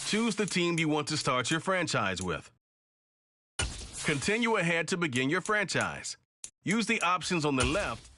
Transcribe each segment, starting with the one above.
Choose the team you want to start your franchise with. Continue ahead to begin your franchise. Use the options on the left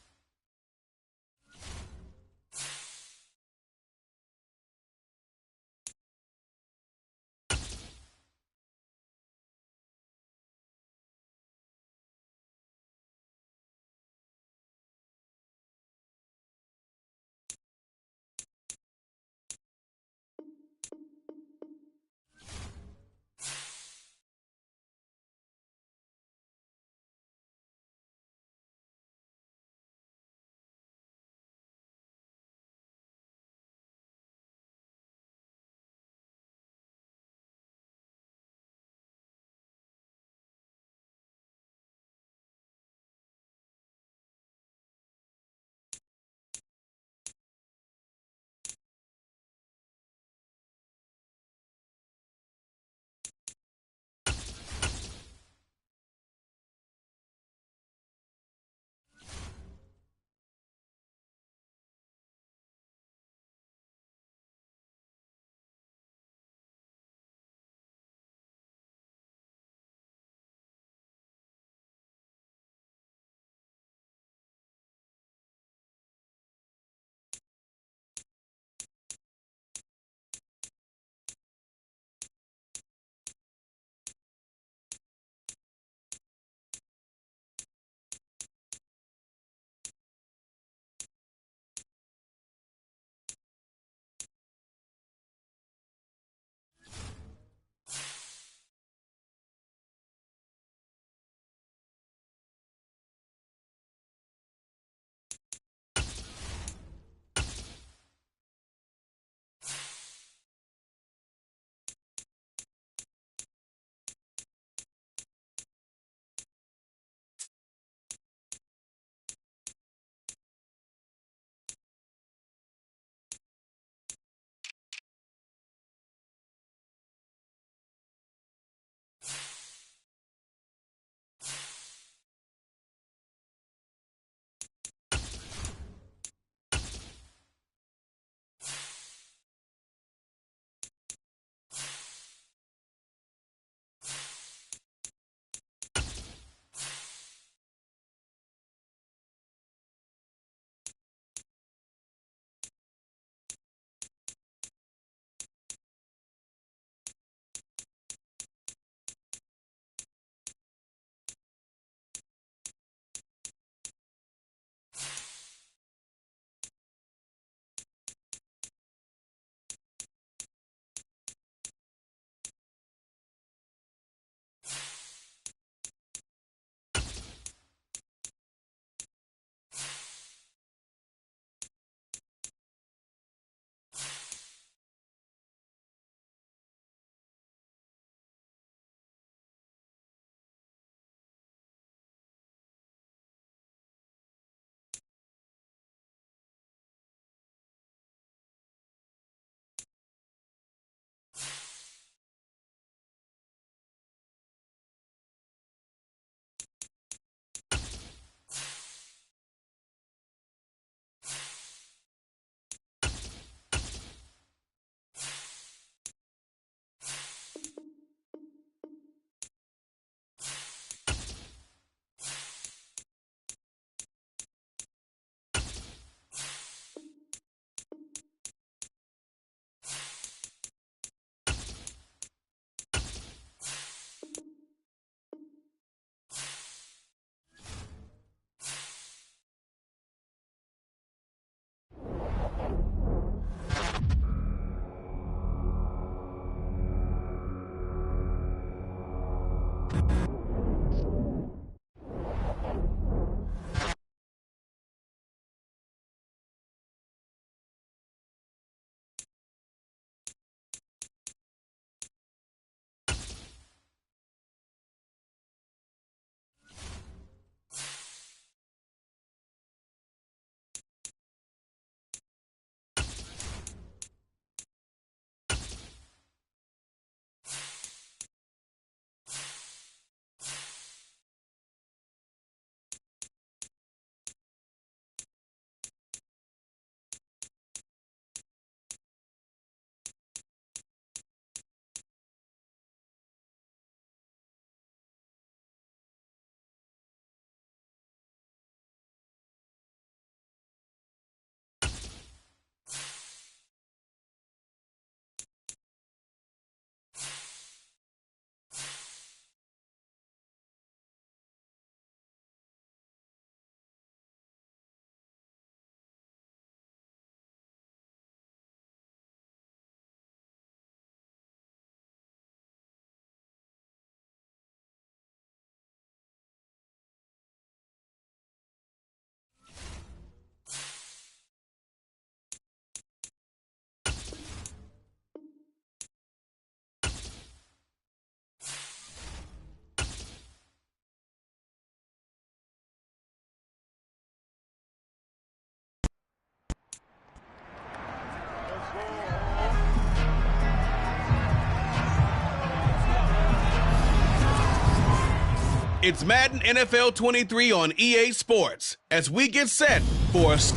It's Madden NFL 23 on EA Sports as we get set for a... So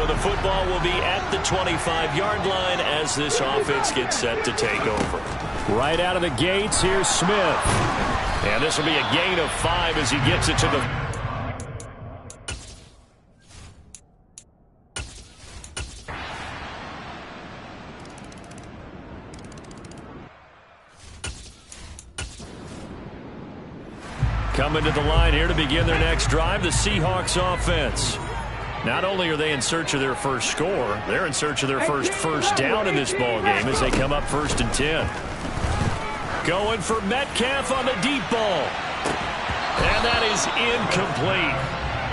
the football will be at the 25-yard line as this offense gets set to take over. Right out of the gates, here's Smith. And this will be a gain of 5 as he gets it to the... Coming to the line here to begin their next drive, the Seahawks offense. Not only are they in search of their first score, they're in search of their first down in this ball game as they come up 1st and 10. Going for Metcalf on the deep ball. And that is incomplete.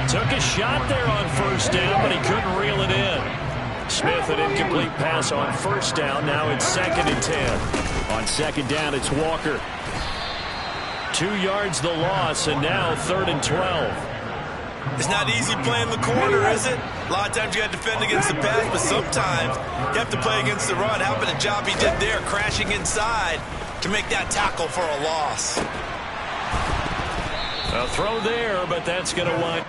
Took a shot there on 1st down, but he couldn't reel it in. Smith, an incomplete pass on 1st down. Now it's 2nd and 10. On 2nd down, it's Walker. 2 yards the loss, and now 3rd and 12. It's not easy playing the corner, is it? A lot of times you got to defend against the pass, but sometimes you have to play against the run. How about the job he did there, crashing inside to make that tackle for a loss? A throw there, but that's going to wind.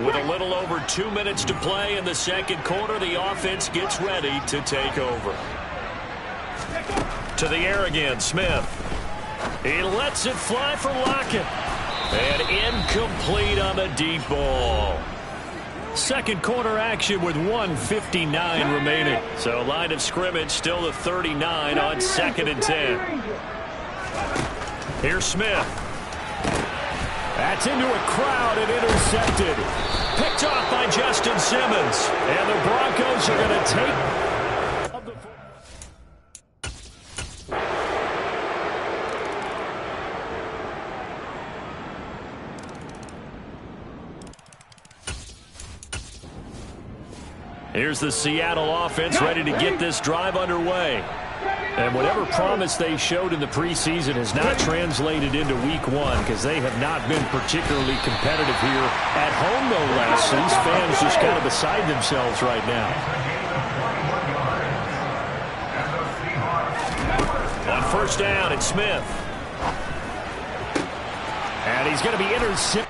With a little over 2 minutes to play in the second quarter, the offense gets ready to take over. To the air again, Smith. He lets it fly for Lockett. And incomplete on the deep ball. Second quarter action with 1:59 remaining. So line of scrimmage still the 39 on 2nd and 10. Here's Smith. That's into a crowd and intercepted. Picked off by Justin Simmons. And the Broncos are going to take... Here's the Seattle offense ready to get this drive underway. And whatever promise they showed in the preseason has not translated into week 1 because they have not been particularly competitive here at home, no less. These fans just kind of beside themselves right now. On 1st down, it's Smith. And he's going to be intercepted.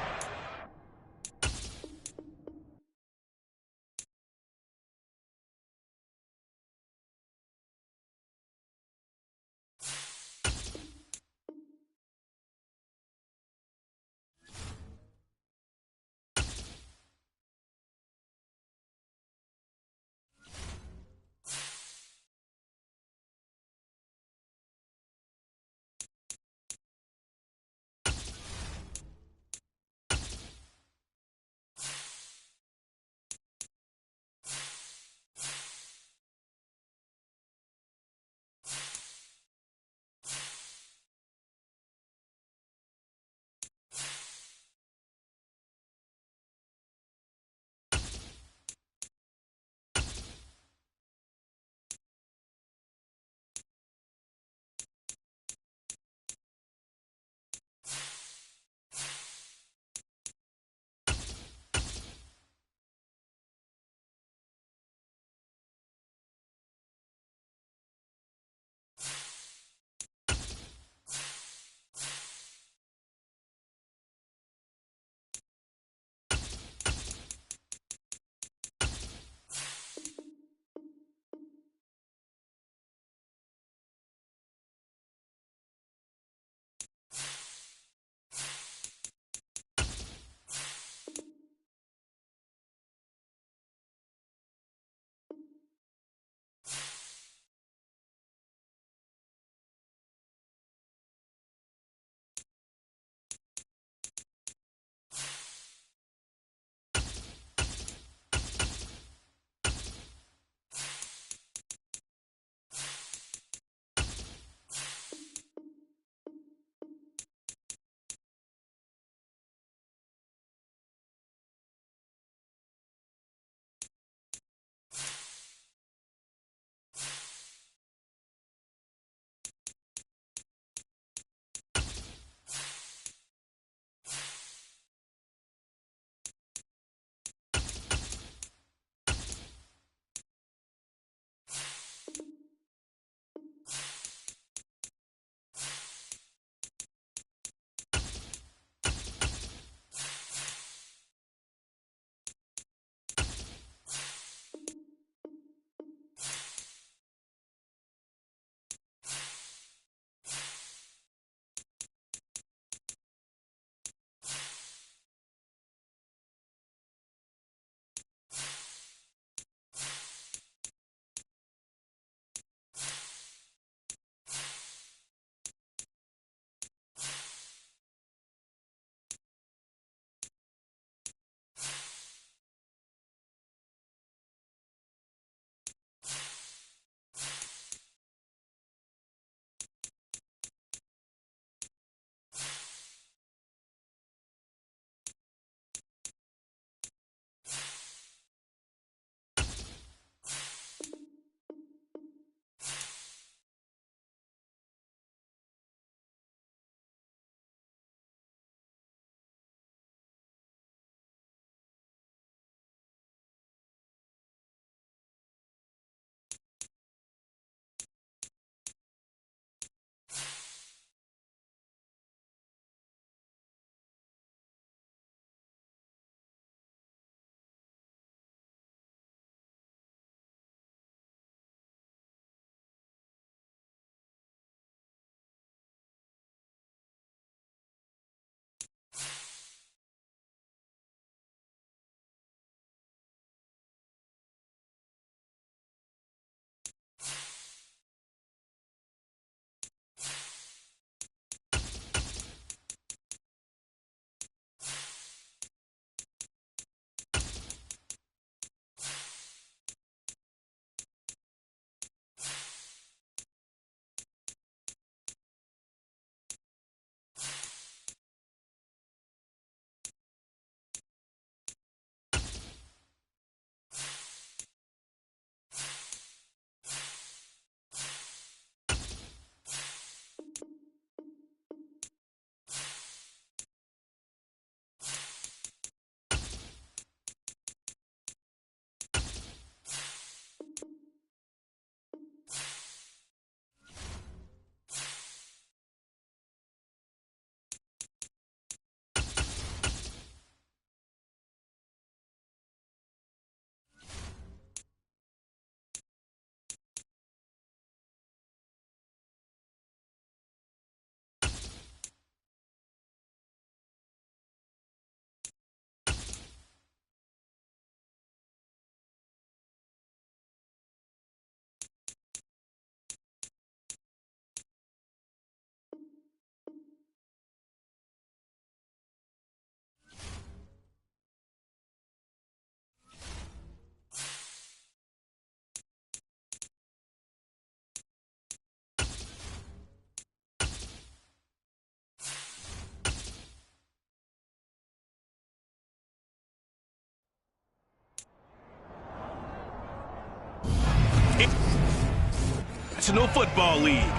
National Football League.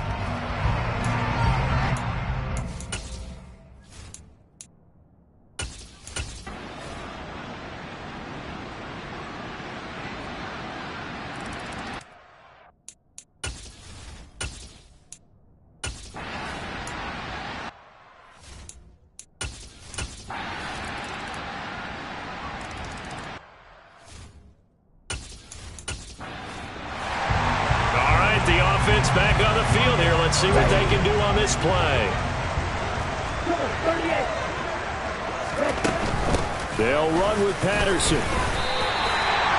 Back on the field here. Let's see what they can do on this play. They'll run with Patterson.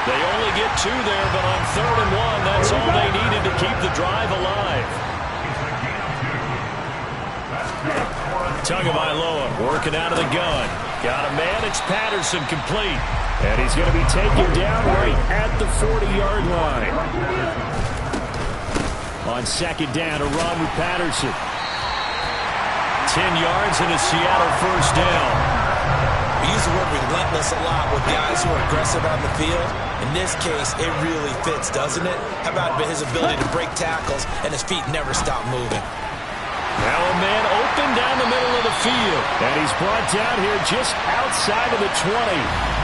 They only get 2 there, but on 3rd and 1, that's all they needed to keep the drive alive. Tagovailoa working out of the gun. Got a man. It's Patterson complete. And he's going to be taken down right at the 40-yard line. On 2nd down, a run with Patterson. 10 yards and a Seattle first down. We use the word relentless a lot with guys who are aggressive on the field. In this case, it really fits, doesn't it? How about his ability to break tackles and his feet never stop moving? Now a man open down the middle of the field. And he's brought down here just outside of the 20.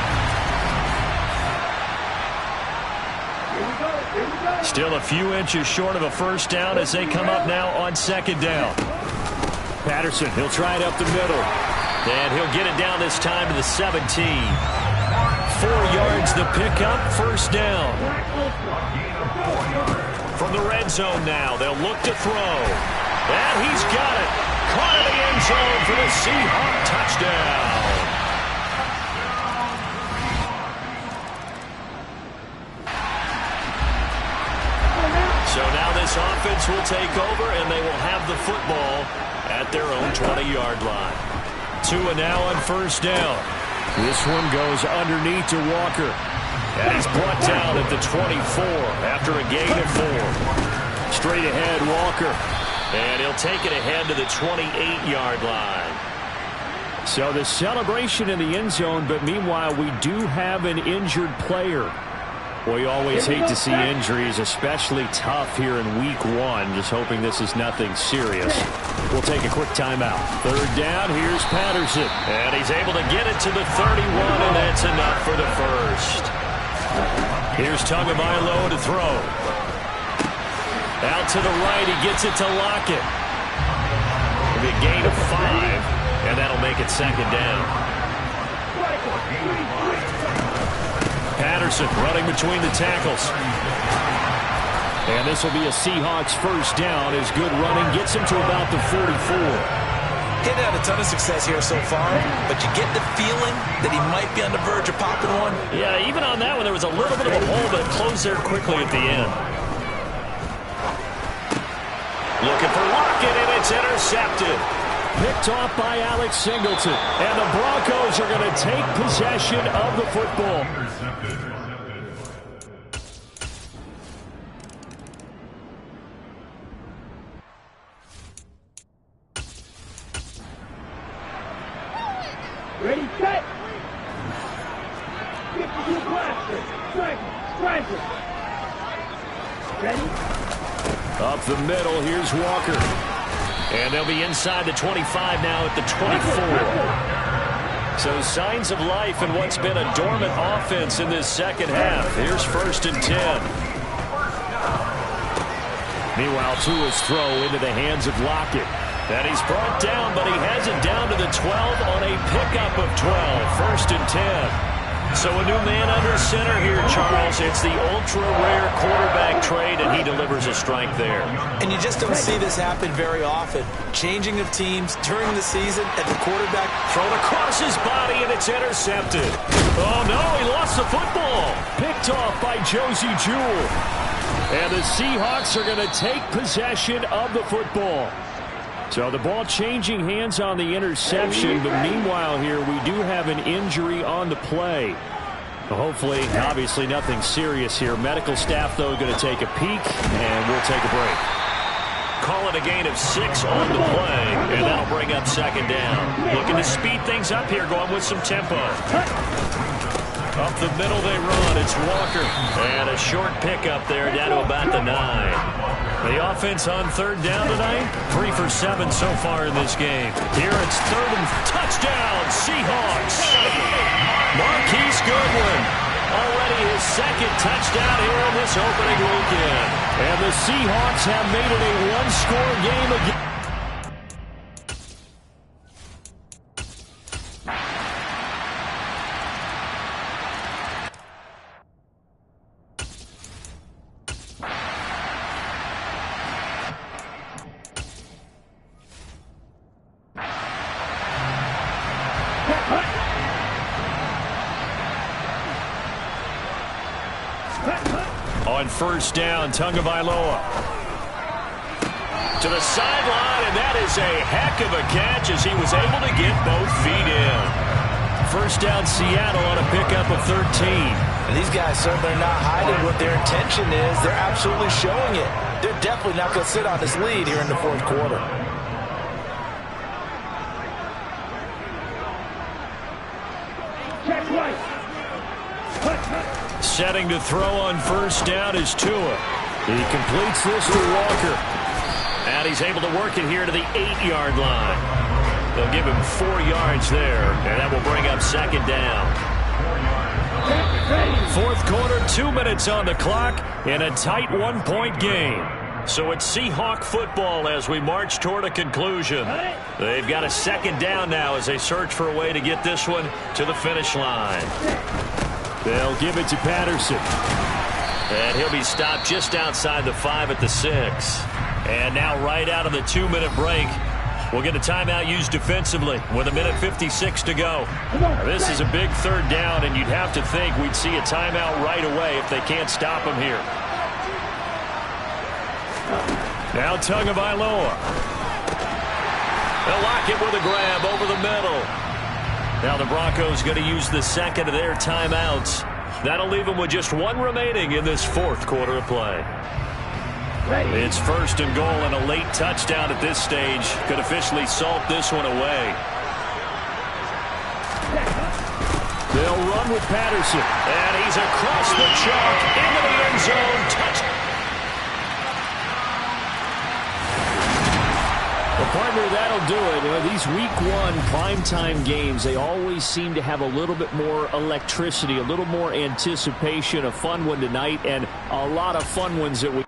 Still a few inches short of a first down as they come up now on 2nd down. Patterson, he'll try it up the middle. And he'll get it down this time to the 17. 4 yards the pickup, first down. From the red zone now, they'll look to throw. And he's got it. Caught in the end zone for the Seahawk touchdown. So now this offense will take over, and they will have the football at their own 20-yard line. Tua now on first down. This one goes underneath to Walker. And he's brought down at the 24 after a gain of 4. Straight ahead, Walker. And he'll take it ahead to the 28-yard line. So the celebration in the end zone, but meanwhile, we do have an injured player. We always hate to see injuries, especially tough here in week 1. Just hoping this is nothing serious. We'll take a quick timeout. 3rd down, here's Patterson. And he's able to get it to the 31, and that's enough for the first. Here's Tagovailoa to throw. Out to the right, he gets it to Lockett. It'll be a gain of 5, and that'll make it 2nd down. Patterson running between the tackles. And this will be a Seahawks first down. His good running gets him to about the 44. He's had a ton of success here so far, but you get the feeling that he might be on the verge of popping one. Yeah, even on that one, there was a little bit of a hole, but it closed there quickly at the end. Looking for Lockett, and it's intercepted. Picked off by Alex Singleton. And the Broncos are going to take possession of the football. Ready, set. 52 blaster. Striker. Ready? Up the middle, here's Walker. And they'll be inside the 25 now at the 24. So signs of life in what's been a dormant offense in this second half. Here's 1st and 10. Meanwhile, Tua's throw into the hands of Lockett. And he's brought down, but he has it down to the 12 on a pickup of 12. 1st and 10. So a new man under center here, Charles. It's the ultra-rare quarterback trade, and he delivers a strike there. And you just don't see this happen very often. Changing of teams during the season at the quarterback. Thrown across his body, and it's intercepted. Oh, no, he lost the football. Picked off by Josie Jewell. And the Seahawks are going to take possession of the football. So the ball changing hands on the interception, but meanwhile here we do have an injury on the play. Hopefully, obviously nothing serious here. Medical staff, though, going to take a peek, and we'll take a break. Call it a gain of 6 on the play, and that'll bring up 2nd down. Looking to speed things up here, going with some tempo. Up the middle they run. It's Walker. And a short pickup there down to about the 9. The offense on third down tonight, 3 for 7 so far in this game. Here it's third and touchdown, Seahawks. Marquise Goodwin, already his second touchdown here in this opening weekend. And the Seahawks have made it a one-score game again. On first down, Tagovailoa to the sideline, and that is a heck of a catch as he was able to get both feet in. First down, Seattle on a pickup of 13. And these guys certainly are not hiding what their intention is. They're absolutely showing it. They're definitely not going to sit on this lead here in the fourth quarter. Setting to throw on first down is Tua. He completes this to Walker. And he's able to work it here to the 8-yard line. They'll give him 4 yards there, and that will bring up second down. Fourth quarter, 2 minutes on the clock in a tight one-point game. So it's Seahawk football as we march toward a conclusion. They've got a second down now as they search for a way to get this one to the finish line. They'll give it to Patterson. And he'll be stopped just outside the 5 at the 6. And now right out of the 2-minute break, we'll get a timeout used defensively with 1:56 to go. Now, this is a big third down, and you'd have to think we'd see a timeout right away if they can't stop him here. Now Tagovailoa. They'll lock it with a grab over the middle. Now the Broncos going to use the second of their timeouts. That'll leave them with just 1 remaining in this fourth quarter of play. It's first and goal, and a late touchdown at this stage could officially salt this one away. They'll run with Patterson. And he's across the chalk into the end zone. Touchdown. Well, partner, that'll do it. You know, these week 1 primetime games, they always seem to have a little bit more electricity, a little more anticipation. A fun one tonight, and a lot of fun ones that we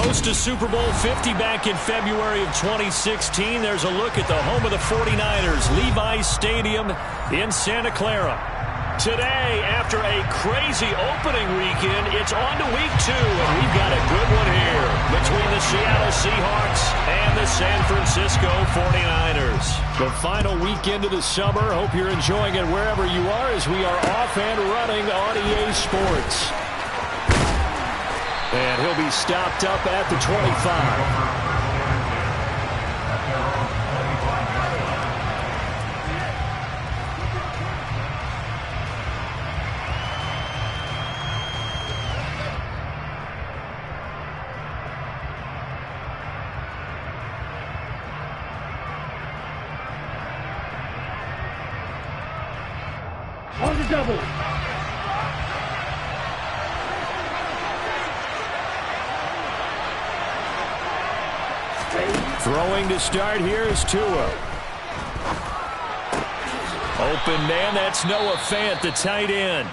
Host to Super Bowl 50 back in February of 2016. There's a look at the home of the 49ers, Levi's Stadium in Santa Clara. Today, after a crazy opening weekend, it's on to week 2, and we've got a good one here between the Seattle Seahawks and the San Francisco 49ers. The final weekend of the summer. Hope you're enjoying it wherever you are as we are off and running on EA Sports. And he'll be stopped up at the 25. On the double. Throwing to start here is Tua. Open man, that's Noah Fant, the tight end.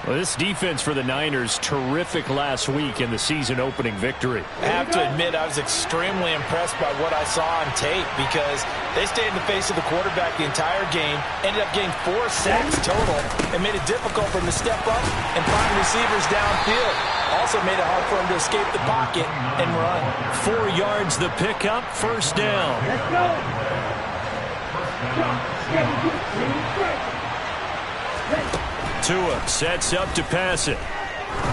Well, this defense for the Niners, terrific last week in the season-opening victory. I have to admit, I was extremely impressed by what I saw on tape because they stayed in the face of the quarterback the entire game, ended up getting 4 sacks total, and made it difficult for him to step up and find receivers downfield. Also made it hard for him to escape the pocket and run. 4 yards the pickup, first down. Let's go. Tua sets up to pass it.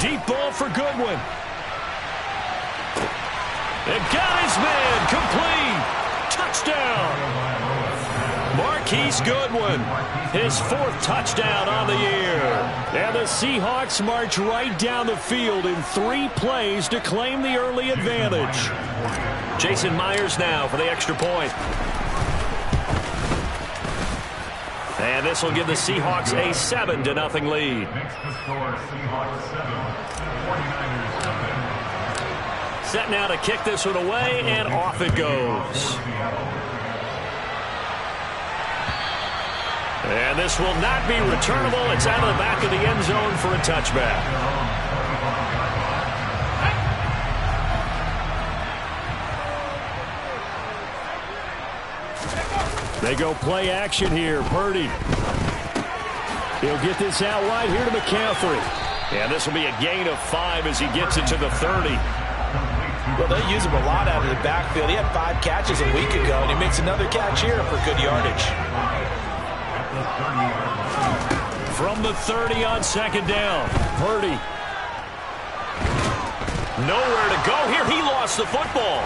Deep ball for Goodwin. And got his man, complete. Touchdown. Marquise Goodwin, his 4th touchdown on the year. And the Seahawks march right down the field in 3 plays to claim the early advantage. Jason Myers now for the extra point. And this will give the Seahawks a 7-0 lead. Next to score, Seahawks 7, 49ers 7. Set now to kick this one away, and off it goes. And this will not be returnable. It's out of the back of the end zone for a touchback. They go play action here. Purdy. He'll get this out wide here to McCaffrey. And this will be a gain of 5 as he gets it to the 30. Well, they use him a lot out of the backfield. He had 5 catches a week ago, and he makes another catch here for good yardage. From the 30 on second down. Purdy. Nowhere to go here. He lost the football.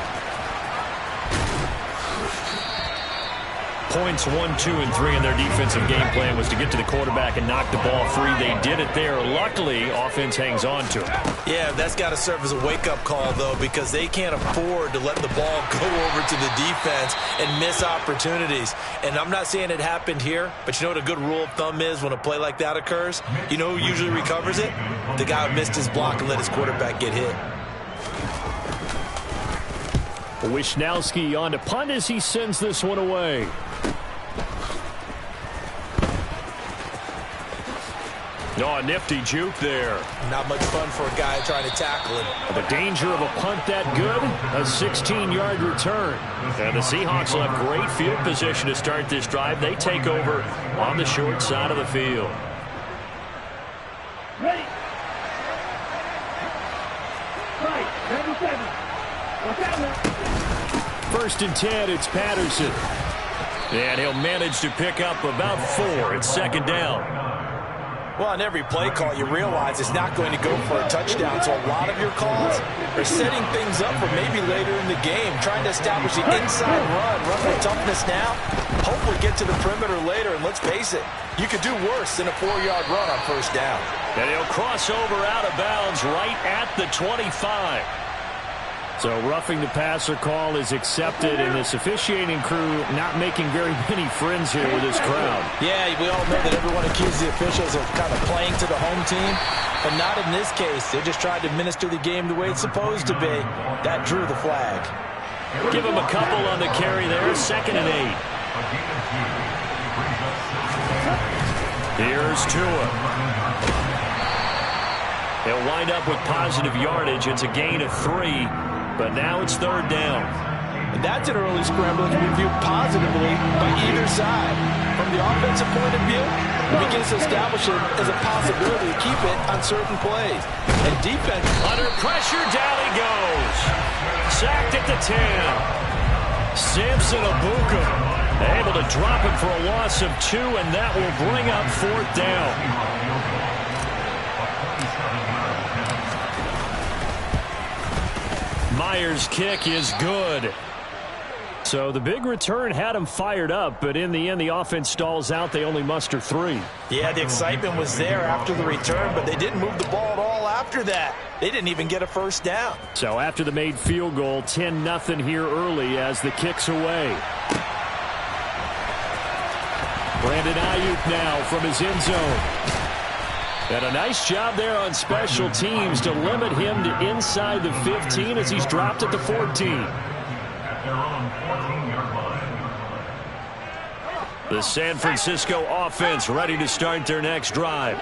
Points 1, 2, and 3 in their defensive game plan was to get to the quarterback and knock the ball free. They did it there. Luckily, offense hangs on to it. Yeah, that's got to serve as a wake-up call, though, because they can't afford to let the ball go over to the defense and miss opportunities. And I'm not saying it happened here, but you know what a good rule of thumb is when a play like that occurs? You know who usually recovers it? The guy who missed his block and let his quarterback get hit. Wishnowski on to punt as he sends this one away. Oh, a nifty juke there. Not much fun for a guy trying to tackle him. The danger of a punt that good, a 16-yard return. And the Seahawks will have great field position to start this drive. They take over on the short side of the field. Ready. Right, 77. Watch out now. 1st and 10, it's Patterson. And he'll manage to pick up about 4. It's second down. Well, on every play call, you realize it's not going to go for a touchdown. So a lot of your calls are setting things up for maybe later in the game, trying to establish the inside run with toughness now. Hopefully get to the perimeter later, and let's face it, you could do worse than a 4-yard run on first down. And he'll cross over out of bounds right at the 25. So roughing the passer call is accepted, and this officiating crew not making very many friends here with this crowd. Yeah, we all know that everyone accuses the officials of kind of playing to the home team, but not in this case. They just tried to administer the game the way it's supposed to be. That drew the flag. Give him a couple on the carry there. 2nd and 8. Here's Tua. They'll wind up with positive yardage. It's a gain of 3, but now it's 3rd down. And that's an early scramble that can be viewed positively by either side. From the offensive point of view, it begins to establish it as a possibility to keep it on certain plays. And defense... Under pressure, down he goes. Sacked at the 10. Samson Abuka able to drop him for a loss of 2, and that will bring up 4th down. Myers' kick is good. So the big return had him fired up, but in the end, the offense stalls out. They only muster 3. Yeah, the excitement was there after the return, but they didn't move the ball at all after that. They didn't even get a 1st down. So after the made field goal, 10-0 here early as the kick's away. Brandon Ayuk now from his end zone. And a nice job there on special teams to limit him to inside the 15 as he's dropped at the 14. The San Francisco offense ready to start their next drive.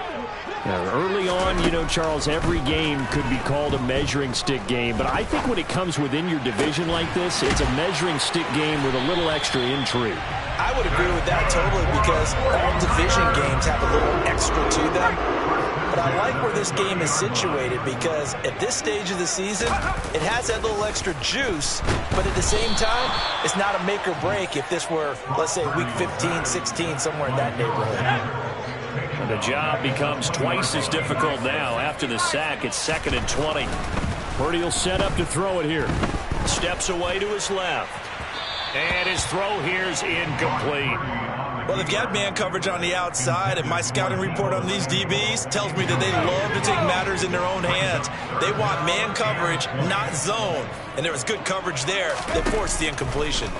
Now, early on, you know, Charles, every game could be called a measuring stick game. But I think when it comes within your division like this, it's a measuring stick game with a little extra intrigue. I would agree with that totally because all division games have a little extra to them. But I like where this game is situated because at this stage of the season, it has that little extra juice, but at the same time, it's not a make or break if this were, let's say, week 15, 16, somewhere in that neighborhood. And the job becomes twice as difficult now. After the sack, it's 2nd and 20. Purdy will set up to throw it here. Steps away to his left. And his throw here's incomplete. Well, they've got man coverage on the outside, and my scouting report on these DBs tells me that they love to take matters in their own hands. They want man coverage, not zone. And there was good coverage there that forced the incompletion.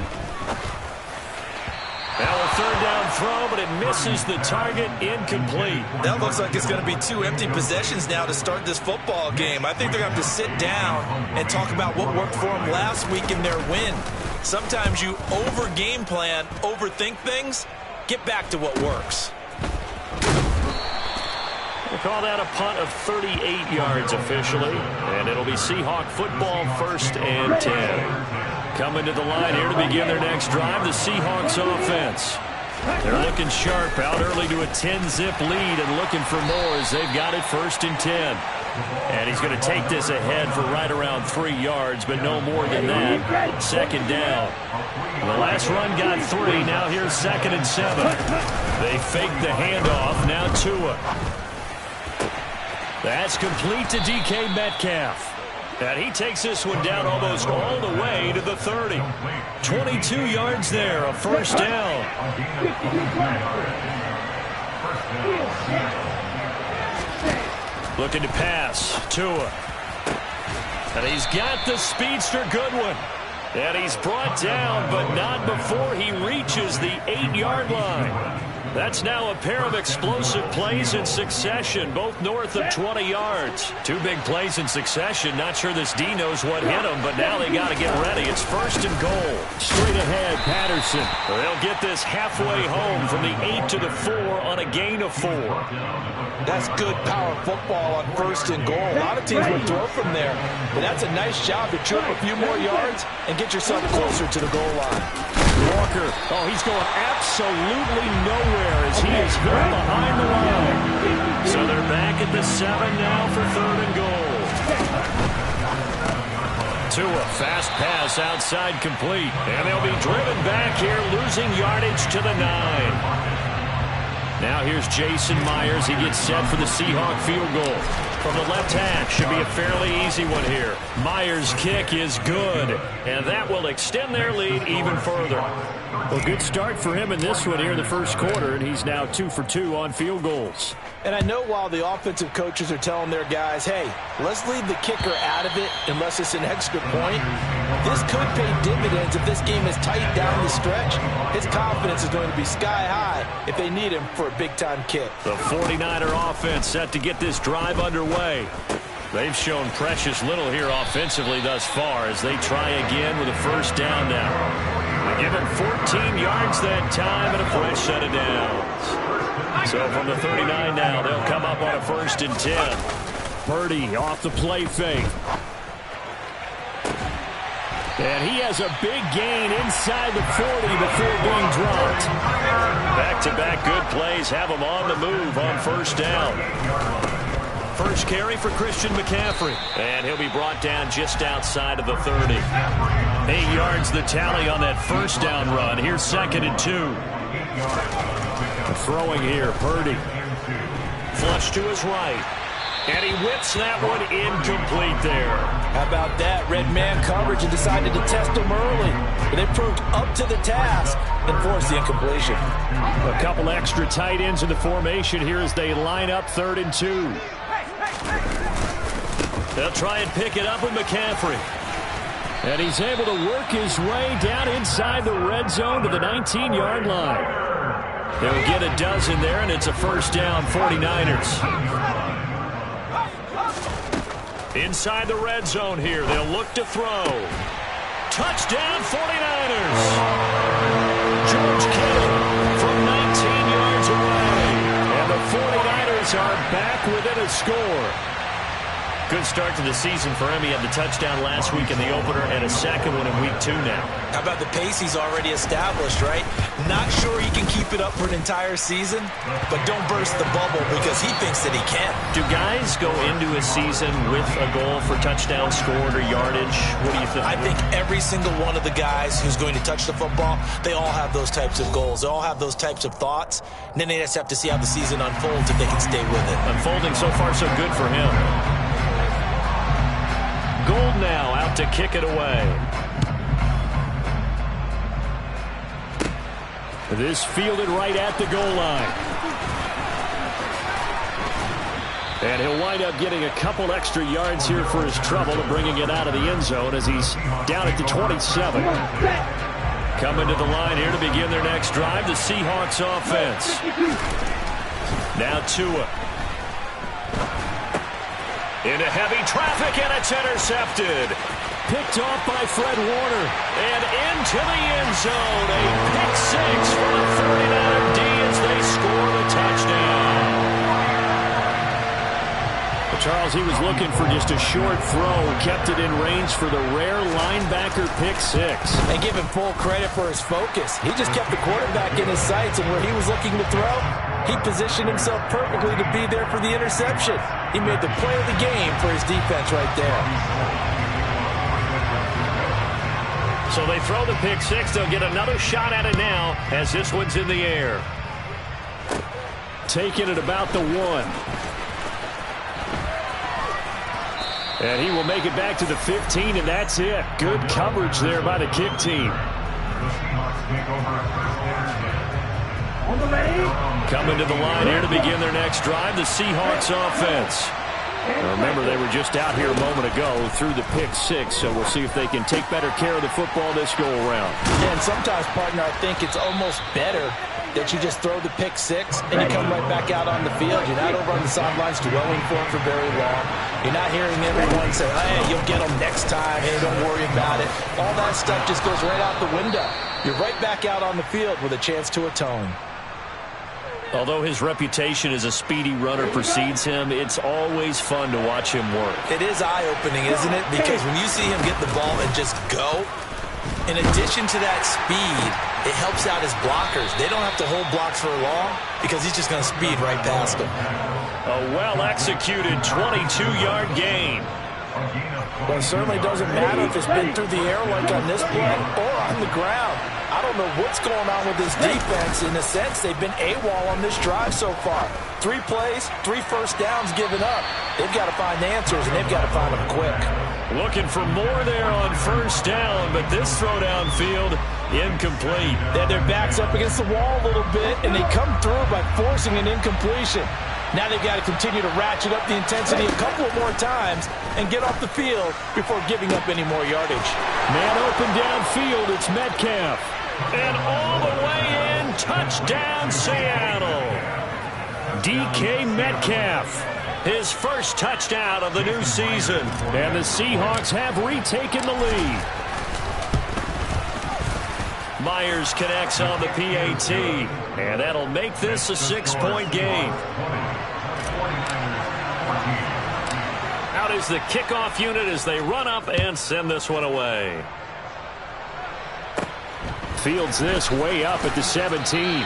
Now a 3rd down throw, but it misses the target, incomplete. That looks like it's going to be 2 empty possessions now to start this football game. I think they're going to have to sit down and talk about what worked for them last week in their win. Sometimes you over-game plan, overthink things. Get back to what works. We'll call that a punt of 38 yards officially. And it'll be Seahawk football, 1st and 10. Coming to the line here to begin their next drive, the Seahawks offense. They're looking sharp, out early to a 10-zip lead and looking for more as they've got it 1st and 10. And he's going to take this ahead for right around 3 yards, but no more than that. 2nd down. The last run got 3. Now here's 2nd and 7. They fake the handoff. Now Tua. That's complete to DK Metcalf. And he takes this one down almost all the way to the 30. 22 yards there, a 1st down. Looking to pass. Tua. And he's got the speedster Goodwin. And he's brought down, but not before he reaches the 8-yard line. That's now a pair of explosive plays in succession, both north of 20 yards. 2 big plays in succession. Not sure this D knows what hit him, but now they got to get ready. It's 1st and goal. Straight ahead, Patterson. They'll get this halfway home from the 8 to the 4 on a gain of 4. That's good power football on 1st and goal. A lot of teams would throw from there, but that's a nice job to chip a few more yards and get yourself closer to the goal line. Walker, oh, he's going absolutely nowhere as he is hit behind the line. So they're back at the 7 now for 3rd and goal. Tua, fast pass outside complete. And they'll be driven back here, losing yardage to the 9. Now here's Jason Myers. He gets set for the Seahawk field goal. From the left hash, should be a fairly easy one here. Myers' kick is good, and that will extend their lead even further. Well, good start for him in this one here in the 1st quarter, and he's now 2 for 2 on field goals. And I know while the offensive coaches are telling their guys, hey, let's leave the kicker out of it unless it's an extra point, this could pay dividends if this game is tight down the stretch. His confidence is going to be sky high if they need him for a big-time kick. The 49er offense set to get this drive underway. They've shown precious little here offensively thus far as they try again with a 1st down now. They give him 14 yards that time and a fresh set of downs. So from the 39 now, they'll come up on a 1st and 10. Purdy off the play fake. And he has a big gain inside the 40 before being dropped. Back-to-back good plays have him on the move on first down. First carry for Christian McCaffrey. And he'll be brought down just outside of the 30. 8 yards the tally on that first down run. Here's 2nd and 2. Throwing here, Purdy. Flush to his right. And he whips that one incomplete there. How about that? Red man coverage and decided to test him early. But they proved up to the task and forced the incompletion. A couple extra tight ends in the formation here as they line up 3rd and 2. They'll try and pick it up with McCaffrey. And he's able to work his way down inside the red zone to the 19-yard line. They'll get a dozen there, and it's a first down, 49ers. Inside the red zone here, they'll look to throw. Touchdown, 49ers. George Kittle from 19 yards away. And the 49ers are back within a score. Good start to the season for him. He had the touchdown last week in the opener and a second one in week 2 now. How about the pace he's already established, right? Not sure he can keep it up for an entire season, but don't burst the bubble because he thinks that he can. Do guys go into a season with a goal for touchdown scored or yardage? What do you think? I think every single one of the guys who's going to touch the football, they all have those types of goals. They all have those types of thoughts. And then they just have to see how the season unfolds if they can stay with it. Unfolding so far so good for him. Gold now out to kick it away. This fielded right at the goal line. And he'll wind up getting a couple extra yards here for his trouble and bringing it out of the end zone as he's down at the 27. Coming to the line here to begin their next drive, the Seahawks offense. Now Tua. Into heavy traffic, and it's intercepted. Picked off by Fred Warner. And into the end zone. A pick six for the 49er D as they score the touchdown. Well, Charles, he was looking for just a short throw. Kept it in range for the rare linebacker pick six. And give him full credit for his focus. He just kept the quarterback in his sights, and where he was looking to throw, he positioned himself perfectly to be there for the interception. He made the play of the game for his defense right there. So they throw the pick six. They'll get another shot at it now as this one's in the air. Taking it about the 1. And he will make it back to the 15, and that's it. Good coverage there by the kick team. Coming to the line here to begin their next drive, the Seahawks offense. Now remember, they were just out here a moment ago through the pick six, so we'll see if they can take better care of the football this go-around. And sometimes, partner, I think it's almost better that you just throw the pick six and you come right back out on the field. You're not over on the sidelines dwelling for it for very long. You're not hearing everyone say, hey, you'll get them next time. Hey, don't worry about it. All that stuff just goes right out the window. You're right back out on the field with a chance to atone. Although his reputation as a speedy runner precedes him, it's always fun to watch him work. It is eye-opening, isn't it? Because when you see him get the ball and just go, in addition to that speed, it helps out his blockers. They don't have to hold blocks for long because he's just going to speed right past them. A well-executed 22-yard gain. Well, it certainly doesn't matter if it's been through the air like on this play or on the ground. I don't know what's going on with this defense. In a sense, they've been AWOL on this drive so far. 3 plays, 3 first downs given up. They've got to find answers, and they've got to find them quick. Looking for more there on first down, but this throw downfield, incomplete. They had their backs up against the wall a little bit, and they come through by forcing an incompletion. Now they've got to continue to ratchet up the intensity a couple of more times and get off the field before giving up any more yardage. Man open downfield, it's Metcalf. And all the way in, touchdown Seattle. DK Metcalf. His first touchdown of the new season. And the Seahawks have retaken the lead. Myers connects on the PAT. And that'll make this a 6-point game. out is the kickoff unit as they run up and send this one away. Fields this way up at the 17.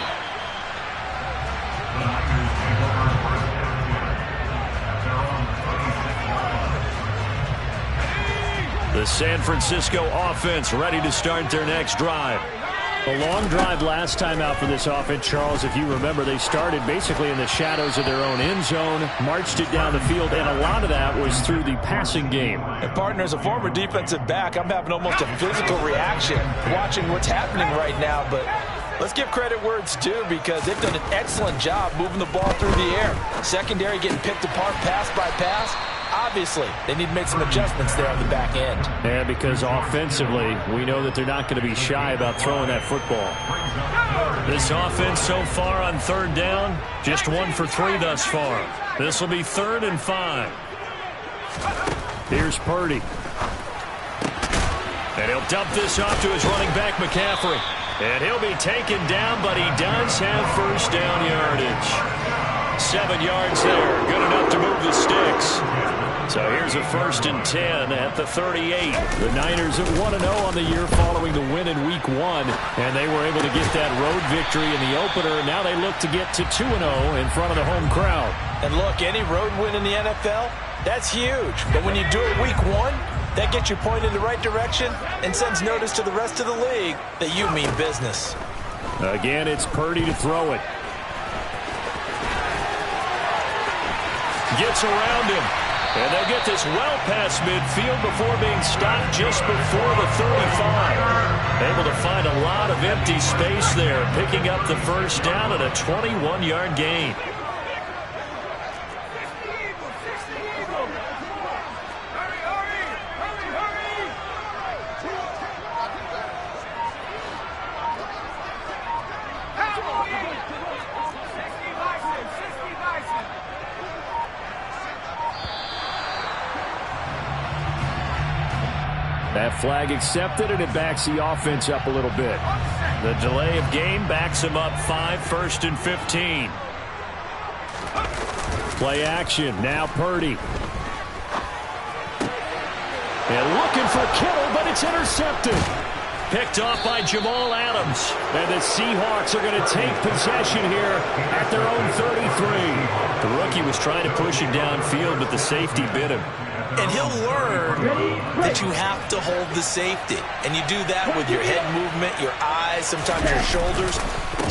The San Francisco offense ready to start their next drive. A long drive last time out for this offense, Charles. If you remember, they started basically in the shadows of their own end zone, marched it down the field, and a lot of that was through the passing game. And partner, as a former defensive back, I'm having almost a physical reaction watching what's happening right now. But let's give credit where it's due, because they've done an excellent job moving the ball through the air. Secondary getting picked apart pass by pass. Obviously, they need to make some adjustments there on the back end. Yeah, because offensively, we know that they're not going to be shy about throwing that football. This offense so far on third down, just 1 for 3 thus far. This will be 3rd and 5. Here's Purdy. And he'll dump this off to his running back, McCaffrey. And he'll be taken down, but he does have first down yardage. 7 yards there, good enough to move the sticks. So here's a 1st and 10 at the 38. The Niners at 1-0 on the year following the win in Week 1, and they were able to get that road victory in the opener. Now they look to get to 2-0 in front of the home crowd. And look, any road win in the NFL, that's huge. But when you do it Week 1, that gets you pointed in the right direction and sends notice to the rest of the league that you mean business. Again, it's Purdy to throw it. Gets around him. And they'll get this well past midfield before being stopped just before the 35. Able to find a lot of empty space there, picking up the first down at a 21-yard gain. That flag accepted, and it backs the offense up a little bit. The delay of game backs him up 5, 1st and 15. Play action. Now Purdy. And looking for Kittle, but it's intercepted. Picked off by Jamal Adams. And the Seahawks are going to take possession here at their own 33. The rookie was trying to push him downfield, but the safety bit him. And he'll learn that you have to hold the safety. And you do that with your head movement, your eyes, sometimes your shoulders.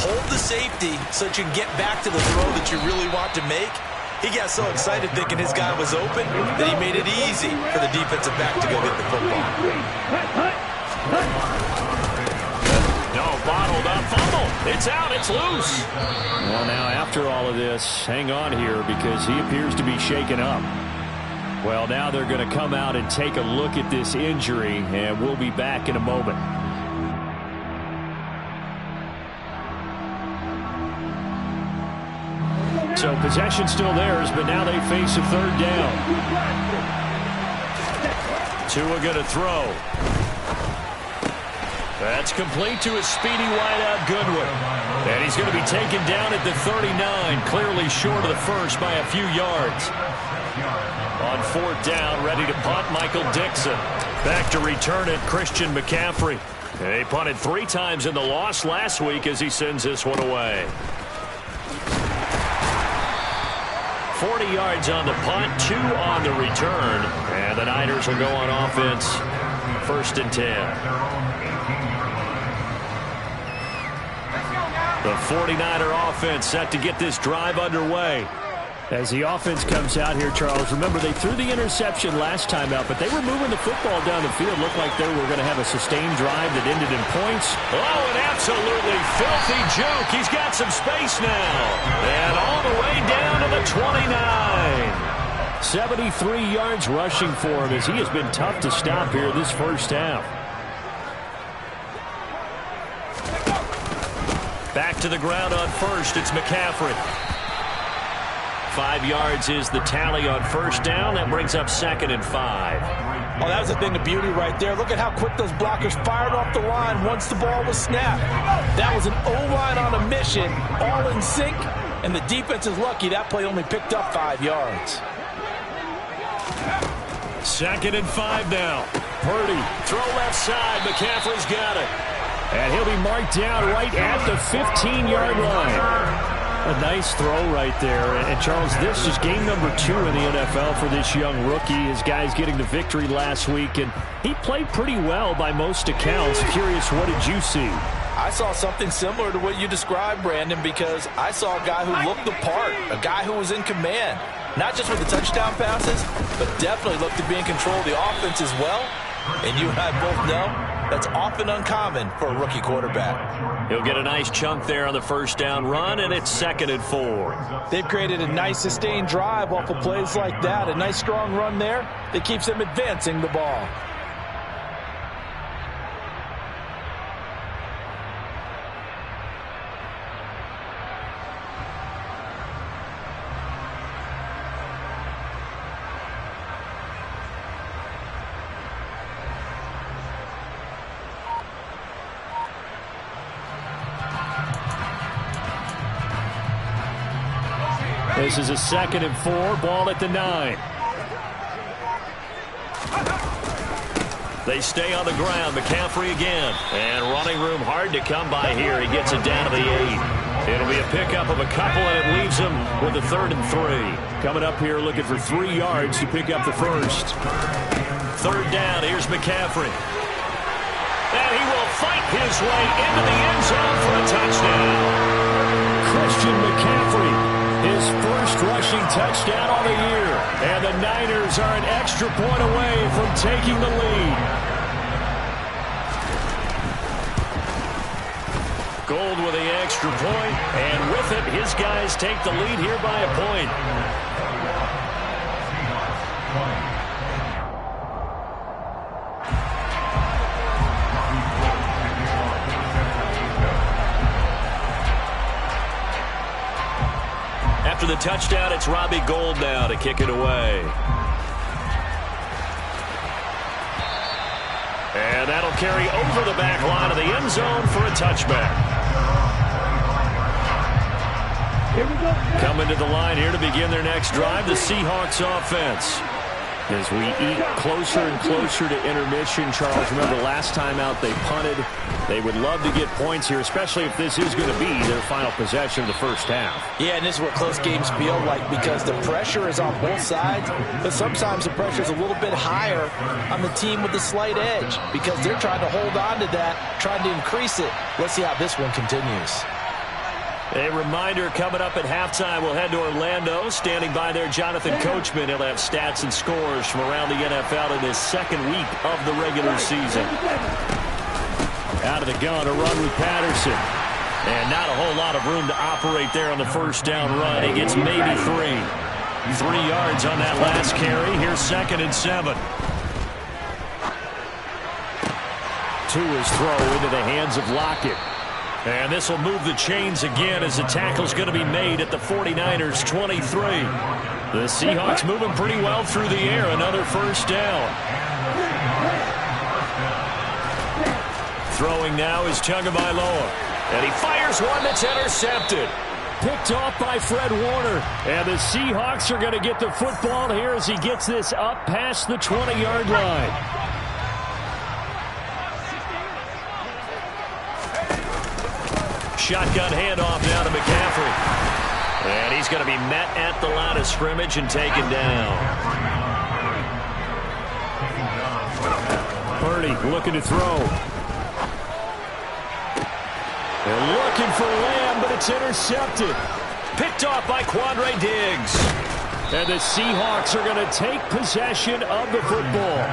Hold the safety so that you can get back to the throw that you really want to make. He got so excited thinking his guy was open that he made it easy for the defensive back to go get the football. No, bottled up fumble. It's out. It's loose. Well, now after all of this, hang on here because he appears to be shaken up. Well, now they're going to come out and take a look at this injury, and we'll be back in a moment. So possession still theirs, but now they face a 3rd down. Tua going to throw. That's complete to his speedy wideout Goodwin. And he's going to be taken down at the 39, clearly short of the first by a few yards. On 4th down, ready to punt, Michael Dixon. Back to return it, Christian McCaffrey. And he punted 3 times in the loss last week as he sends this one away. 40 yards on the punt, 2 on the return. And the Niners will go on offense, 1st and 10. The 49er offense set to get this drive underway. As the offense comes out here, Charles, remember they threw the interception last time out, but they were moving the football down the field. Looked like they were going to have a sustained drive that ended in points. Oh, an absolutely filthy juke. He's got some space now. And all the way down to the 29. 73 yards rushing for him as he has been tough to stop here this first half. Back to the ground on 1st. It's McCaffrey. 5 yards is the tally on 1st down. That brings up 2nd and 5. Oh, that was a thing of beauty right there. Look at how quick those blockers fired off the line once the ball was snapped. That was an O-line on a mission, all in sync, and the defense is lucky that play only picked up 5 yards. 2nd and 5 now. Purdy, throw left side. McCaffrey's got it. And he'll be marked down right at the 15-yard line. A nice throw right there. And Charles, this is game number 2 in the NFL for this young rookie. His guys getting the victory last week, and he played pretty well by most accounts. Curious, what did you see? I saw something similar to what you described, Brandon, because I saw a guy who looked the part, a guy who was in command. Not just with the touchdown passes, but definitely looked to be in control of the offense as well. And you and I both know that's often uncommon for a rookie quarterback. He'll get a nice chunk there on the first down run, and it's 2nd and 4. They've created a nice sustained drive off of plays like that. A nice strong run there that keeps them advancing the ball. This is a 2nd and 4, ball at the 9. They stay on the ground. McCaffrey again. And running room hard to come by here. He gets it down to the 8. It'll be a pickup of a couple, and it leaves him with a 3rd and 3. Coming up here looking for 3 yards to pick up the first. 3rd down. Here's McCaffrey. And he will fight his way into the end zone for a touchdown. Christian McCaffrey. His first rushing touchdown on the year. And the Niners are an extra point away from taking the lead. Gold with the extra point, and with it, his guys take the lead here by a point. After the touchdown, it's Robbie Gould now to kick it away. And that'll carry over the back line of the end zone for a touchback. Here we go. Coming to the line here to begin their next drive, the Seahawks offense. As we eat closer and closer to intermission, Charles, remember last time out they punted. They would love to get points here, especially if this is going to be their final possession of the first half. Yeah, and this is what close games feel like because the pressure is on both sides, but sometimes the pressure is a little bit higher on the team with the slight edge because they're trying to hold on to that, trying to increase it. Let's see how this one continues. A reminder coming up at halftime, we'll head to Orlando. Standing by there, Jonathan Coachman. He'll have stats and scores from around the NFL in his 2nd week of the regular season. Out of the gun, a run with Patterson. And not a whole lot of room to operate there on the first down run. He gets maybe 3. 3 yards on that last carry. Here's 2nd and 7. To his throw into the hands of Lockett. And this will move the chains again as the tackle's going to be made at the 49ers 23. The Seahawks moving pretty well through the air. Another first down. Throwing now is Tagovailoa. And he fires one that's intercepted. Picked off by Fred Warner. And the Seahawks are going to get the football here as he gets this up past the 20-yard line. Shotgun handoff now to McCaffrey. And he's going to be met at the line of scrimmage and taken down. Purdy looking to throw. They're looking for Lamb, but it's intercepted. Picked off by Quandre Diggs. And the Seahawks are going to take possession of the football.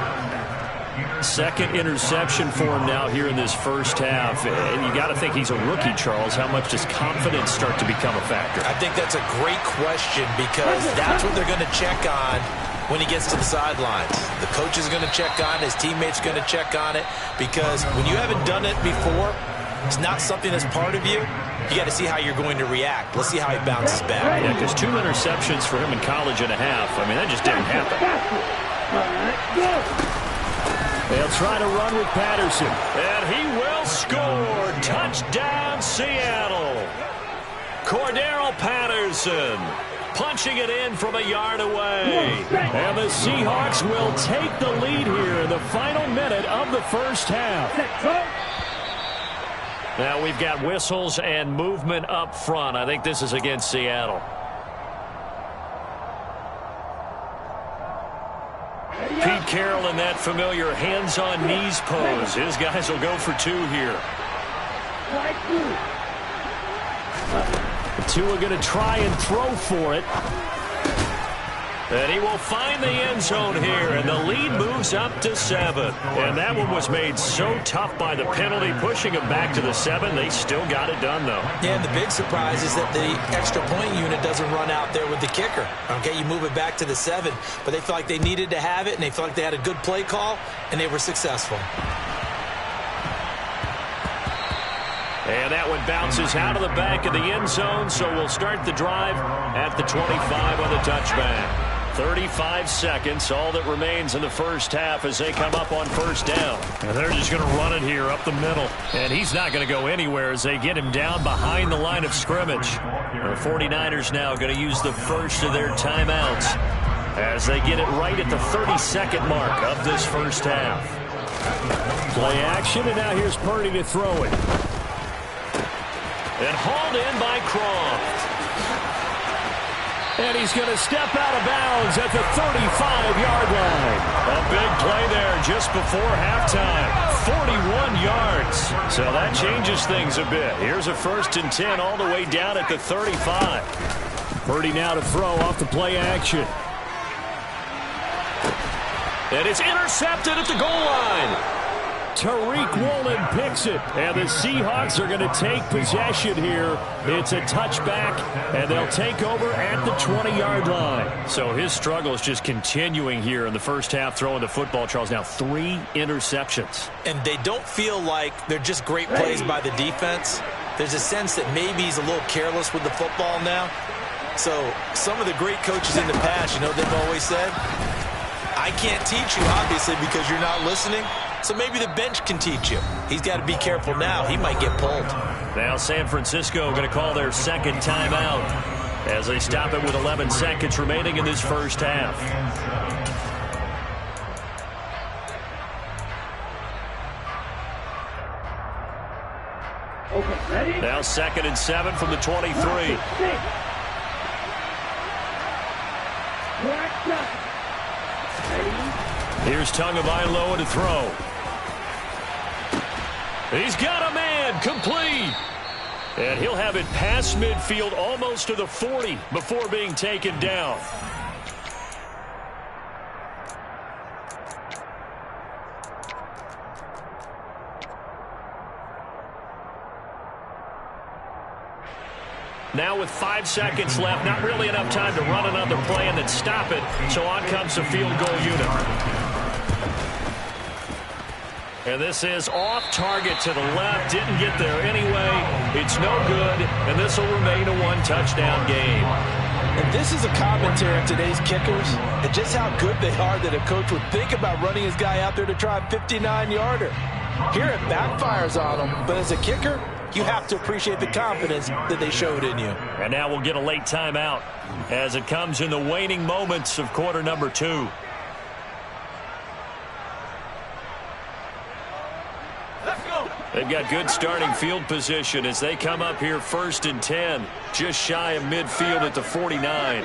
2nd interception for him now here in this first half. And you got to think he's a rookie, Charles. How much does confidence start to become a factor? I think that's a great question because that's what they're going to check on when he gets to the sidelines. The coach is going to check on it. His teammates are going to check on it because when you haven't done it before, it's not something that's part of you. You got to see how you're going to react. Let's see how he bounces back. Yeah, because 2 interceptions for him in college and a half. I mean, that just didn't happen. They'll try to run with Patterson. And he will score. Touchdown, Seattle. Cordero Patterson punching it in from a yard away. And the Seahawks will take the lead here in the final minute of the first half. Now we've got whistles and movement up front. I think this is against Seattle. Pete Carroll in that familiar hands-on knees pose. His guys will go for 2 here. The 2 are going to try and throw for it. And he will find the end zone here, and the lead moves up to 7. And that one was made so tough by the penalty, pushing him back to the 7. They still got it done, though. Yeah, and the big surprise is that the extra point unit doesn't run out there with the kicker. Okay, you move it back to the 7, but they felt like they needed to have it, and they felt like they had a good play call, and they were successful. And that one bounces out of the back of the end zone, so we'll start the drive at the 25 on the touchback. 35 seconds, all that remains in the first half as they come up on first down. And they're just going to run it here up the middle. And he's not going to go anywhere as they get him down behind the line of scrimmage. The 49ers now going to use the first of their timeouts as they get it right at the 32nd mark of this first half. Play action, and now here's Purdy to throw it. And hauled in by Croft. And he's going to step out of bounds at the 35-yard line. A big play there just before halftime. 41 yards. So that changes things a bit. Here's a 1st and 10 all the way down at the 35. Purdy now to throw off the play action. And it's intercepted at the goal line. Tariq Woolen picks it, and the Seahawks are going to take possession here. It's a touchback, and they'll take over at the 20-yard line. So his struggle is just continuing here in the first half, throwing the football. Charles, now 3 interceptions. And they don't feel like they're just great plays by the defense. There's a sense that maybe he's a little careless with the football now. So some of the great coaches in the past, you know, they've always said, I can't teach you, obviously, because you're not listening. So maybe the bench can teach you. He's got to be careful now. He might get pulled. Now San Francisco going to call their second timeout as they stop it with 11 seconds remaining in this first half. Okay, ready? Now 2nd and 7 from the 23. Here's Tagovailoa to throw. He's got a man, complete. And he'll have it past midfield almost to the 40 before being taken down. Now with 5 seconds left, not really enough time to run another play and then stop it. So on comes the field goal unit. And this is off target to the left. Didn't get there anyway. It's no good, and this will remain a 1-touchdown game. And this is a commentary on today's kickers and just how good they are that a coach would think about running his guy out there to try a 59-yarder. Here it backfires on him, but as a kicker, you have to appreciate the confidence that they showed in you. And now we'll get a late timeout as it comes in the waning moments of quarter number 2. They've got good starting field position as they come up here 1st and 10, just shy of midfield at the 49.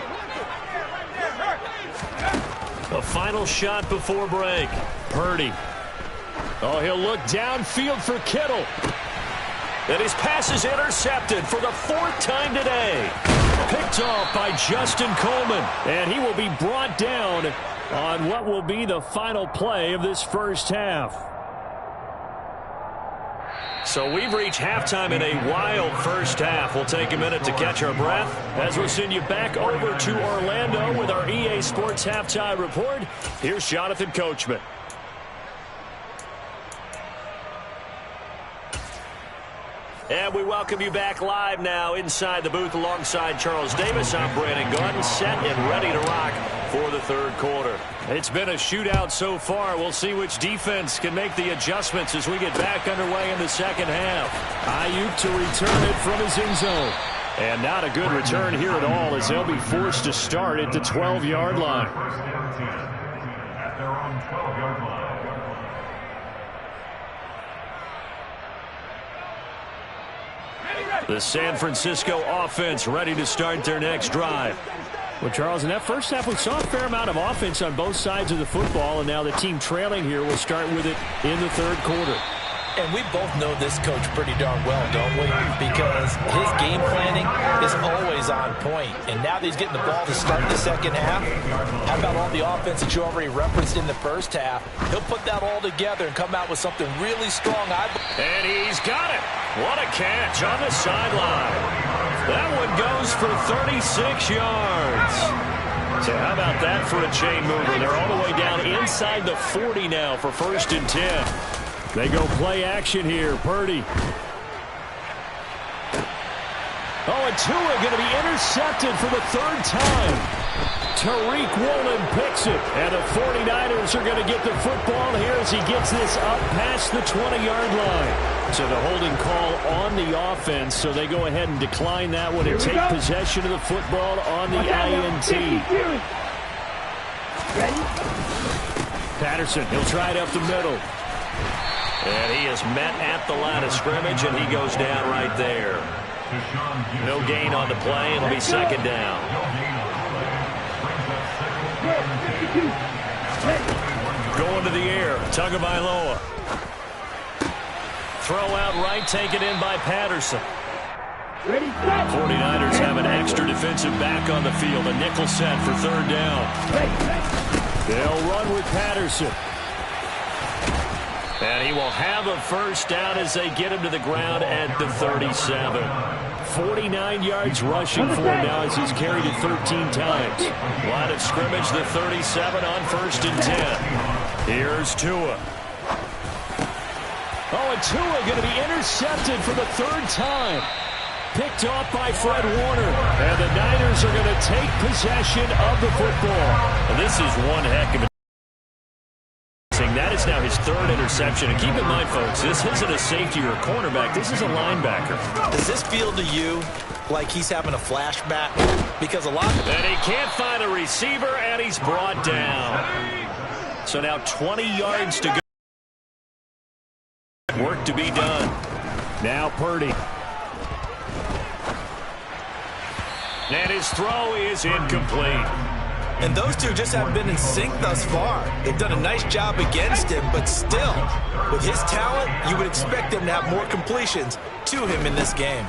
A final shot before break. Purdy. Oh, he'll look downfield for Kittle. And his pass is intercepted for the 4th time today. Picked off by Justin Coleman. And he will be brought down on what will be the final play of this first half. So we've reached halftime in a wild first half. We'll take a minute to catch our breath as we'll send you back over to Orlando with our EA Sports Halftime Report. Here's Jonathan Coachman. And we welcome you back live now inside the booth alongside Charles Davis. I'm Brandon Gordon, set and ready to rock for the 3rd quarter. It's been a shootout so far. We'll see which defense can make the adjustments as we get back underway in the 2nd half. Ayuk to return it from his end zone. And not a good return here at all as they'll be forced to start at the 12-yard line. First down 10 at their own 12-yard line. The San Francisco offense ready to start their next drive. Well, Charles, in that first half, we saw a fair amount of offense on both sides of the football, and now the team trailing here will start with it in the third quarter. And we both know this coach pretty darn well, don't we? Because his game planning is always on point. And now that he's getting the ball to start the second half, how about all the offense that you already referenced in the first half? He'll put that all together and come out with something really strong. And he's got it. What a catch on the sideline. That one goes for 36 yards. So how about that for a chain mover? They're all the way down inside the 40 now for 1st and 10. They go play action here. Purdy. Oh, and Tua going to be intercepted for the third time. Tariq Woolen picks it. And the 49ers are going to get the football here as he gets this up past the 20-yard line. So the holding call on the offense, so they go ahead and decline that one and take possession of the football on the INT. Patterson, he'll try it up the middle. And he is met at the line of scrimmage, and he goes down right there. No gain on the play. It'll be second down. Going to the air. Tagovailoa. Throw out right, taken in by Patterson. 49ers have an extra defensive back on the field. A nickel set for third down. They'll run with Patterson. And he will have a first down as they get him to the ground at the 37. 49 yards rushing for him now as he's carried it 13 times. Line of scrimmage, the 37 on 1st and 10. Here's Tua. Oh, and Tua going to be intercepted for the third time. Picked off by Fred Warner. And the Niners are going to take possession of the football. And this is one heck of a... That is now his third interception. And keep in mind, folks, this isn't a safety or a cornerback. This is a linebacker. Does this feel to you like he's having a flashback? Because a lot of... And he can't find a receiver, and he's brought down. So now 20 yards to go. Work to be done. Now Purdy. And his throw is incomplete. And those two just haven't been in sync thus far. They've done a nice job against him, but still, with his talent, you would expect him to have more completions to him in this game.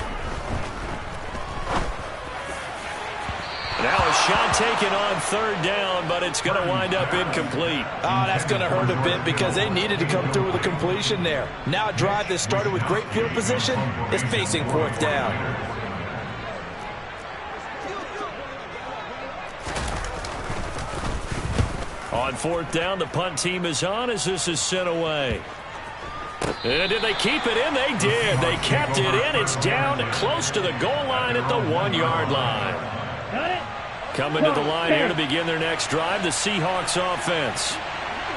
Now a shot taken on third down, but it's going to wind up incomplete. Oh, that's going to hurt a bit because they needed to come through with a completion there. Now a drive that started with great field position is facing fourth down. On fourth down, the punt team is on as this is sent away. And did they keep it in? They did. They kept it in. It's down close to the goal line at the 1-yard line. Coming to the line here to begin their next drive, the Seahawks offense.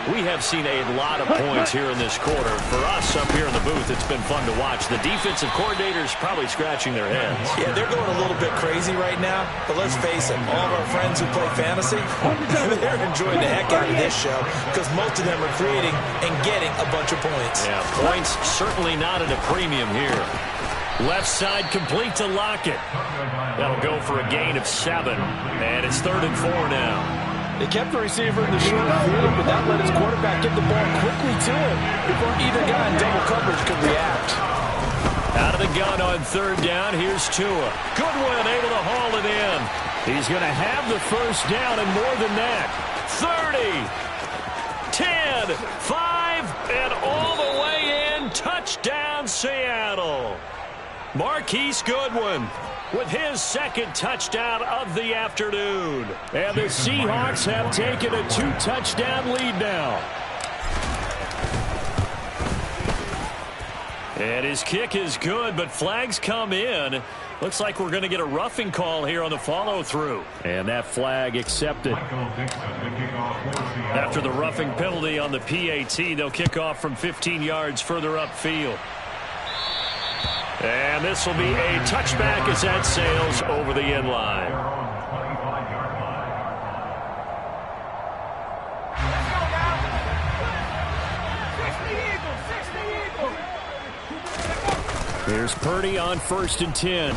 We have seen a lot of points here in this quarter. For us up here in the booth, it's been fun to watch. The defensive coordinators probably scratching their heads. Yeah, they're going a little bit crazy right now. But let's face it, all of our friends who play fantasy, they're enjoying the heck out of this show because most of them are creating and getting a bunch of points. Yeah, points certainly not at a premium here. Left side complete to Lockett. That'll go for a gain of 7. And it's 3rd and 4 now. They kept the receiver in the short field, but that let his quarterback get the ball quickly to him before either guy in double coverage could react. Out of the gun on third down, here's Tua. Goodwin able to haul it in. He's going to have the first down and more than that. 30, 10, 5, and all the way in. Touchdown, Seattle. Marquise Goodwin with his second touchdown of the afternoon. And the Seahawks have taken a 2-touchdown lead now. And his kick is good, but flags come in. Looks like we're going to get a roughing call here on the follow-through. And that flag accepted. After the roughing penalty on the PAT, they'll kick off from 15 yards further upfield. And this will be a touchback as that sails over the end line. Here's Purdy on 1st and 10.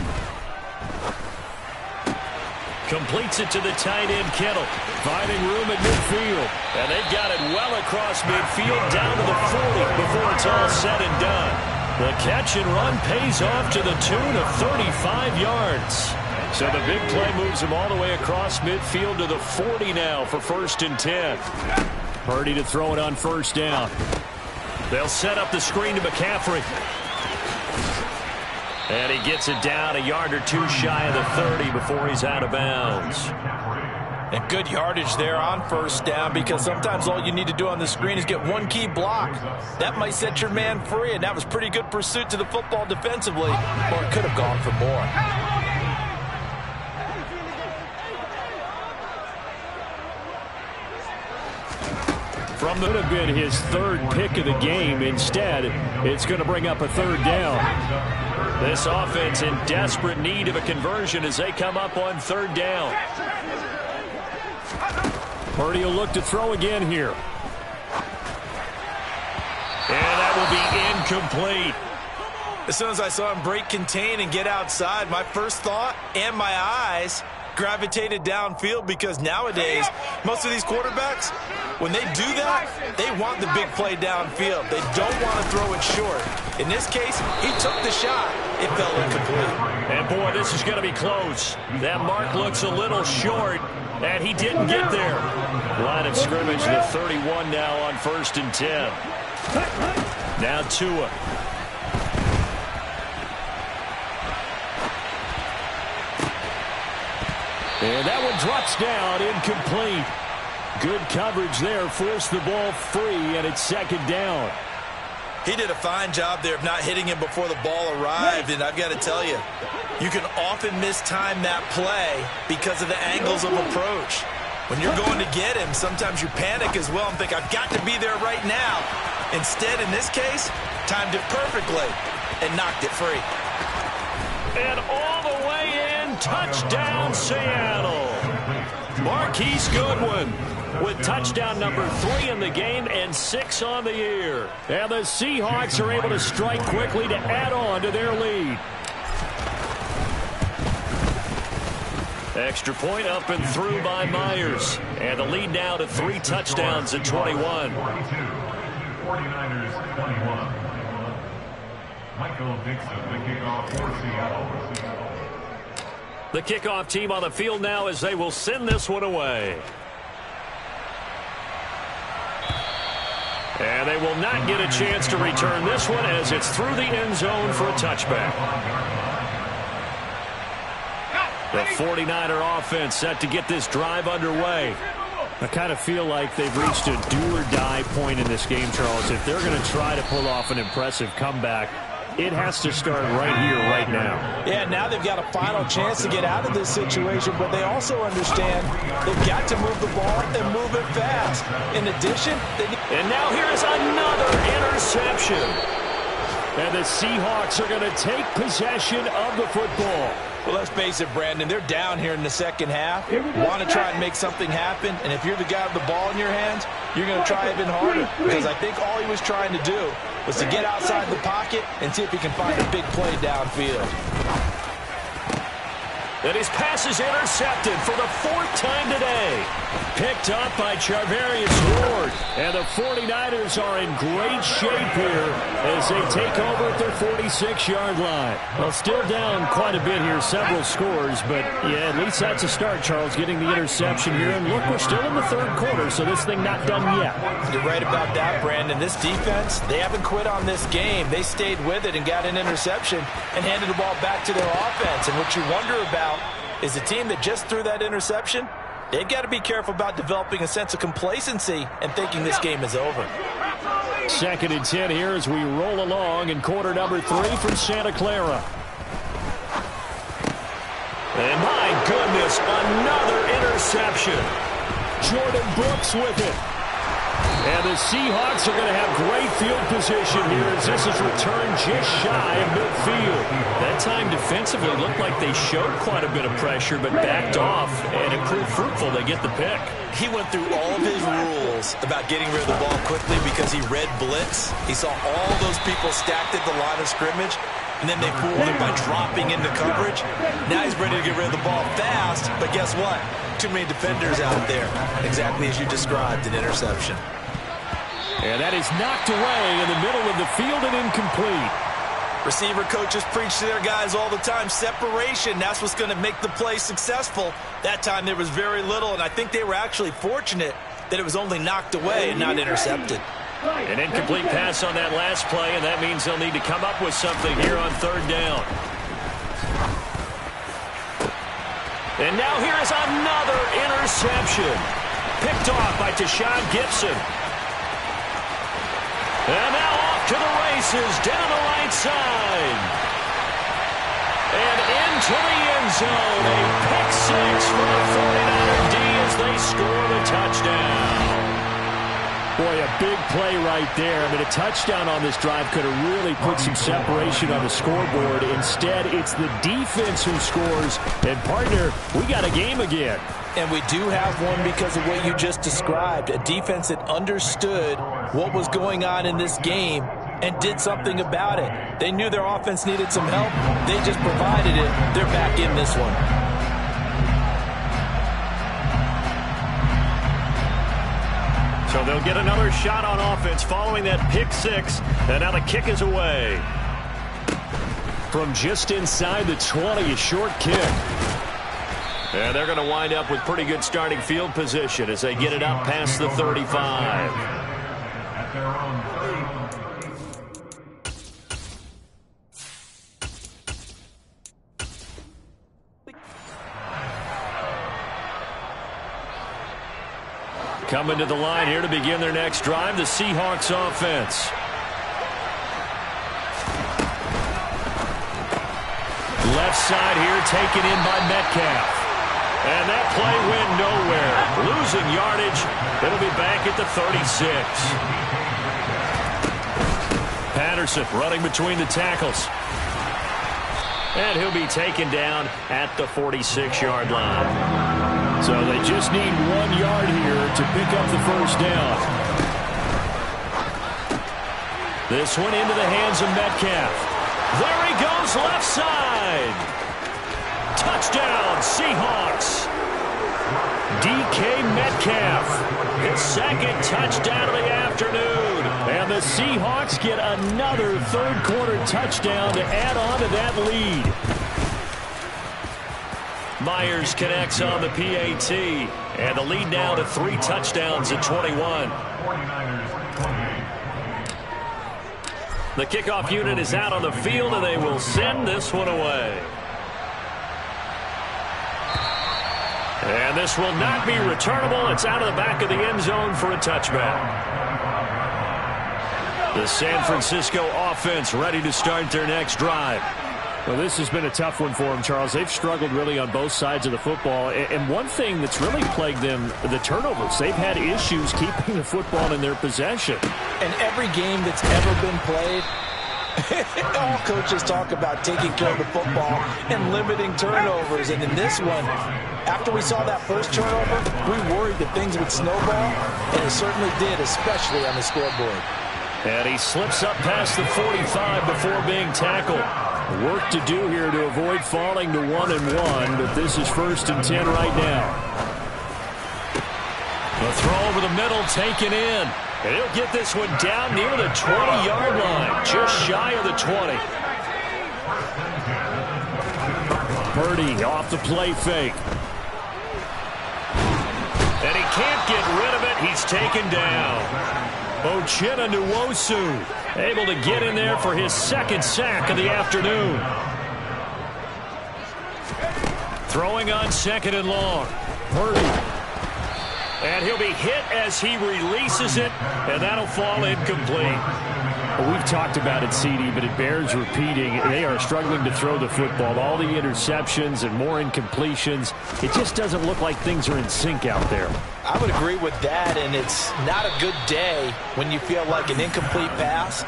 Completes it to the tight end, Kittle. Finding room at midfield. And they've got it well across midfield down to the 40 before it's all said and done. The catch and run pays off to the tune of 35 yards. So the big play moves him all the way across midfield to the 40 now for 1st and 10. Purdy to throw it on 1st down. They'll set up the screen to McCaffrey. And he gets it down a yard or two shy of the 30 before he's out of bounds. And good yardage there on 1st down, because sometimes all you need to do on the screen is get one key block. That might set your man free, and that was pretty good pursuit to the football defensively, or it could have gone for more. From the would have been his 3rd pick of the game. Instead, it's going to bring up a 3rd down. This offense in desperate need of a conversion as they come up on 3rd down. Purdy will look to throw again here. And that will be incomplete. As soon as I saw him break contain and get outside, my first thought and my eyes gravitated downfield, because nowadays, most of these quarterbacks, when they do that, they want the big play downfield. They don't want to throw it short. In this case, he took the shot. It fell incomplete. And, boy, this is going to be close. That mark looks a little short, and he didn't get there. Line of scrimmage, the 31 now on 1st and 10. Now Tua. And that one drops down, incomplete. Good coverage there, forced the ball free, and it's 2nd down. He did a fine job there of not hitting him before the ball arrived, and I've got to tell you, you can often mistime that play because of the angles of approach. When you're going to get him, sometimes you panic as well and think, I've got to be there right now. Instead, in this case, timed it perfectly and knocked it free. And all the way in, touchdown Seattle. Marquise Goodwin with touchdown number 3 in the game and 6 on the year. And the Seahawks are able to strike quickly to add on to their lead. Extra point up and through by Myers. And the lead now to 3 touchdowns at 21. 49ers 21. Michael Dixon, the kickoff for Seattle. The kickoff team on the field now as they will send this one away. And they will not get a chance to return this one as it's through the end zone for a touchback. The 49er offense set to get this drive underway. I kind of feel like they've reached a do-or-die point in this game, Charles. If they're going to try to pull off an impressive comeback, it has to start right here, right now. Yeah, now they've got a final chance to get out of this situation, but they also understand they've got to move the ball and move it fast. In addition, and now here's another interception. And the Seahawks are going to take possession of the football. Well, let's face it, Brandon, they're down here in the second half. Want to try and make something happen, and if you're the guy with the ball in your hands, you're going to try even harder, because I think all he was trying to do was to get outside the pocket and see if he can find a big play downfield. And his pass is intercepted for the 4th time today. Picked up by Charvarius Ward. And the 49ers are in great shape here as they take over at their 46-yard line. Well, still down quite a bit here, several scores, but yeah, at least that's a start, Charles, getting the interception here. And look, we're still in the 3rd quarter, so this thing not done yet. You're right about that, Brandon. This defense, they haven't quit on this game. They stayed with it and got an interception and handed the ball back to their offense. And what you wonder about is the team that just threw that interception, they've got to be careful about developing a sense of complacency and thinking this game is over. 2nd and 10 here as we roll along in quarter number 3 from Santa Clara. And my goodness, another interception. Jordan Brooks with it. And the Seahawks are going to have great field position here as this is returned just shy of midfield. That time defensively looked like they showed quite a bit of pressure but backed off, and it proved fruitful. They get the pick. He went through all of his rules about getting rid of the ball quickly because he read blitz. He saw all those people stacked at the line of scrimmage, and then they fooled him by dropping into coverage. Now he's ready to get rid of the ball fast, but guess what? Too many defenders out there. Exactly as you described, an interception. And that is knocked away in the middle of the field and incomplete. Receiver coaches preach to their guys all the time. Separation, that's what's going to make the play successful. That time there was very little, and I think they were actually fortunate that it was only knocked away and not intercepted. An incomplete pass on that last play, and that means they'll need to come up with something here on third down. And now here is another interception. Picked off by Tashawn Gibson. And now off to the races down the right side. And into the end zone. A pick six for the 49er D as they score the touchdown. Boy, a big play right there. I mean, a touchdown on this drive could have really put some separation on the scoreboard. Instead, it's the defense who scores. And, partner, we got a game again. And we do have one because of what you just described. A defense that understood what was going on in this game and did something about it. They knew their offense needed some help. They just provided it. They're back in this one. So they'll get another shot on offense following that pick six. And now the kick is away. From just inside the 20, a short kick. And they're going to wind up with pretty good starting field position as they get it up past the 35. At their own 30. Coming to the line here to begin their next drive, the Seahawks offense. Left side here taken in by Metcalf. And that play went nowhere. Losing yardage. It'll be back at the 36. Patterson running between the tackles. And he'll be taken down at the 46-yard line. So they just need 1 yard here to pick up the first down. This one into the hands of Metcalf. There he goes left side. Touchdown, Seahawks. DK Metcalf, his second touchdown of the afternoon. And the Seahawks get another third-quarter touchdown to add on to that lead. Myers connects on the PAT. And the lead now to 3 touchdowns at 21. 49ers 28. The kickoff unit is out on the field, and they will send this one away. And this will not be returnable. It's out of the back of the end zone for a touchback. The San Francisco offense ready to start their next drive. Well, this has been a tough one for them, Charles. They've struggled really on both sides of the football. And one thing that's really plagued them, the turnovers. They've had issues keeping the football in their possession. And every game that's ever been played, all coaches talk about taking care of the football and limiting turnovers. And in this one, after we saw that first turnover, we worried that things would snowball, and it certainly did, especially on the scoreboard. And he slips up past the 45 before being tackled. Work to do here to avoid falling to 1-1, but this is 1st and 10 right now. The throw over the middle taken in. And he'll get this one down near the 20-yard line, just shy of the 20. Purdy off the play fake. And he can't get rid of it. He's taken down. Uchenna Nwosu able to get in there for his second sack of the afternoon. Throwing on 2nd and long. Purdy. And he'll be hit as he releases it, and that'll fall incomplete. We've talked about it, CD, but it bears repeating. They are struggling to throw the football. All the interceptions and more incompletions. It just doesn't look like things are in sync out there. I would agree with that, and it's not a good day when you feel like an incomplete pass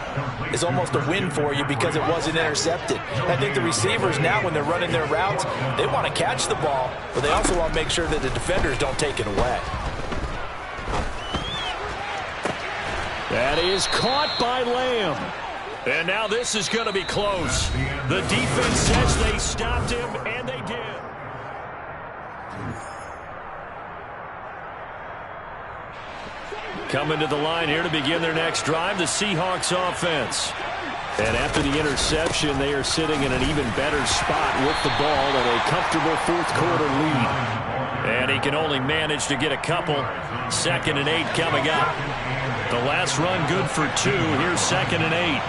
is almost a win for you because it wasn't intercepted. I think the receivers now, when they're running their routes, they want to catch the ball, but they also want to make sure that the defenders don't take it away. That is caught by Lamb. And now this is going to be close. The defense says they stopped him, and they did. Coming to the line here to begin their next drive, the Seahawks offense. And after the interception, they are sitting in an even better spot with the ball and a comfortable fourth-quarter lead. And he can only manage to get a couple. 2nd and 8 coming up. The last run good for 2. Here's 2nd and 8.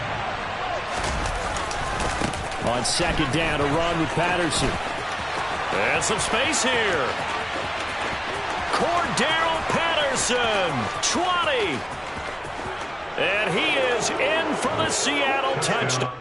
On 2nd down, a run with Patterson. And some space here. Cordero Patterson, 20. And he is in for the Seattle touchdown.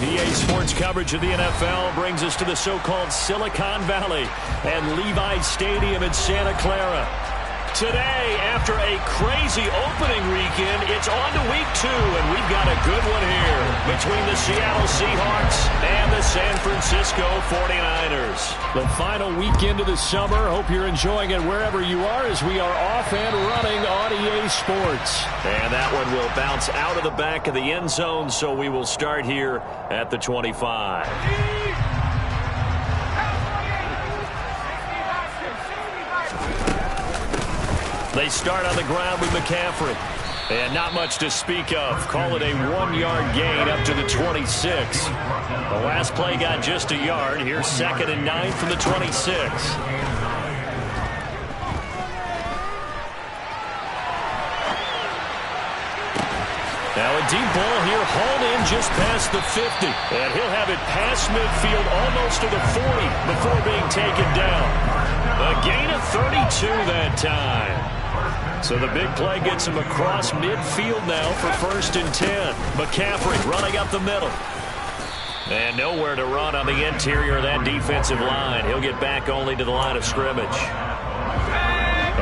EA Sports coverage of the NFL brings us to the so-called Silicon Valley and Levi Stadium in Santa Clara. Today, after a crazy opening weekend, it's on to week 2, and we've got a good one here between the Seattle Seahawks and the San Francisco 49ers. The final weekend of the summer. Hope you're enjoying it wherever you are as we are off and running on EA Sports. And that one will bounce out of the back of the end zone, so we will start here at the 25. They start on the ground with McCaffrey. And not much to speak of. Call it a 1-yard gain up to the 26. The last play got just a yard. Here's 2nd and 9 from the 26. Now a deep ball here, hauled in just past the 50. And he'll have it past midfield almost to the 40 before being taken down. A gain of 32 that time. So the big play gets him across midfield now for 1st and 10. McCaffrey running up the middle. And nowhere to run on the interior of that defensive line. He'll get back only to the line of scrimmage.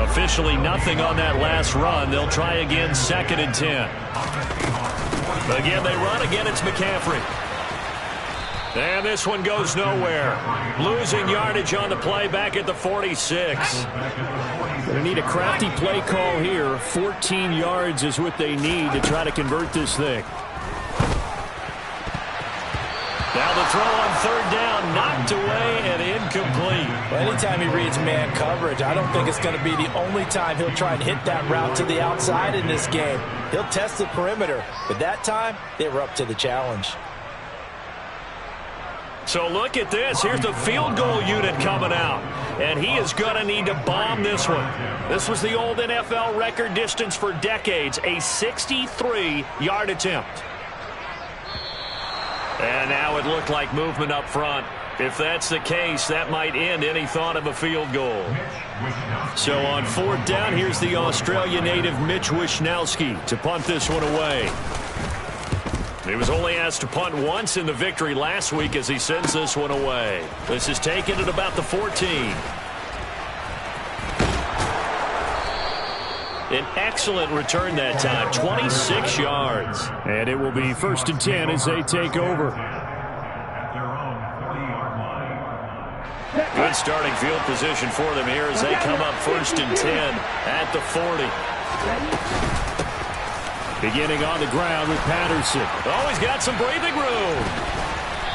Officially nothing on that last run. They'll try again 2nd and 10. Again they run. Again it's McCaffrey. And this one goes nowhere. Losing yardage on the play back at the 46. They need a crafty play call here. 14 yards is what they need to try to convert this thing. Now the throw on 3rd down, knocked away and incomplete. Well, anytime he reads man coverage, I don't think it's going to be the only time he'll try and hit that route to the outside in this game. He'll test the perimeter, but that time they were up to the challenge. So look at this. Here's the field goal unit coming out. And he is going to need to bomb this one. This was the old NFL record distance for decades, a 63-yard attempt. And now it looked like movement up front. If that's the case, that might end any thought of a field goal. So on 4th down, here's the Australia native Mitch Wishnowsky to punt this one away. He was only asked to punt once in the victory last week as he sends this one away. This is taken at about the 14. An excellent return that time, 26 yards. And it will be 1st and 10 as they take over. Good starting field position for them here as they come up 1st and 10 at the 40. Beginning on the ground with Patterson. Oh, he's got some breathing room.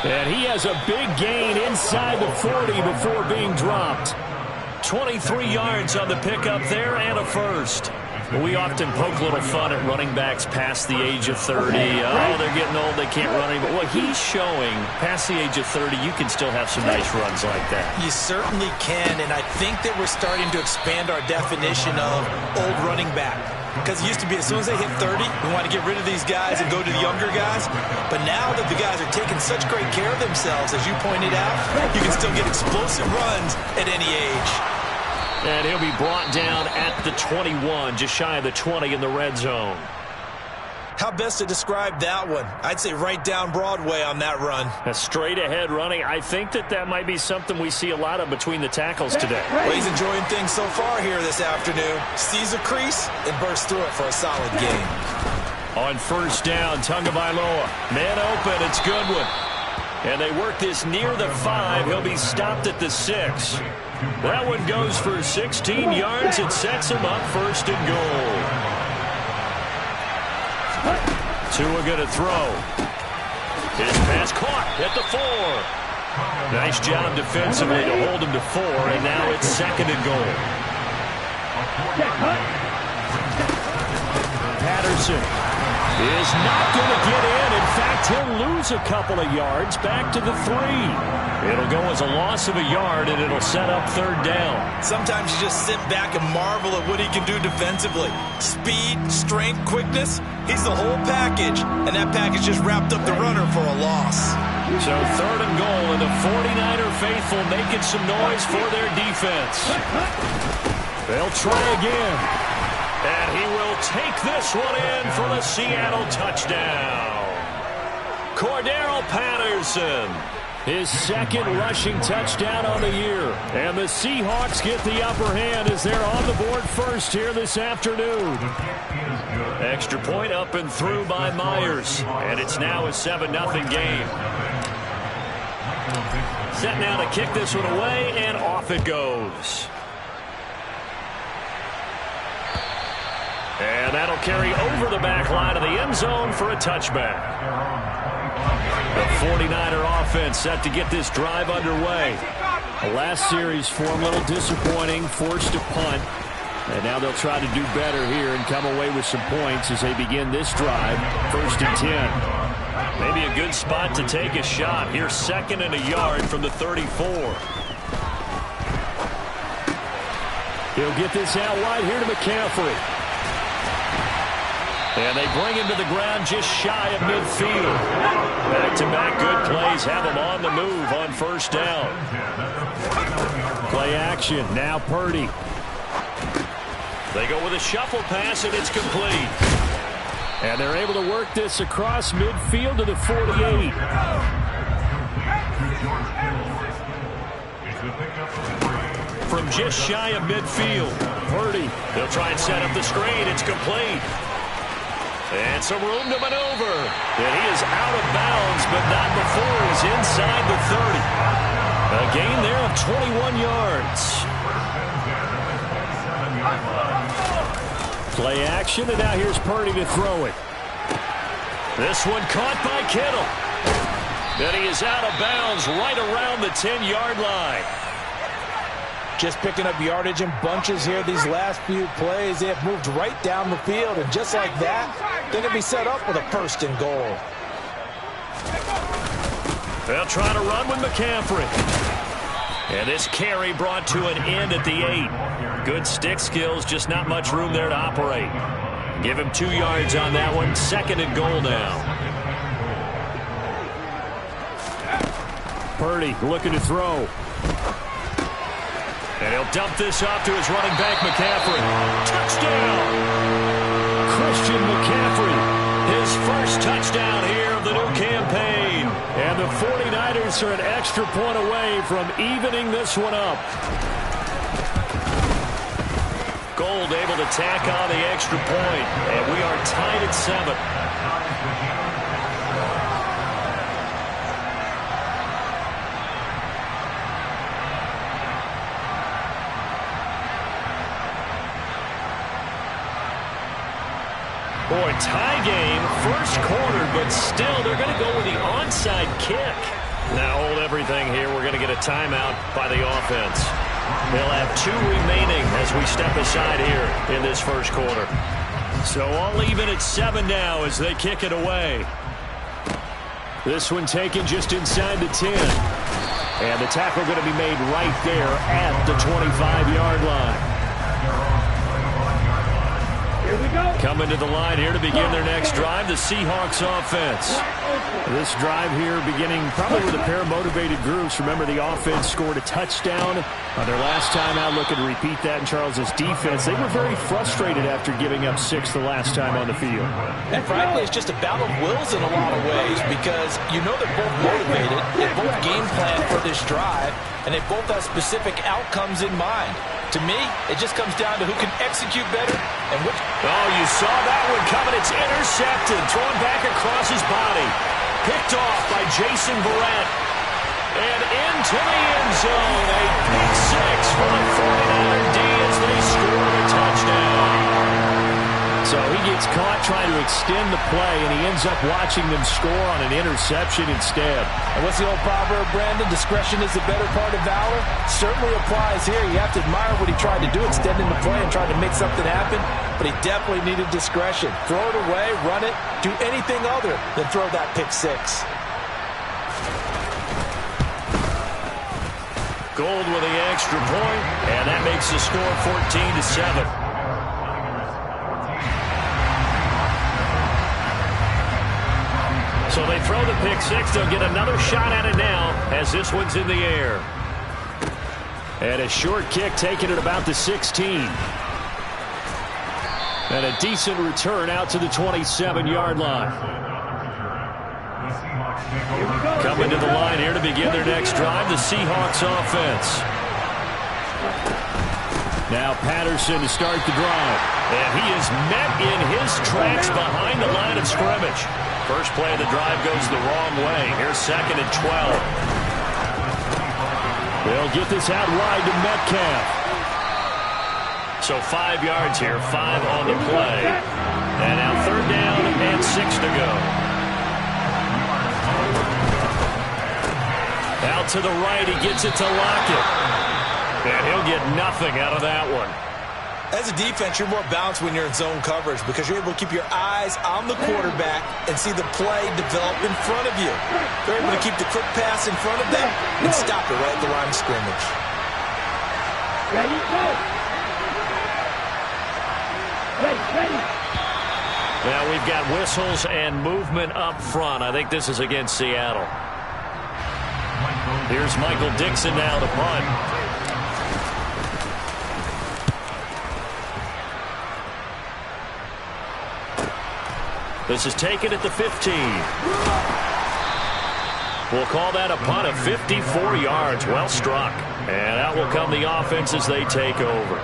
And he has a big gain inside the 40 before being dropped. 23 yards on the pickup there and a first. We often poke a little fun at running backs past the age of 30. Oh, they're getting old, they can't run anymore. Well, he's showing past the age of 30, you can still have some nice runs like that. You certainly can, and I think that we're starting to expand our definition of old running back. Because it used to be as soon as they hit 30, we want to get rid of these guys and go to the younger guys. But now that the guys are taking such great care of themselves, as you pointed out, you can still get explosive runs at any age. And he'll be brought down at the 21, just shy of the 20 in the red zone. How best to describe that one? I'd say right down Broadway on that run. A straight ahead running. I think that might be something we see a lot of between the tackles today. Well, he's enjoying things so far here this afternoon. Sees a crease and bursts through it for a solid gain. On 1st down, Tagovailoa. Man open, it's Goodwin. And they work this near the 5. He'll be stopped at the 6. That one goes for 16 yards. It sets him up 1st and goal. Tua going to throw. His pass caught at the 4. Nice job defensively to hold him to 4, and now it's 2nd and goal. Patterson is not going to get in. In fact, he'll lose a couple of yards back to the 3. It'll go as a loss of a yard, and it'll set up 3rd down. Sometimes you just sit back and marvel at what he can do defensively. Speed, strength, quickness, he's the whole package. And that package just wrapped up the runner for a loss. So 3rd and goal, and the 49er faithful making some noise for their defense. They'll try again. And he will take this one in for the Seattle touchdown. Cordero Patterson. His 2nd rushing touchdown on the year. And the Seahawks get the upper hand as they're on the board first here this afternoon. Extra point up and through by Myers. And it's now a 7-0 game. Set now to kick this one away, and off it goes. And that'll carry over the back line of the end zone for a touchback. The 49er offense set to get this drive underway. The last series for him a little disappointing, forced to punt. And now they'll try to do better here and come away with some points as they begin this drive, 1st and 10. Maybe a good spot to take a shot. Here's 2nd and a yard from the 34. He'll get this out wide here to McCaffrey. And they bring him to the ground just shy of midfield. Back-to-back good plays have him on the move on 1st down. Play action. Now Purdy. They go with a shuffle pass, and it's complete. And they're able to work this across midfield to the 48. From just shy of midfield, Purdy. They'll try and set up the screen. It's complete. And some room to maneuver. And he is out of bounds, but not before he's inside the 30. A gain there of 21 yards. Play action, and now here's Purdy to throw it. This one caught by Kittle. And he is out of bounds right around the 10-yard line. Just picking up yardage in bunches here these last few plays. They have moved right down the field, and just like that, they're going to be set up with a 1st and goal. They'll try to run with McCaffrey. And this carry brought to an end at the 8. Good stick skills, just not much room there to operate. Give him 2 yards on that one. 2nd and goal now. Purdy looking to throw. And he'll dump this off to his running back, McCaffrey. Touchdown! Christian McCaffrey, his first touchdown here of the new campaign. And the 49ers are an extra point away from evening this one up. Gold able to tack on the extra point. And we are tied at 7. Boy, tie game, first quarter, but still they're going to go with the onside kick. Now hold everything here. We're going to get a timeout by the offense. They'll have 2 remaining as we step aside here in this first quarter. So all even at 7 now as they kick it away. This one taken just inside the 10. And the tackle going to be made right there at the 25-yard line. Coming to the line here to begin their next drive, the Seahawks offense. This drive here beginning probably with a pair of motivated groups. Remember, the offense scored a touchdown on their last time out. Looking to repeat that in Charles's defense. They were very frustrated after giving up 6 the last time on the field. And frankly, it's just a battle of wills in a lot of ways because you know they're both motivated. They both game plan for this drive, and they both have specific outcomes in mind. To me, it just comes down to who can execute better and which. Oh, you saw that one coming. It's intercepted. Thrown back across his body. Picked off by Jason Verrett. And into the end zone. A pick 6 for the 49er D as they score a touchdown. So he gets caught trying to extend the play, and he ends up watching them score on an interception instead. And what's the old proverb, Brandon? Discretion is the better part of valor. Certainly applies here. You have to admire what he tried to do, extending the play and trying to make something happen. But he definitely needed discretion. Throw it away, run it, do anything other than throw that pick 6. Gold with the extra point, and that makes the score 14-7. So they throw the pick 6. They'll get another shot at it now as this one's in the air. And a short kick taken at about the 16. And a decent return out to the 27-yard line. Coming to the line here to begin their next drive, the Seahawks offense. Now Patterson to start the drive. And he is met in his tracks behind the line of scrimmage. First play of the drive goes the wrong way. Here's 2nd and 12. They'll get this out wide to Metcalf. So 5 yards here, 5 on the play. And now 3rd down and 6 to go. Out to the right, he gets it to Lockett. And he'll get nothing out of that one. As a defense, you're more balanced when you're in zone coverage because you're able to keep your eyes on the quarterback and see the play develop in front of you. They're able to keep the quick pass in front of them and stop it right at the line of scrimmage. Ready, go. Ready. Now we've got whistles and movement up front. I think this is against Seattle. Here's Michael Dixon now to punt. This is taken at the 15. We'll call that a punt of 54 yards. Well struck. And out will come the offense as they take over.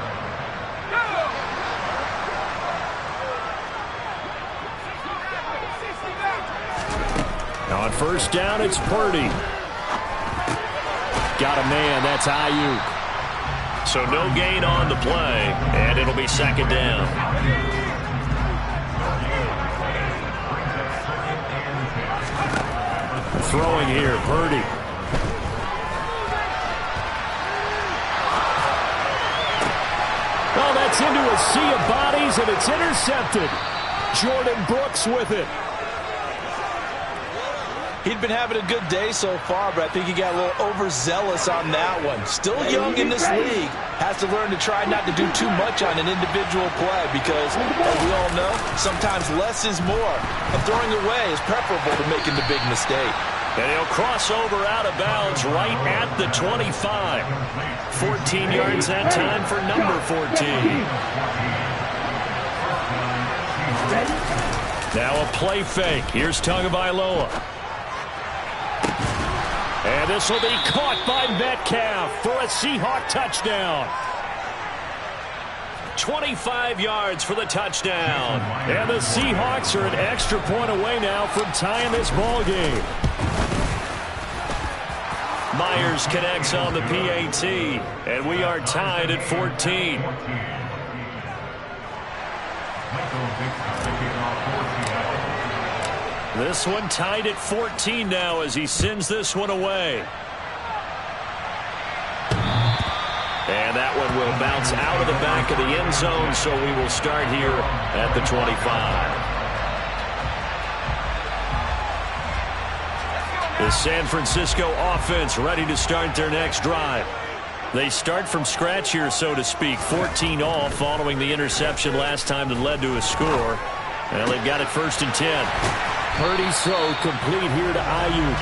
On 1st down, it's Purdy. Got a man. That's Ayuk. So no gain on the play, and it'll be 2nd down. Throwing here, Purdy. Oh, that's into a sea of bodies, and it's intercepted. Jordan Brooks with it. He'd been having a good day so far, but I think he got a little overzealous on that one. Still young in this league. Has to learn to try not to do too much on an individual play because, as we all know, sometimes less is more. And throwing away is preferable to making the big mistake. And he'll cross over out of bounds right at the 25. 14 yards that time for number 14. Now a play fake. Here's Tagovailoa. And this will be caught by Metcalf for a Seahawk touchdown. 25 yards for the touchdown. And the Seahawks are an extra point away now from tying this ball game. Myers connects on the PAT, and we are tied at 14. This one tied at 14 now as he sends this one away. And that one will bounce out of the back of the end zone, so we will start here at the 25. The San Francisco offense ready to start their next drive. They start from scratch here, so to speak. 14 all following the interception last time that led to a score. Well, they've got it 1st and 10. Purdy so complete here to Ayuk.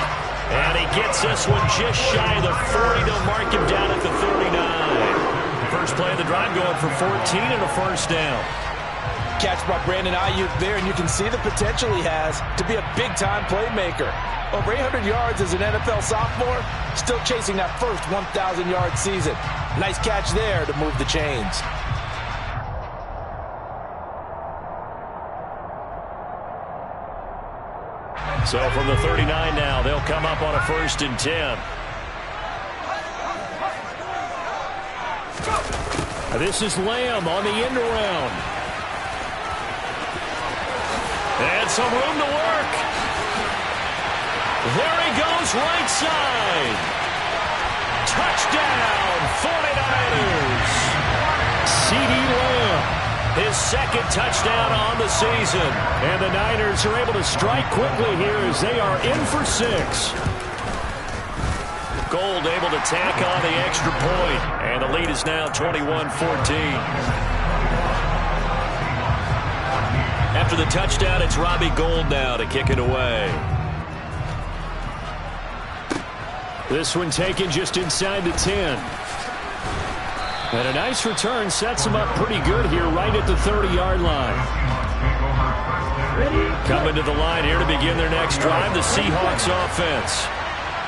And he gets this one just shy of the 40. They'll mark him down at the 39. First play of the drive going for 14 and a first down. Catch by Brandon Ayuk there, and you can see the potential he has to be a big-time playmaker. Over 800 yards as an NFL sophomore, still chasing that first 1,000-yard season. Nice catch there to move the chains. So from the 39 now, they'll come up on a 1st and 10. This is Lamb on the end around. And some room to work. There he goes, right side. Touchdown, 49ers. CeeDee Lamb. His 2nd touchdown on the season. And the Niners are able to strike quickly here as they are in for 6. Gold able to tack on the extra point. And the lead is now 21-14. After the touchdown, it's Robbie Gould now to kick it away. This one taken just inside the 10. And a nice return sets him up pretty good here right at the 30-yard line. Coming to the line here to begin their next drive, the Seahawks offense.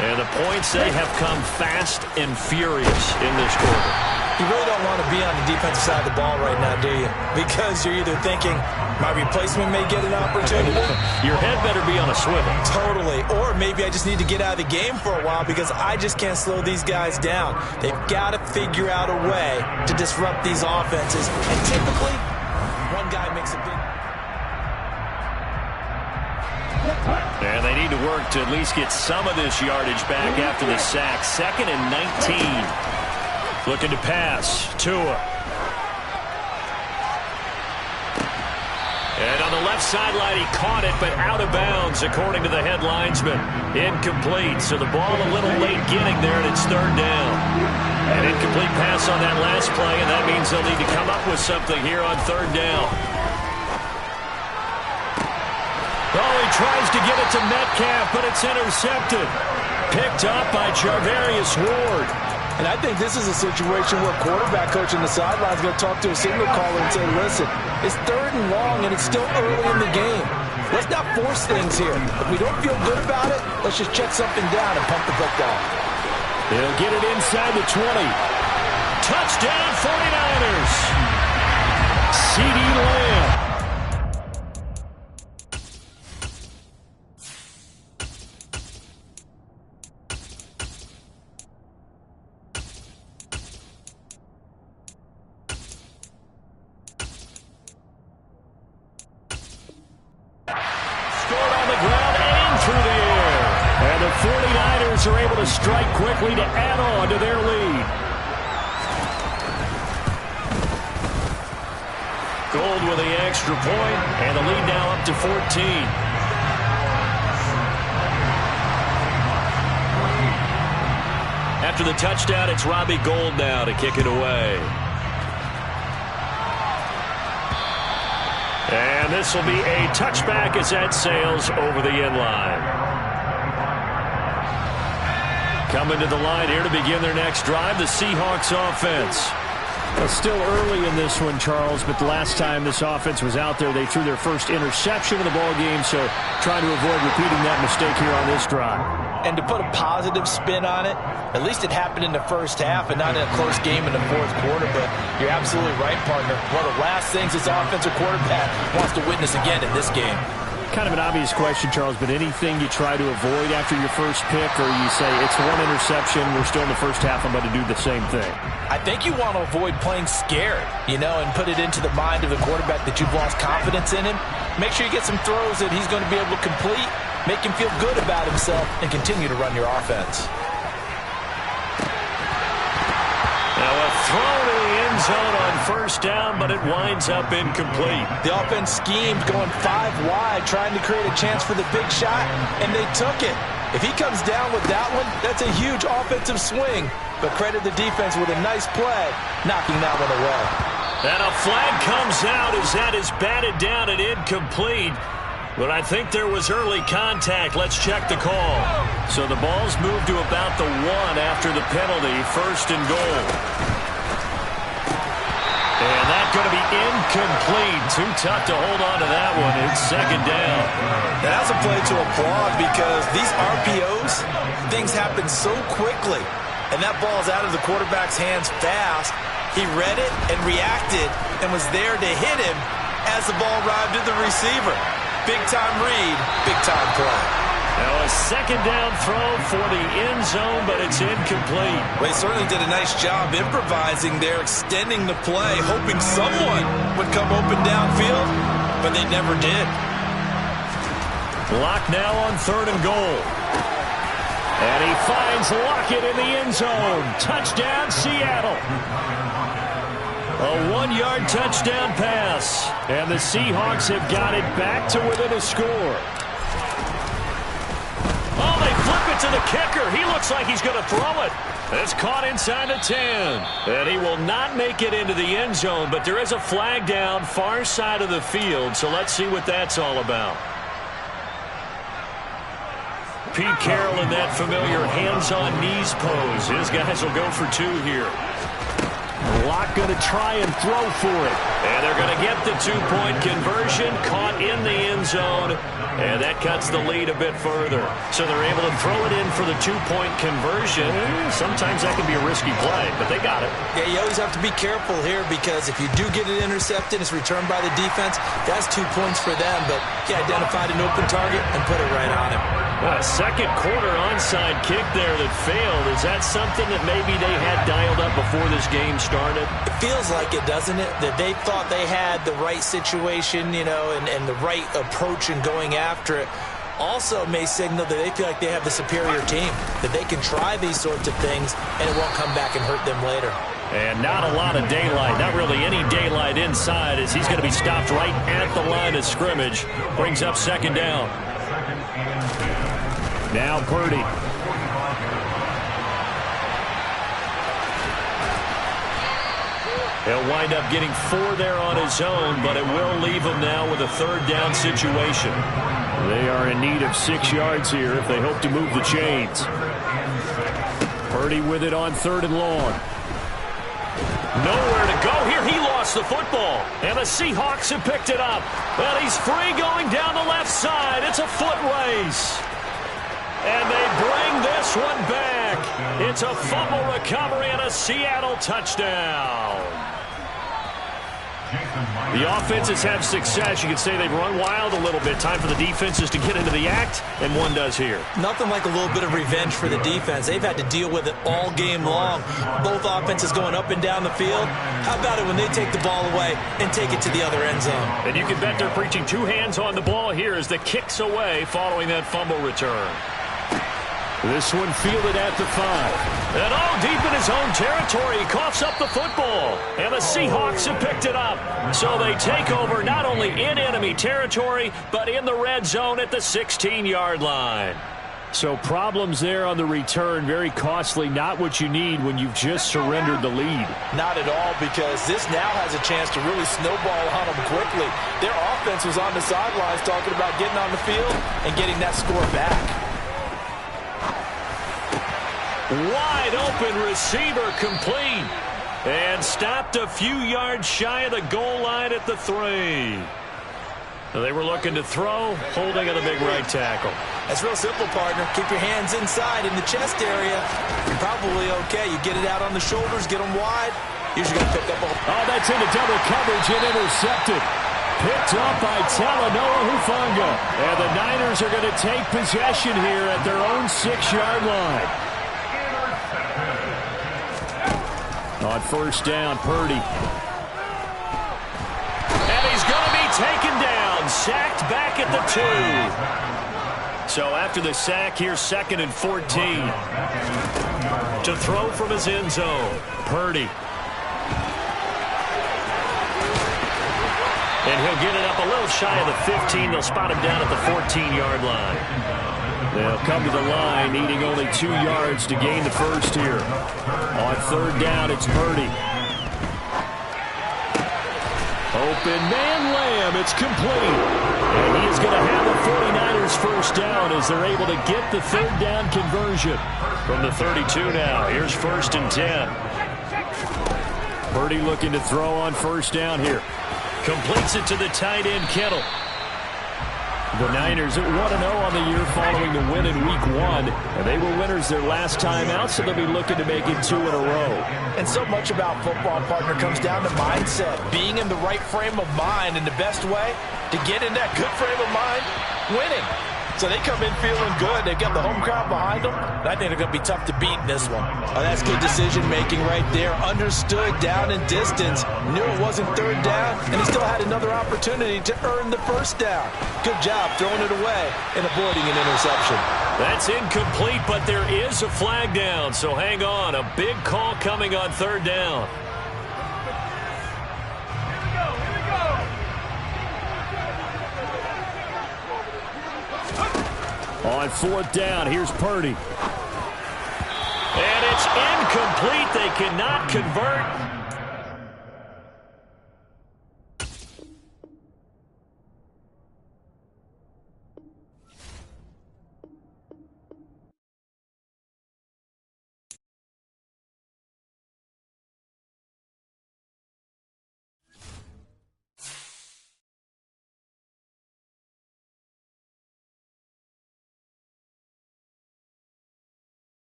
And the points, they have come fast and furious in this quarter. You really don't want to be on the defensive side of the ball right now, do you? Because you're either thinking, my replacement may get an opportunity. Your head better be on a swivel. Totally. Or maybe I just need to get out of the game for a while because I just can't slow these guys down. They've got to figure out a way to disrupt these offenses. And typically, one guy makes a big... And they need to work to at least get some of this yardage back after the sack. 2nd and 19. Looking to pass. Tua. And on the left sideline, he caught it, but out of bounds, according to the head linesman. Incomplete. So the ball a little late getting there, and it's 3rd down. An incomplete pass on that last play, and that means they'll need to come up with something here on 3rd down. Oh, he tries to get it to Metcalf, but it's intercepted. Picked up by Charvarius Ward. And I think this is a situation where quarterback coach on the sideline is going to talk to a signal caller and say, listen, it's 3rd and long, and it's still early in the game. Let's not force things here. If we don't feel good about it, let's just check something down and pump the football. They'll get it inside the 20. Touchdown, 49ers. CeeDee Lamb. Are able to strike quickly to add on to their lead. Gould with the extra point, and the lead now up to 14. After the touchdown, it's Robbie Gould now to kick it away. And this will be a touchback as that sails over the end line. Coming to the line here to begin their next drive, the Seahawks offense. Well, still early in this one, Charles, but the last time this offense was out there, they threw their first interception of the ball game, so trying to avoid repeating that mistake here on this drive. And to put a positive spin on it, at least it happened in the first half and not in a close game in the fourth quarter, but you're absolutely right, partner. One of the last things this offensive quarterback wants to witness again in this game. Kind of an obvious question, Charles, but anything you try to avoid after your first pick, or you say it's one interception, we're still in the first half, I'm going to do the same thing? I think you want to avoid playing scared, and put it into the mind of the quarterback that you've lost confidence in him. Make sure you get some throws that he's going to be able to complete, make him feel good about himself, and continue to run your offense. Now a throw to the end zone on first down, but it winds up incomplete. The offense schemed going 5 wide, trying to create a chance for the big shot, and they took it. If he comes down with that one, that's a huge offensive swing. But credit the defense with a nice play, knocking that one away. And a flag comes out as that is batted down and incomplete. But I think there was early contact. Let's check the call. So the ball's moved to about the 1 after the penalty, first and goal. And that's going to be incomplete. Too tough to hold on to that one. It's second down. That's a play to applaud because these RPOs, things happen so quickly. And that ball's out of the quarterback's hands fast. He read it and reacted and was there to hit him as the ball arrived at the receiver. Big-time read, big-time play. Now a second down throw for the end zone, but it's incomplete. Well, he certainly did a nice job improvising there, extending the play, hoping someone would come open downfield, but they never did. Lock now on third and goal. And he finds Lockett in the end zone. Touchdown, Seattle. A 1-yard touchdown pass. And the Seahawks have got it back to within a score. Oh, they flip it to the kicker. He looks like he's going to throw it. It's caught inside the 10. And he will not make it into the end zone, but there is a flag down far side of the field, so let's see what that's all about. Pete Carroll in that familiar hands-on knees pose. His guys will go for 2 here. Locke going to try and throw for it. And they're going to get the 2-point conversion, caught in the end zone, and that cuts the lead a bit further. So they're able to throw it in for the 2-point conversion. Sometimes that can be a risky play, but they got it. Yeah, you always have to be careful here because if you do get it intercepted, it's returned by the defense, that's 2 points for them, but he identified an open target and put it right on him. A second quarter onside kick there that failed. Is that something that maybe they had dialed up before this game started? It feels like it, doesn't it? That they thought they had the right situation, and the right approach in going after it. Also may signal that they feel like they have the superior team, that they can try these sorts of things, and it won't come back and hurt them later. And not a lot of daylight, not really any daylight inside as he's going to be stopped right at the line of scrimmage. Brings up second down. Now Purdy. He'll wind up getting 4 there on his own, but it will leave him now with a third down situation. They are in need of 6 yards here if they hope to move the chains. Purdy with it on third and long. Nowhere to go here. He lost the football. And the Seahawks have picked it up. Well, he's free going down the left side. It's a foot race. And they bring this one back. It's a fumble recovery and a Seattle touchdown. The offenses have success. You could say they've run wild a little bit. Time for the defenses to get into the act, and one does here. Nothing like a little bit of revenge for the defense. They've had to deal with it all game long. Both offenses going up and down the field. How about it when they take the ball away and take it to the other end zone? And you can bet they're preaching 2 hands on the ball here as the kick's away following that fumble return. This one fielded at the 5. And deep in his own territory, he coughs up the football. And the Seahawks have picked it up. So they take over not only in enemy territory, but in the red zone at the 16-yard line. So problems there on the return, very costly, not what you need when you've just surrendered the lead. Not at all, because this now has a chance to really snowball on them quickly. Their offense was on the sidelines talking about getting on the field and getting that score back. Wide open receiver complete. And stopped a few yards shy of the goal line at the 3. They were looking to throw, holding on the big right tackle. That's real simple, partner. Keep your hands inside in the chest area. You're probably okay. You get it out on the shoulders, get them wide. Usually got to pick up a... Oh, that's into double coverage and intercepted. Picked up by Talanoa Hufanga. And the Niners are going to take possession here at their own 6-yard line. On first down, Purdy. And he's going to be taken down. Sacked back at the 2. So after the sack, here's 2nd and 14. To throw from his end zone, Purdy. And he'll get it up a little shy of the 15. They'll spot him down at the 14-yard line. They'll come to the line, needing only 2 yards to gain the first here. On third down, it's Purdy. Open man Lamb. It's complete. And he is going to have the 49ers first down as they're able to get the third down conversion. From the 32 now, here's 1st and 10. Purdy looking to throw on first down here. Completes it to the tight end, Kittle. The Niners at 1-0 on the year following the win in Week 1. And they were winners their last time out, so they'll be looking to make it 2 in a row. And so much about football, partner, comes down to mindset. Being in the right frame of mind, and the best way to get in that good frame of mind, winning. So they come in feeling good. They've got the home crowd behind them. I think they're going to be tough to beat in this one. Oh, that's good decision-making right there. Understood down and distance. Knew it wasn't third down, and he still had another opportunity to earn the first down. Good job throwing it away and avoiding an interception. That's incomplete, but there is a flag down, so hang on. A big call coming on third down. On fourth down, here's Purdy. And it's incomplete. They cannot convert.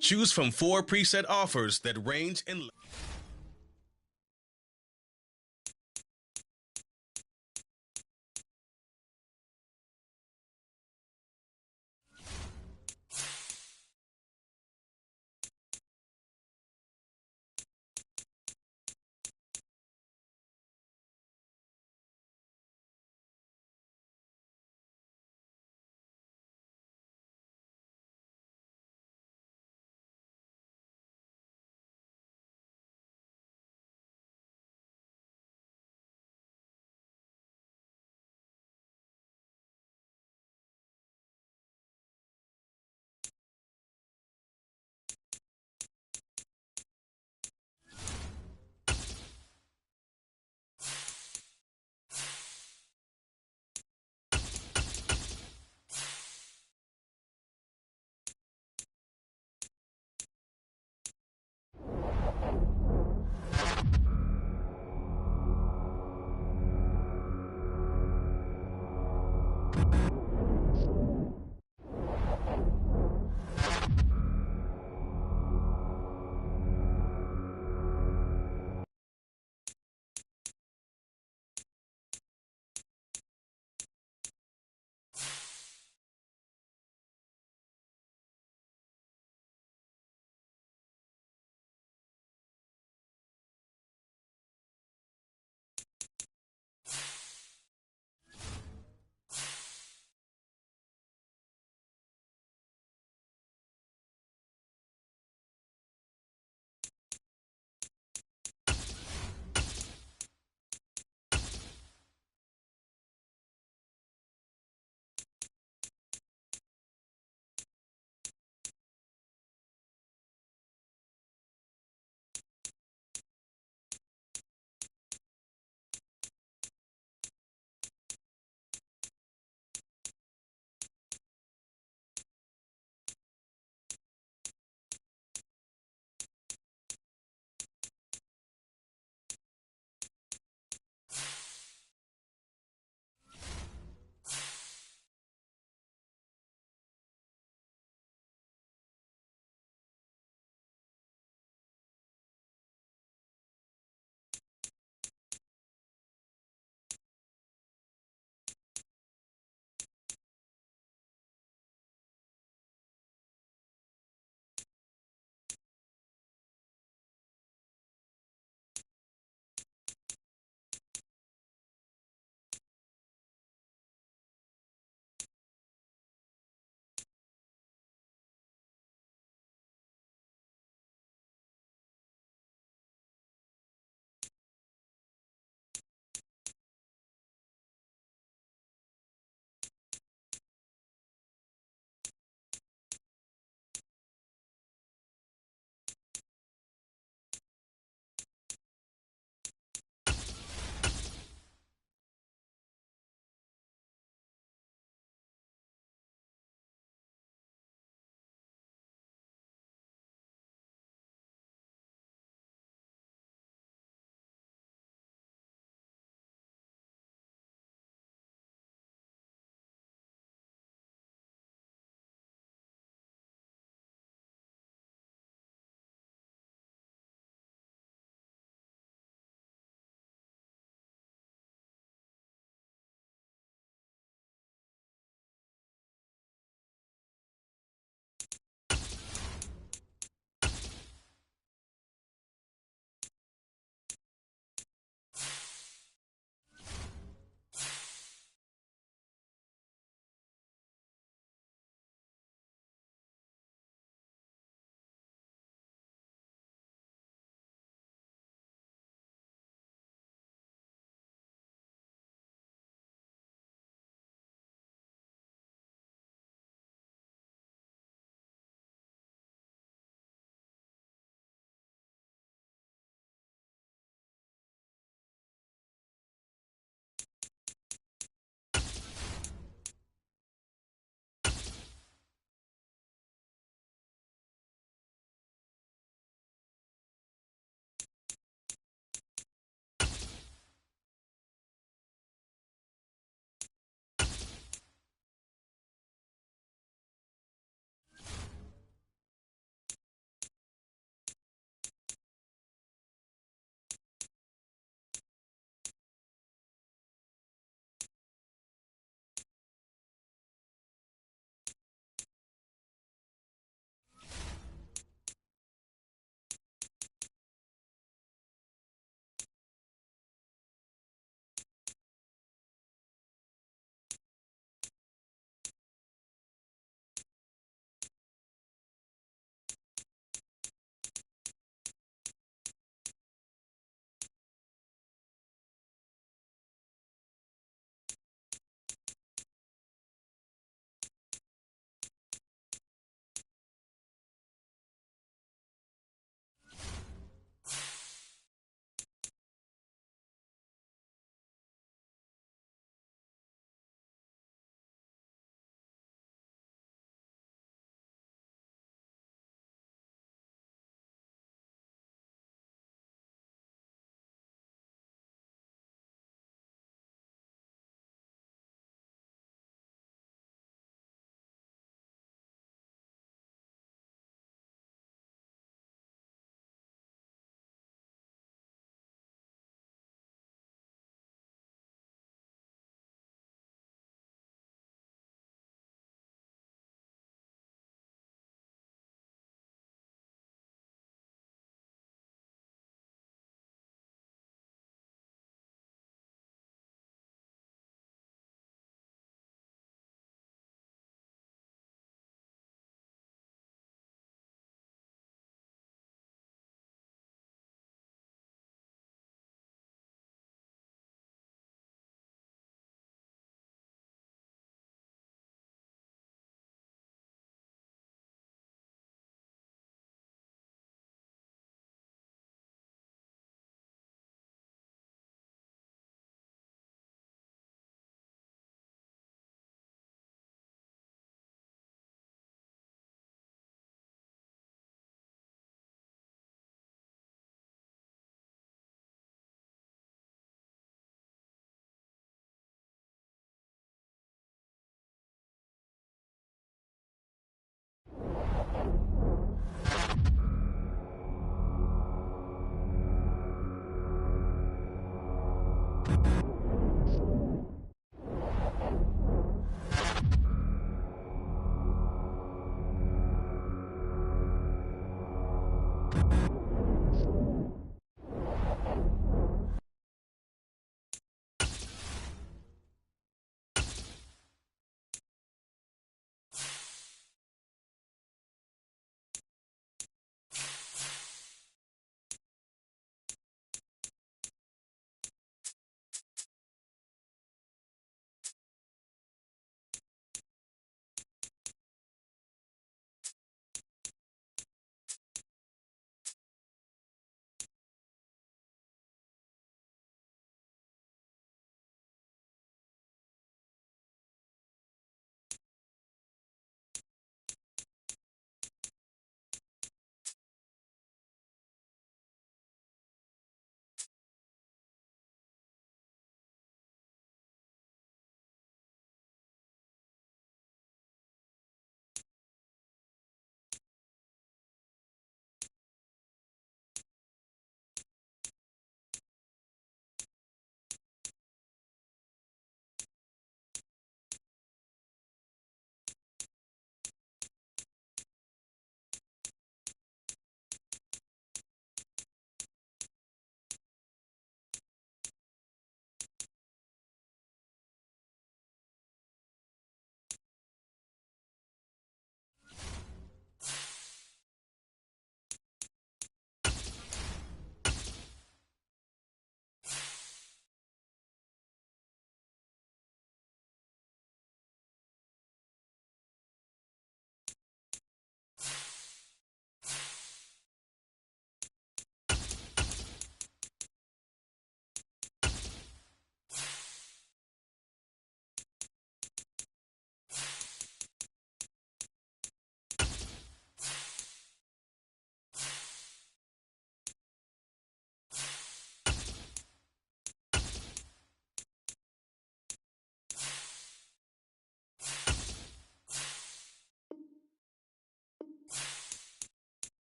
Choose from 4 preset offers that range in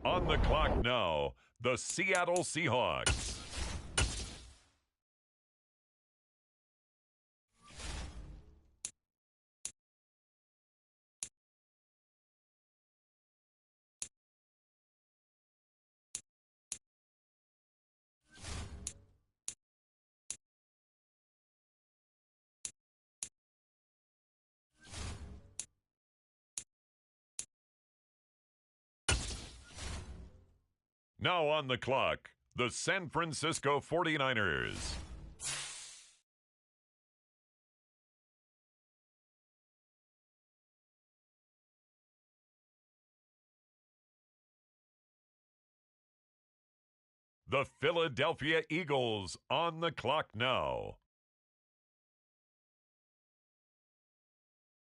On the clock now, the Seattle Seahawks. Now on the clock, the San Francisco 49ers. The Philadelphia Eagles on the clock now.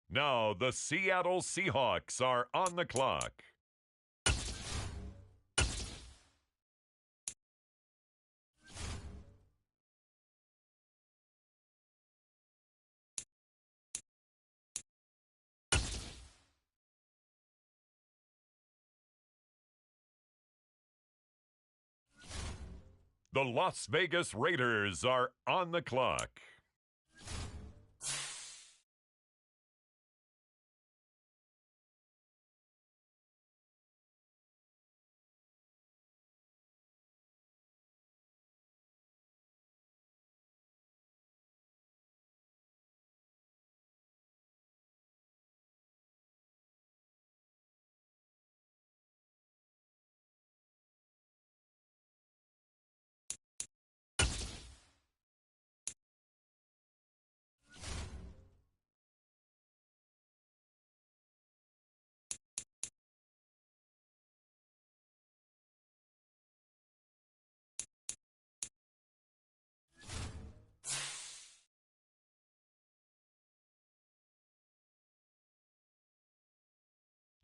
Now the Seattle Seahawks are on the clock. The Las Vegas Raiders are on the clock.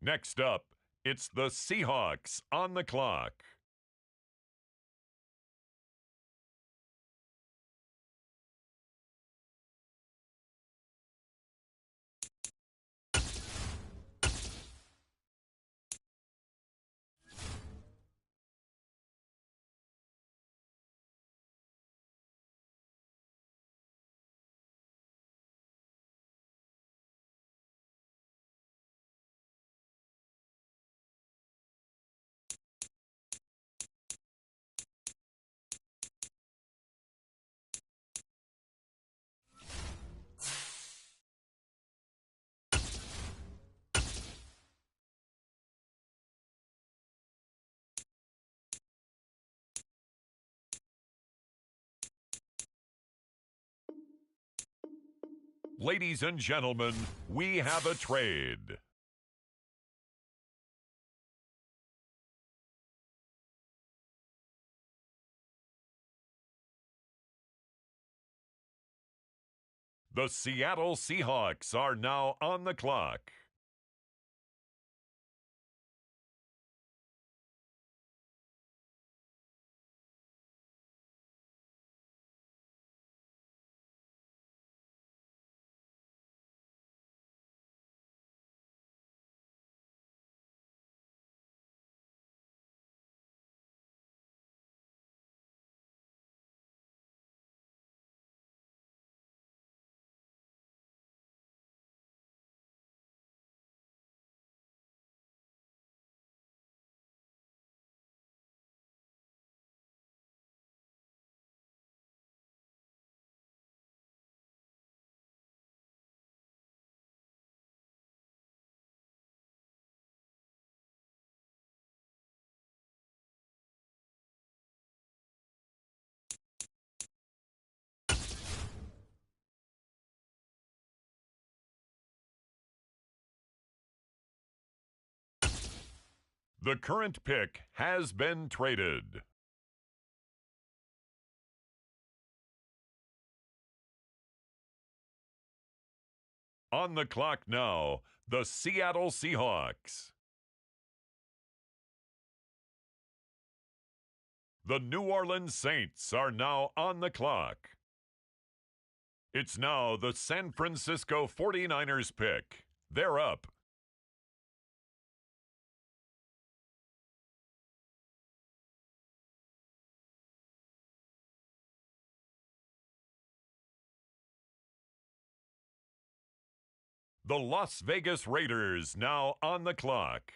Next up, it's the Seahawks on the clock. Ladies and gentlemen, we have a trade. The Seattle Seahawks are now on the clock. The current pick has been traded. On the clock now, the Seattle Seahawks. The New Orleans Saints are now on the clock. It's now the San Francisco 49ers pick. They're up. The Las Vegas Raiders now on the clock.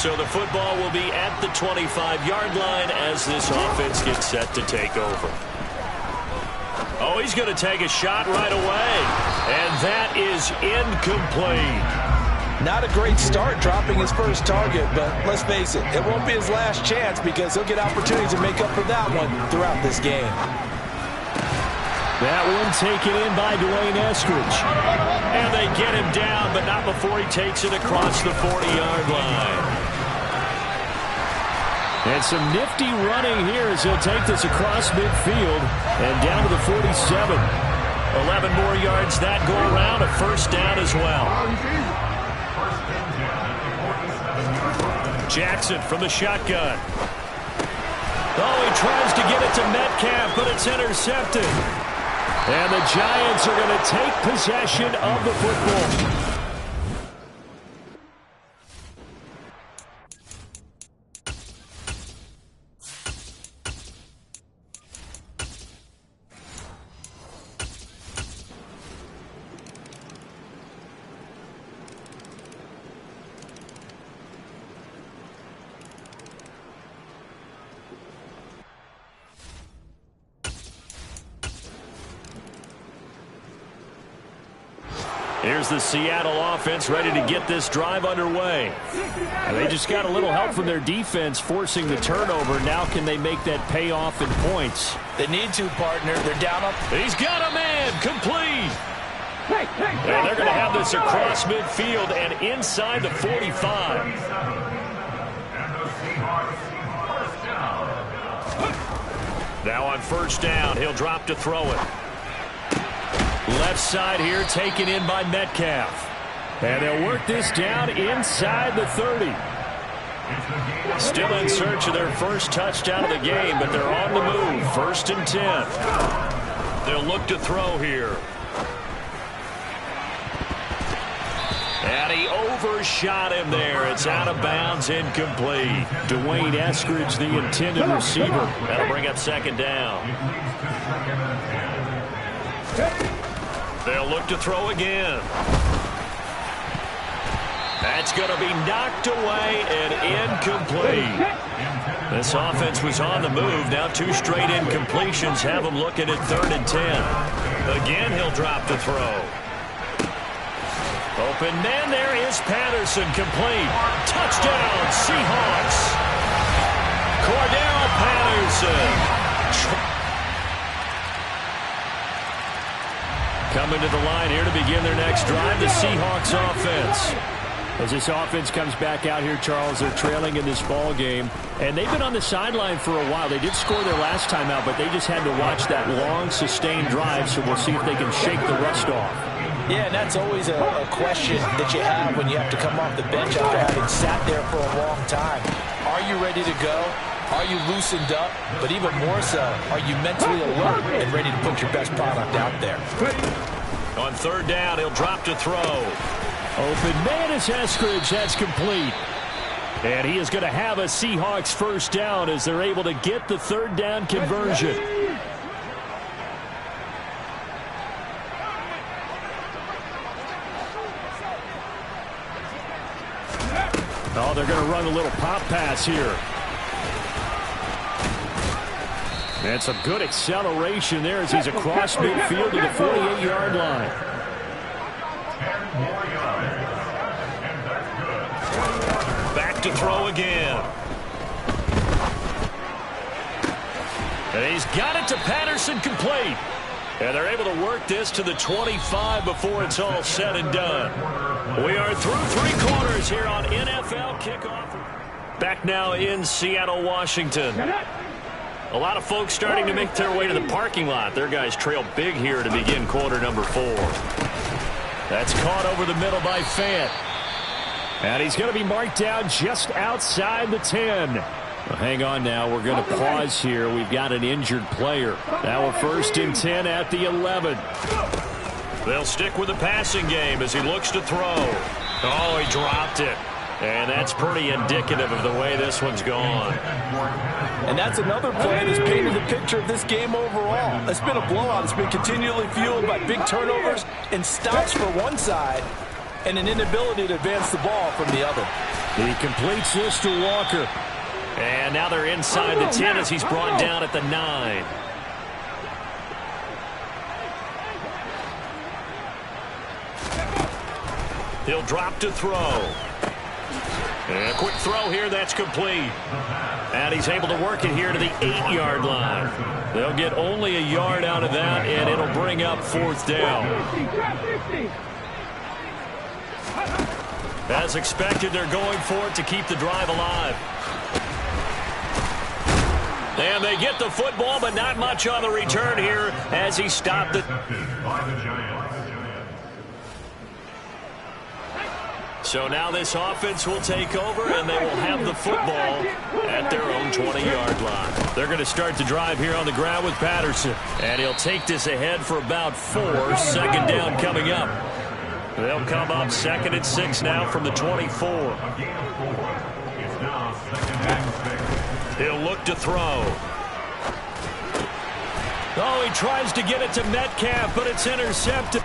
So the football will be at the 25-yard line as this offense gets set to take over. Oh, he's going to take a shot right away. And that is incomplete. Not a great start dropping his first target, but let's face it, it won't be his last chance because he'll get opportunities to make up for that one throughout this game. That one taken in by Dwayne Eskridge. And they get him down, but not before he takes it across the 40-yard line. And some nifty running here as he'll take this across midfield and down to the 47. 11 more yards that go around, a first down as well. Jackson from the shotgun. Oh, he tries to get it to Metcalf, but it's intercepted. And the Giants are going to take possession of the football. Here's the Seattle offense ready to get this drive underway. And they just got a little help from their defense forcing the turnover. Now can they make that pay off in points? They need to, partner. They're down up. He's got a man. Complete. And they're going to have this across midfield and inside the 45. Now on first down, he'll drop to throw it. left side here, taken in by Metcalf. And they'll work this down inside the 30. Still in search of their first touchdown of the game, but they're on the move. 1st and 10. They'll look to throw here. And he overshot him there. It's out of bounds, incomplete. Dwayne Eskridge, the intended receiver. That'll bring up 2nd down. They'll look to throw again. That's going to be knocked away and incomplete. This offense was on the move. Now 2 straight incompletions have them looking at 3rd and 10. Again, he'll drop the throw. Open man, there is Patterson, complete. Touchdown, Seahawks. Cordell Patterson. Coming to the line here to begin their next drive, the Seahawks offense. As this offense comes back out here, Charles, they're trailing in this ball game, and they've been on the sideline for a while. They did score their last time out, but they just had to watch that long, sustained drive, so we'll see if they can shake the rust off. Yeah, and that's always a question that you have when you have to come off the bench after having sat there for a long time. Are you ready to go? Are you loosened up? But even more so, are you mentally alert and ready to put your best product out there? On 3rd down, he'll drop to throw. Open man is Eskridge. That's complete. And he is going to have a Seahawks 1st down as they're able to get the 3rd down conversion. Oh, they're going to run a little pop pass here. And some good acceleration there as he's across midfield to the 48-yard line. Back to throw again. And he's got it to Patterson, complete. And they're able to work this to the 25 before it's all said and done. We are through 3 quarters here on NFL Kickoff. Back now in Seattle, Washington. A lot of folks starting to make their way to the parking lot. Their guys trail big here to begin quarter number 4. That's caught over the middle by Fant. And he's going to be marked down just outside the 10. Well, hang on now. We're going to pause here. We've got an injured player. Now a 1st and 10 at the 11. They'll stick with the passing game as he looks to throw. Oh, he dropped it. And that's pretty indicative of the way this one's gone. And that's another play that's painted the picture of this game overall. It's been a blowout. It's been continually fueled by big turnovers and stops for one side and an inability to advance the ball from the other. He completes this to Walker. And now they're inside the 10 as he's brought down at the 9. He'll drop to throw. And a quick throw here, that's complete. And he's able to work it here to the 8-yard line. They'll get only a yard out of that, and it'll bring up 4th down. As expected, they're going for it to keep the drive alive. And they get the football, but not much on the return here as he stopped it. So now this offense will take over, and they will have the football at their own 20-yard line. They're going to start the drive here on the ground with Patterson. And he'll take this ahead for about 4. 2nd down coming up. They'll come up 2nd and 6 now from the 24. He'll look to throw. Oh, he tries to get it to Metcalf, but it's intercepted.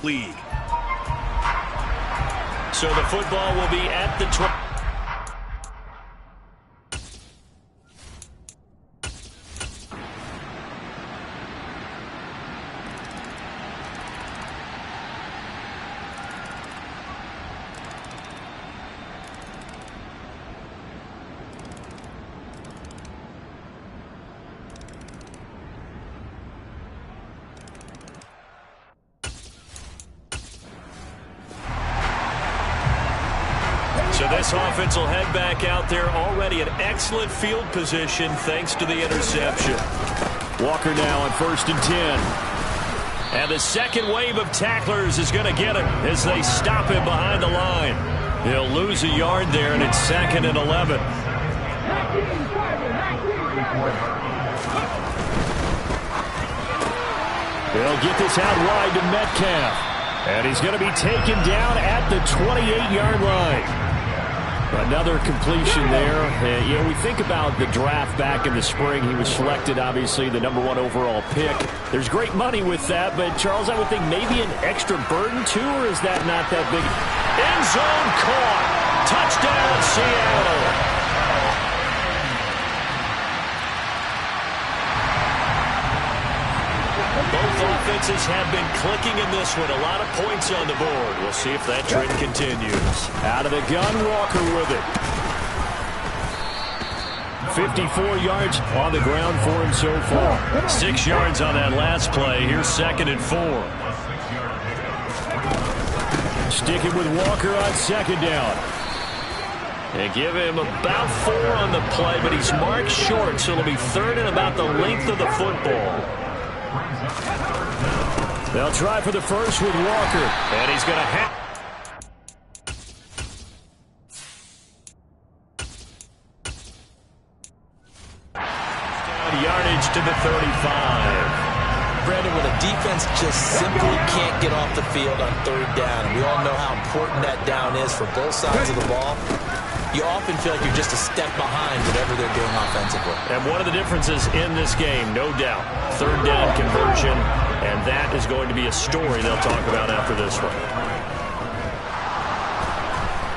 league. So the football will be at the 20. So this offense will head back out there, already an excellent field position thanks to the interception. Walker now on 1st and 10. And the second wave of tacklers is going to get him as they stop him behind the line. He'll lose a yard there, and it's 2nd and 11. They'll get this out wide to Metcalf. And he's going to be taken down at the 28-yard line. Another completion there. We think about the draft back in the spring. He was selected, obviously, the #1 overall pick. There's great money with that, but, Charles, I would think maybe an extra burden, too, or is that not that big? End zone caught. Touchdown, Seattle. Both offenses have been clicking in this one. A lot of points on the board. We'll see if that trend continues. Out of the gun, Walker with it. 54 yards on the ground for him so far. 6 yards on that last play. Here's 2nd and 4. Sticking with Walker on 2nd down. They give him about 4 on the play, but he's marked short, so it'll be 3rd and about the length of the football. They'll try for the first with Walker, and he's going to hit. Yardage to the 35. Brandon, when a defense just simply can't get off the field on 3rd down, and we all know how important that down is for both sides of the ball, you often feel like you're just a step behind whatever they're doing offensively. And one of the differences in this game, no doubt, 3rd down conversion, and that is going to be a story they'll talk about after this one.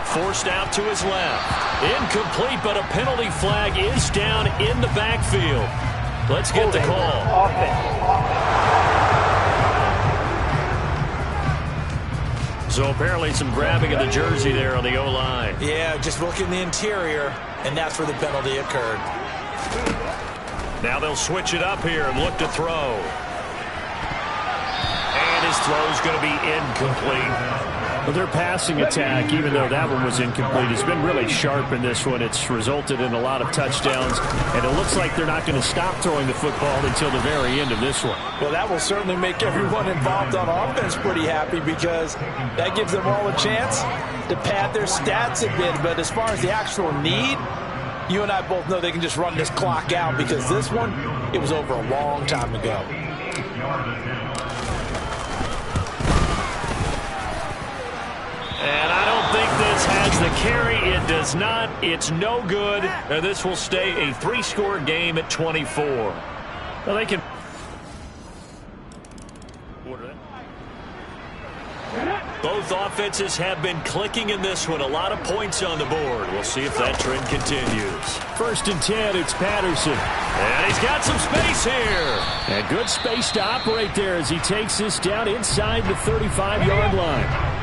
Forced out to his left. Incomplete, but a penalty flag is down in the backfield. Let's get the call. So apparently some grabbing of the jersey there on the O-line. Yeah, just look in the interior, and that's where the penalty occurred. Now they'll switch it up here and look to throw. And his throw's going to be incomplete. Well, their passing attack, even though that one was incomplete, has been really sharp in this one. It's resulted in a lot of touchdowns, and it looks like they're not going to stop throwing the football until the very end of this one. Well, that will certainly make everyone involved on offense pretty happy because that gives them all a chance to pad their stats a bit. But as far as the actual need, you and I both know they can just run this clock out because this one, it was over a long time ago. And I don't think this has the carry. It does not. It's no good. And this will stay a 3-score game at 24. Well, they can. Both offenses have been clicking in this one. A lot of points on the board. We'll see if that trend continues. 1st and 10, it's Patterson. And he's got some space here. And good space to operate there as he takes this down inside the 35-yard line.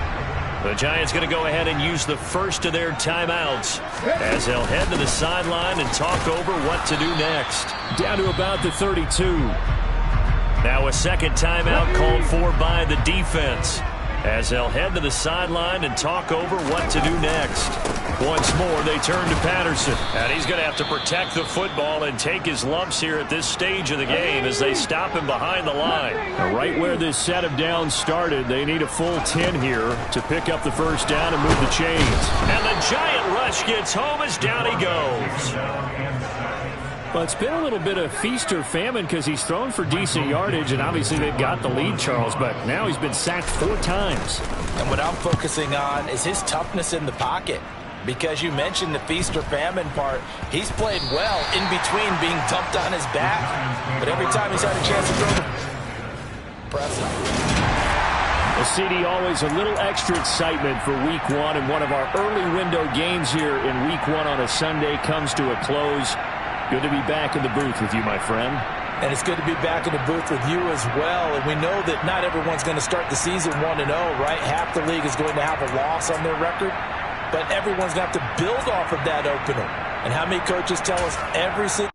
The Giants going to go ahead and use the first of their timeouts as they'll head to the sideline and talk over what to do next. Down to about the 32. Now a second timeout called for by the defense as they'll head to the sideline and talk over what to do next. Once more, they turn to Patterson. And he's going to have to protect the football and take his lumps here at this stage of the game as they stop him behind the line. Now, right where this set of downs started, they need a full 10 here to pick up the first down and move the chains. And the giant rush gets home as down he goes. Well, it's been a little bit of feast or famine because he's thrown for decent yardage, and obviously they've got the lead, Charles, but now he's been sacked 4 times. And what I'm focusing on is his toughness in the pocket. Because you mentioned the feast or famine part, he's played well in between being dumped on his back. But every time he's had a chance to throw the press. Well, CD, always a little extra excitement for Week 1, and one of our early window games here in Week 1 on a Sunday comes to a close. Good to be back in the booth with you, my friend. And it's good to be back in the booth with you as well. And we know that not everyone's going to start the season 1-0, right? Half the league is going to have a loss on their record. But everyone's going to have to build off of that opener. And how many coaches tell us every single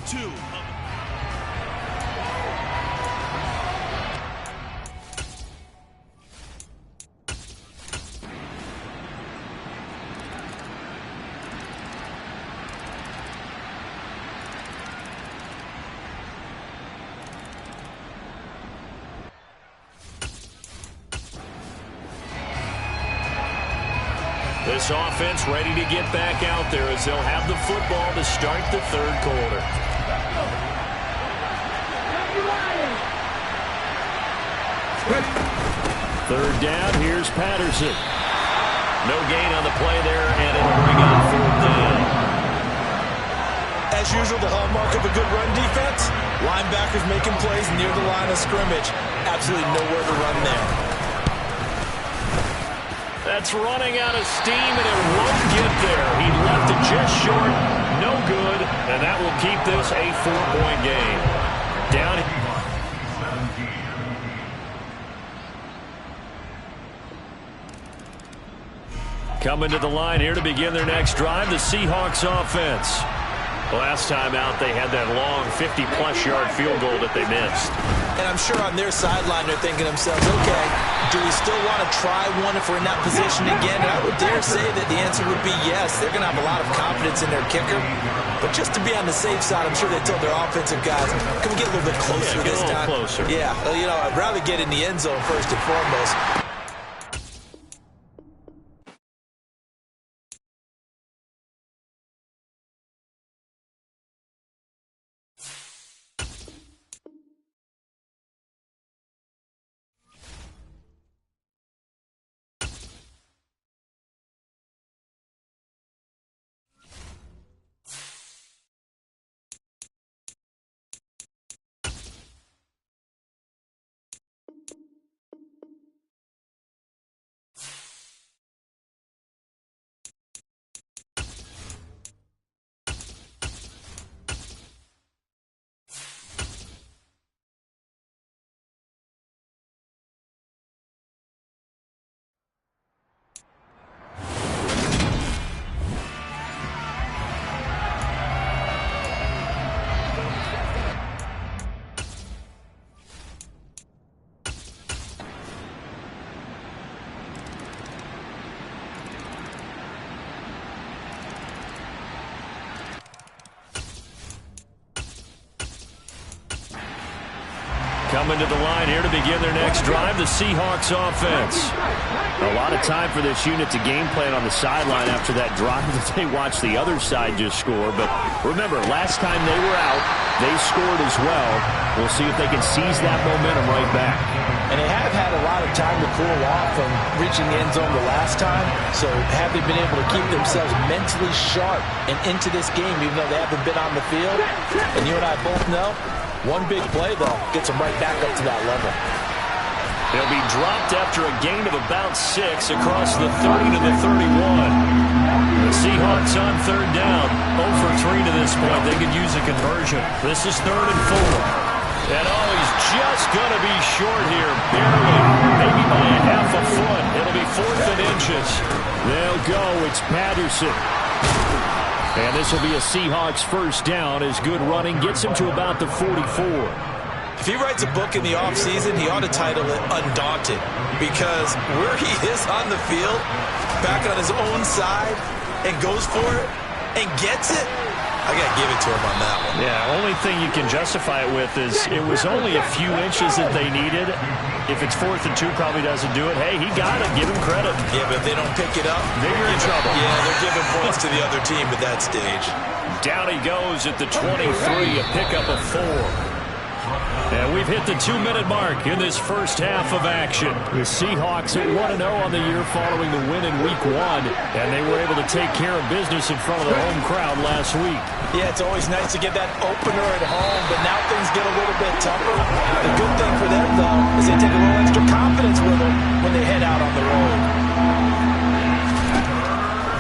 Two. This offense ready to get back out there as they'll have the football to start the third quarter. Third down, here's Patterson. No gain on the play there, and it'll bring on fourth down. As usual, the hallmark of a good run defense, linebackers making plays near the line of scrimmage. Absolutely nowhere to run there. That's running out of steam, and it won't get there. He left it just short, no good, and that will keep this a 4-point game. Down. Coming to the line here to begin their next drive, the Seahawks offense. Last time out, they had that long 50-plus yard field goal that they missed. And I'm sure on their sideline they're thinking to themselves, okay, do we still want to try one if we're in that position again? And I would dare say that the answer would be yes. They're going to have a lot of confidence in their kicker. But just to be on the safe side, I'm sure they told their offensive guys, can we get a little bit closer this time? Closer. Yeah, you know, I'd rather get in the end zone first and foremost. Coming to the line here to begin their next drive, the Seahawks offense. A lot of time for this unit to game plan on the sideline after that drive that they watched the other side just score. But remember, last time they were out, they scored as well. We'll see if they can seize that momentum right back. And they have had a lot of time to cool off from reaching the end zone the last time. So have they been able to keep themselves mentally sharp and into this game, even though they haven't been on the field? And you and I both know, one big play, though, gets them right back up to that level. They'll be dropped after a gain of about 6 across the 30 to the 31. The Seahawks on third down, 0 for 3 to this point. They could use a conversion. This is 3rd and 4. And he's just going to be short here, barely, maybe by a half a foot. It'll be 4th and inches. They'll go. It's Patterson. And this will be a Seahawks first down as good running gets him to about the 44. If he writes a book in the offseason, he ought to title it Undaunted, because where he is on the field, back on his own side, and goes for it, and gets it, I got to give it to him on that one. Yeah, only thing you can justify it with is it was only a few inches that they needed. If it's 4th and 2, probably doesn't do it. Hey, he got it. Give him credit. Yeah, but if they don't pick it up, then you're in trouble. Yeah, they're giving points to the other team at that stage. Down he goes at the 23, a pickup of 4. And we've hit the 2-minute mark in this first half of action. The Seahawks at 1-0 on the year following the win in Week 1, and they were able to take care of business in front of the home crowd last week. Yeah, it's always nice to get that opener at home, but now things get a little bit tougher. The good thing for them, though, is they take a little extra confidence with them when they head out on the road.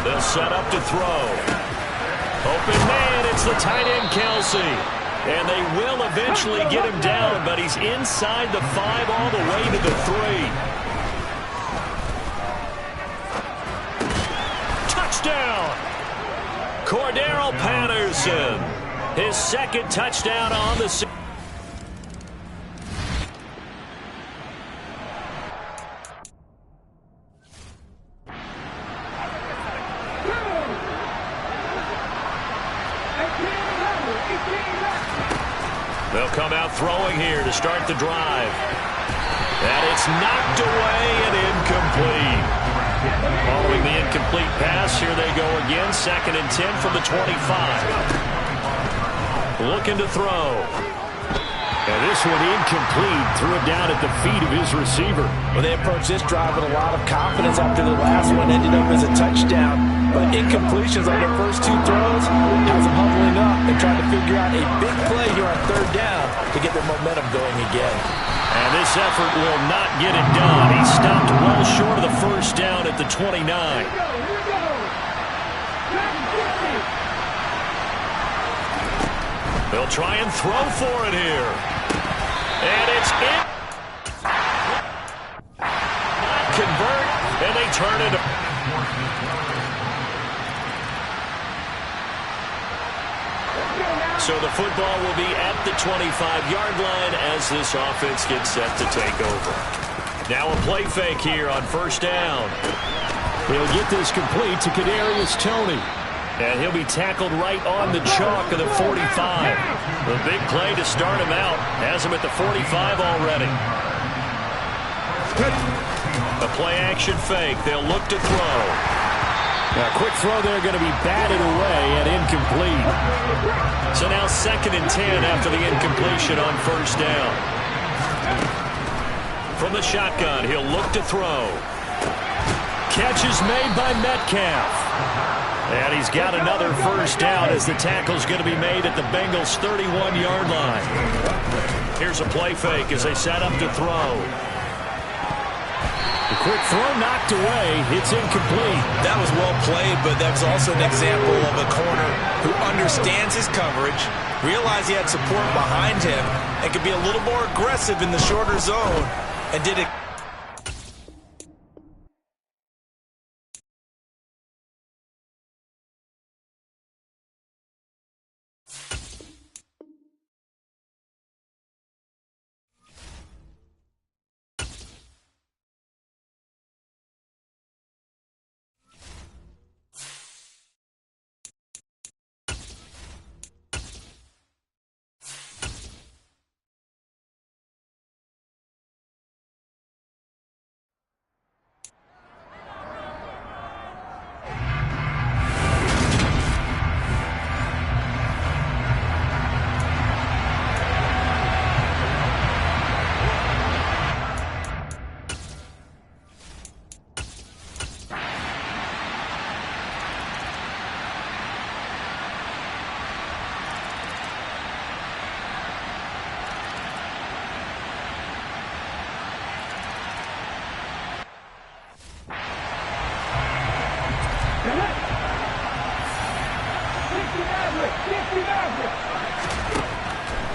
They'll set up to throw. Open man, it's the tight end, Kelsey. And they will eventually get him down, but he's inside the 5 all the way to the 3. Touchdown! Cordero Patterson, his second touchdown on the season. They'll come out throwing here to start the drive. And it's knocked away and incomplete. Following the incomplete pass, here they go again. 2nd and 10 from the 25. Looking to throw. And this one incomplete. Threw it down at the feet of his receiver. Well, they approached this drive with a lot of confidence after the last one ended up as a touchdown. But incompletions on their first 2 throws has them huddling up and trying to figure out a big play here on 3rd down to get their momentum going again. And this effort will not get it done. He stopped well short of the first down at the 29. They'll try and throw for it here. And it's in. Not convert, and they turn it. So the football will be at the 25-yard line as this offense gets set to take over. Now a play fake here on 1st down. He'll get this complete to Kadarius Toney. And he'll be tackled right on the chalk of the 45. The big play to start him out. Has him at the 45 already. A play-action fake. They'll look to throw. Now, a quick throw there going to be batted away and incomplete. So now 2nd and 10 after the incompletion on 1st down. From the shotgun, he'll look to throw. Catch is made by Metcalf. And he's got another 1st down as the tackle's going to be made at the Bengals' 31-yard line. Here's a play fake as they set up to throw. The quick throw knocked away. It's incomplete. That was well played, but that's also an example of a corner who understands his coverage, realized he had support behind him, and could be a little more aggressive in the shorter zone, and did it.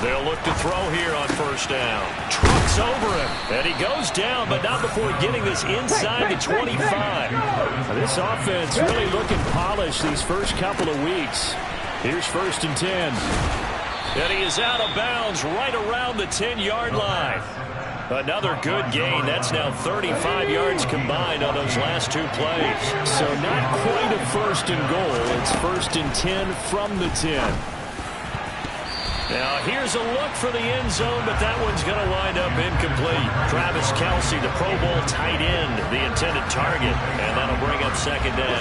They'll look to throw here on 1st down. Trucks over him. And he goes down, but not before getting this inside the 25. This offense really looking polished these first couple of weeks. Here's 1st and 10. And he is out of bounds right around the 10-yard line. Another good gain. That's now 35 yards combined on those last two plays. So not quite a first and goal. It's 1st and 10 from the 10. Now here's a look for the end zone, but that one's going to wind up incomplete. Travis Kelce, the Pro Bowl tight end, the intended target, and that'll bring up 2nd down.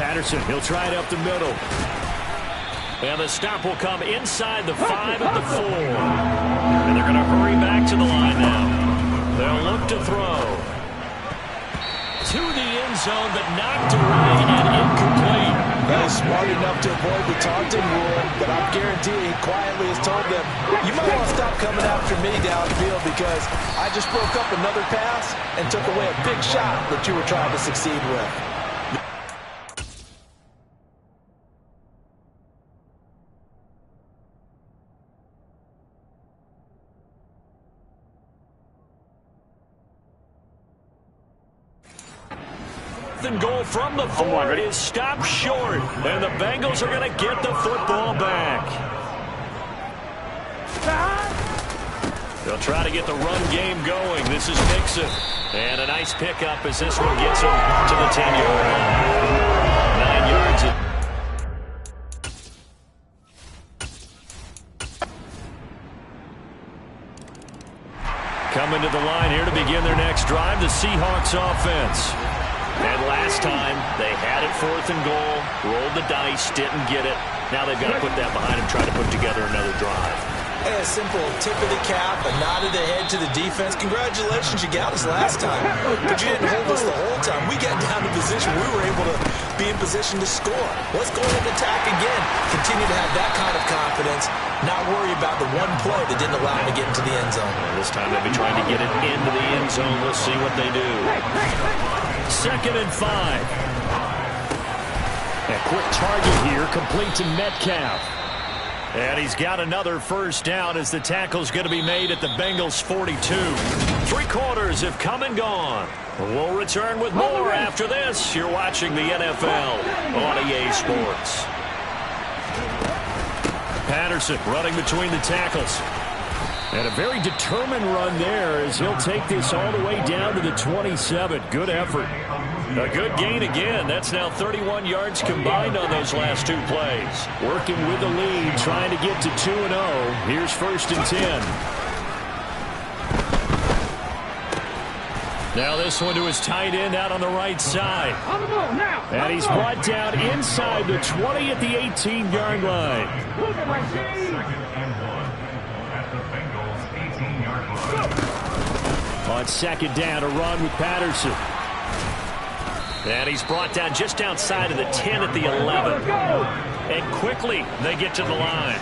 Patterson, he'll try it up the middle. And the stop will come inside the 5 at the 4. And they're going to hurry back to the line now. They'll look to throw. To the end zone, but knocked away and incomplete. That is smart enough to avoid the taunting rule, but I'm guaranteeing he quietly has told them, you might want to stop coming after me downfield because I just broke up another pass and took away a big shot that you were trying to succeed with. And goal from the 4 is stopped short, and the Bengals are going to get the football back. They'll try to get the run game going. This is Mixon, and a nice pickup as this one gets him to the 10-yard line. 9 yards. Coming to the line here to begin their next drive, the Seahawks offense. And last time, they had it 4th and goal, rolled the dice, didn't get it. Now they've got to put that behind them, try to put together another drive. A simple tip of the cap, a nod of the head to the defense. Congratulations, you got us last time. But you didn't hold us the whole time. We got down to position. We were able to be in position to score. Let's go ahead and attack again. Continue to have that kind of confidence. Not worry about the one play that didn't allow them to get into the end zone. And this time they'll be trying to get it into the end zone. We'll see what they do. 2nd and 5. A quick target here, complete to Metcalf. And he's got another first down as the tackle's going to be made at the Bengals 42. 3 quarters have come and gone. We'll return with more after this. You're watching the NFL on EA Sports. Patterson running between the tackles. And a very determined run there as he'll take this all the way down to the 27. Good effort. A good gain again. That's now 31 yards combined on those last 2 plays. Working with the lead, trying to get to 2-0. Here's 1st and 10. Now this one to his tight end out on the right side. And he's brought down inside the 20 at the 18-yard line. On 2nd down, a run with Patterson. And he's brought down just outside of the 10 at the 11. And quickly they get to the line.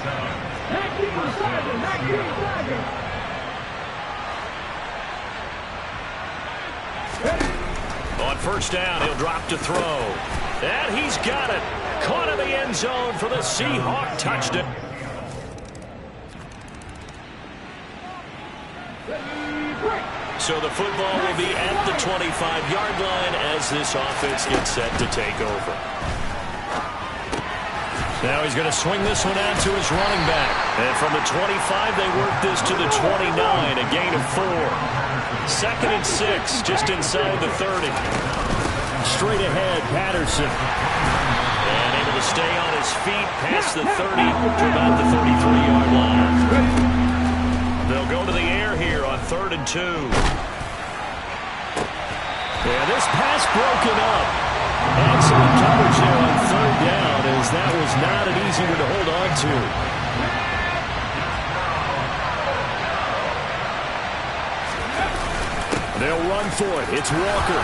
On 1st down, he'll drop to throw. And he's got it. Caught in the end zone for the Seahawk touchdown. So the football will be at the 25-yard line as this offense gets set to take over. Now he's going to swing this one out to his running back. And from the 25, they work this to the 29, a gain of 4. 2nd and 6, just inside the 30. Straight ahead, Patterson. And able to stay on his feet past the 30 to about the 33-yard line. They'll go to the air here on 3rd and 2. Yeah, this pass broken up. Excellent coverage there on 3rd down as that was not an easy one to hold on to. They'll run for it. It's Walker.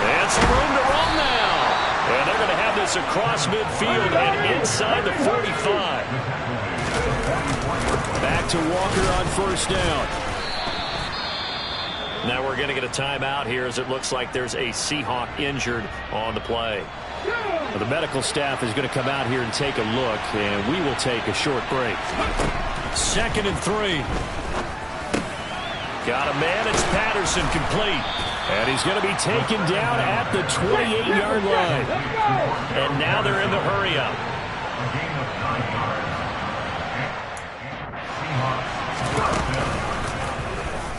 And some room to run now. And they're going to have this across midfield and inside the 45. Back to Walker on 1st down. Now we're going to get a timeout here as it looks like there's a Seahawk injured on the play. Well, the medical staff is going to come out here and take a look, and we will take a short break. 2nd and 3. Got a man. It's Patterson complete. And he's going to be taken down at the 28-yard line. And now they're in the hurry-up.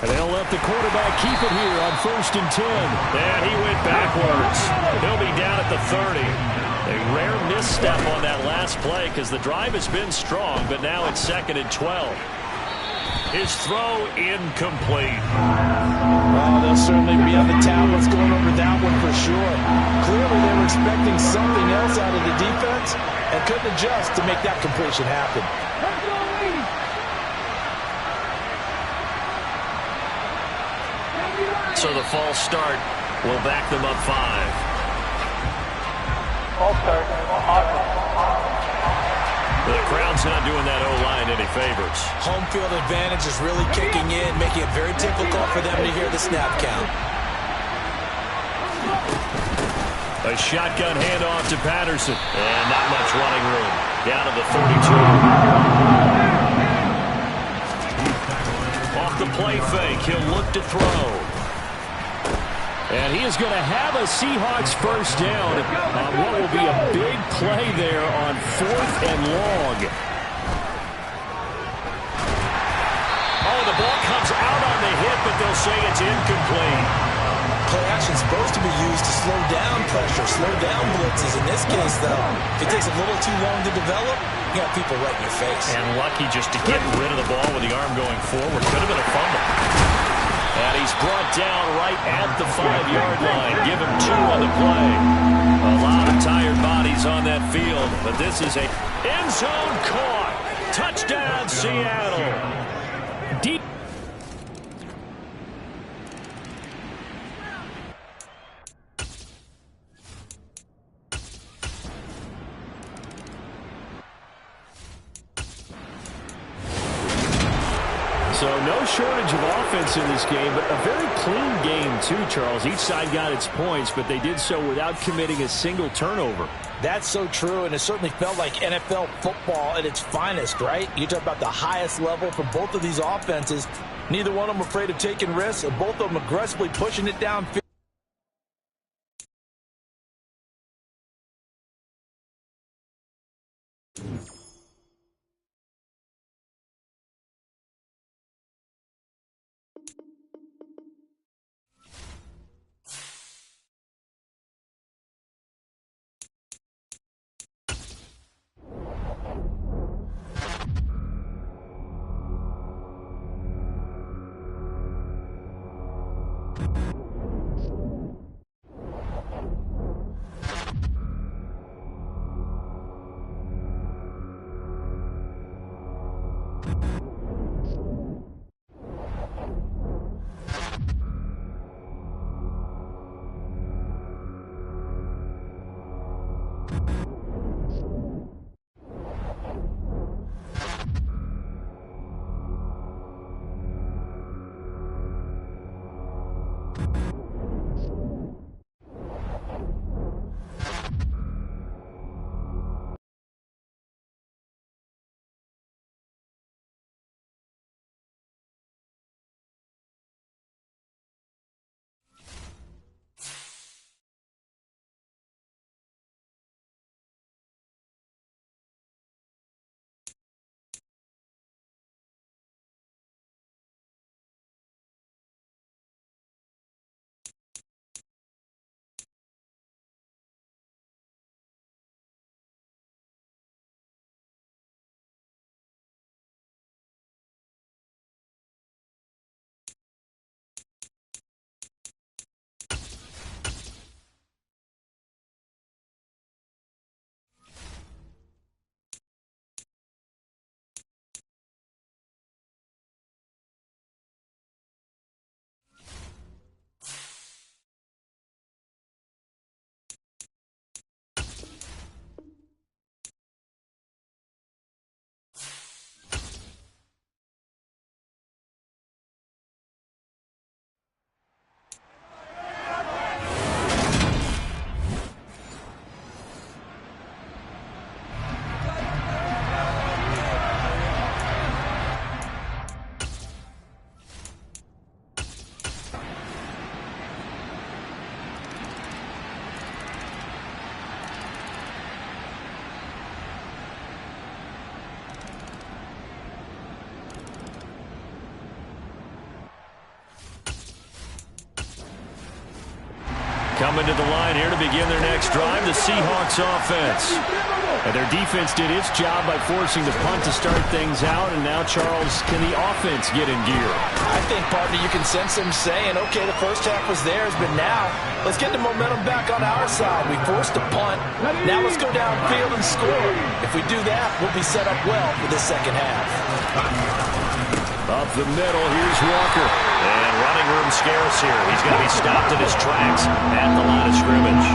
And they'll let the quarterback keep it here on 1st and 10. And he went backwards. He'll be down at the 30. A rare misstep on that last play because the drive has been strong, but now it's 2nd and 12. His throw incomplete. Oh, they'll certainly be on the tablets going over that one for sure. Clearly they were expecting something else out of the defense and couldn't adjust to make that completion happen. So the false start will back them up 5. False start. The crowd's not doing that O-line any favors. Home field advantage is really kicking in, making it very difficult for them to hear the snap count. A shotgun handoff to Patterson. And not much running room. Down to the 32. Off the play fake, he'll look to throw. And he is going to have a Seahawks first down on what will be a big play there on 4th and long. Oh, the ball comes out on the hit, but they'll say it's incomplete. Play action is supposed to be used to slow down pressure, slow down blitzes. In this case, though, if it takes a little too long to develop, you got people right in your face. And lucky just to get rid of the ball with the arm going forward. Could have been a fumble. And he's brought down right at the 5-yard line. Give him 2 on the play. A lot of tired bodies on that field, but this is a end zone caught. Touchdown, Seattle. Deep. So no shortage of offense in this game, but a very clean game too, Charles. Each side got its points, but they did so without committing a single turnover. That's so true, and it certainly felt like NFL football at its finest, right? You talk about the highest level for both of these offenses. Neither one of them afraid of taking risks, and both of them aggressively pushing it downfield. Coming to the line here to begin their next drive, the Seahawks offense. And their defense did its job by forcing the punt to start things out, and now, Charles, can the offense get in gear? I think, partner, you can sense them saying, okay, the first half was theirs, but now let's get the momentum back on our side. We forced a punt. Now let's go downfield and score. If we do that, we'll be set up well for the second half. Up the middle, here's Walker. And running room scarce here. He's going to be stopped in his tracks at the line of scrimmage.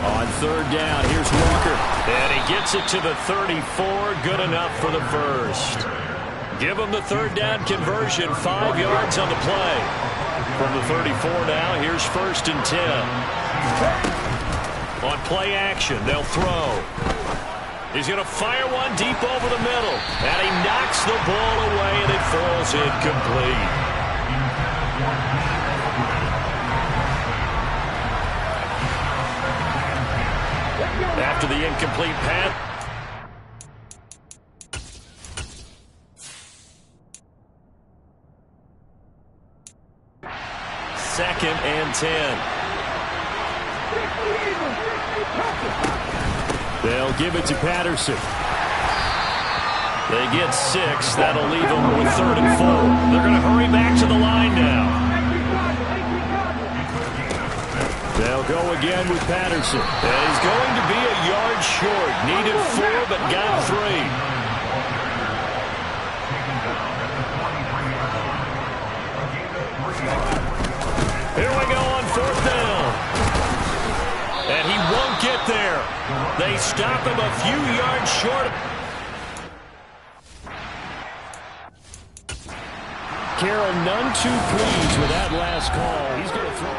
On third down, here's Walker. And he gets it to the 34. Good enough for the first. Give him the third down conversion. 5 yards on the play. From the 34 now, here's 1st and 10. On play action, they'll throw. He's going to fire one deep over the middle. And he knocks the ball away, and it falls incomplete. After the incomplete pass. Second and 10. They'll give it to Patterson. They get 6. That'll leave them with 3rd and 4. They're going to hurry back to the line now. They'll go again with Patterson. And he's going to be a yard short. Needed 4, but got 3. Here we go on 4th down. And he won't get there. They stop him a few yards short. Carroll, none too pleased with that last call. He's going to throw.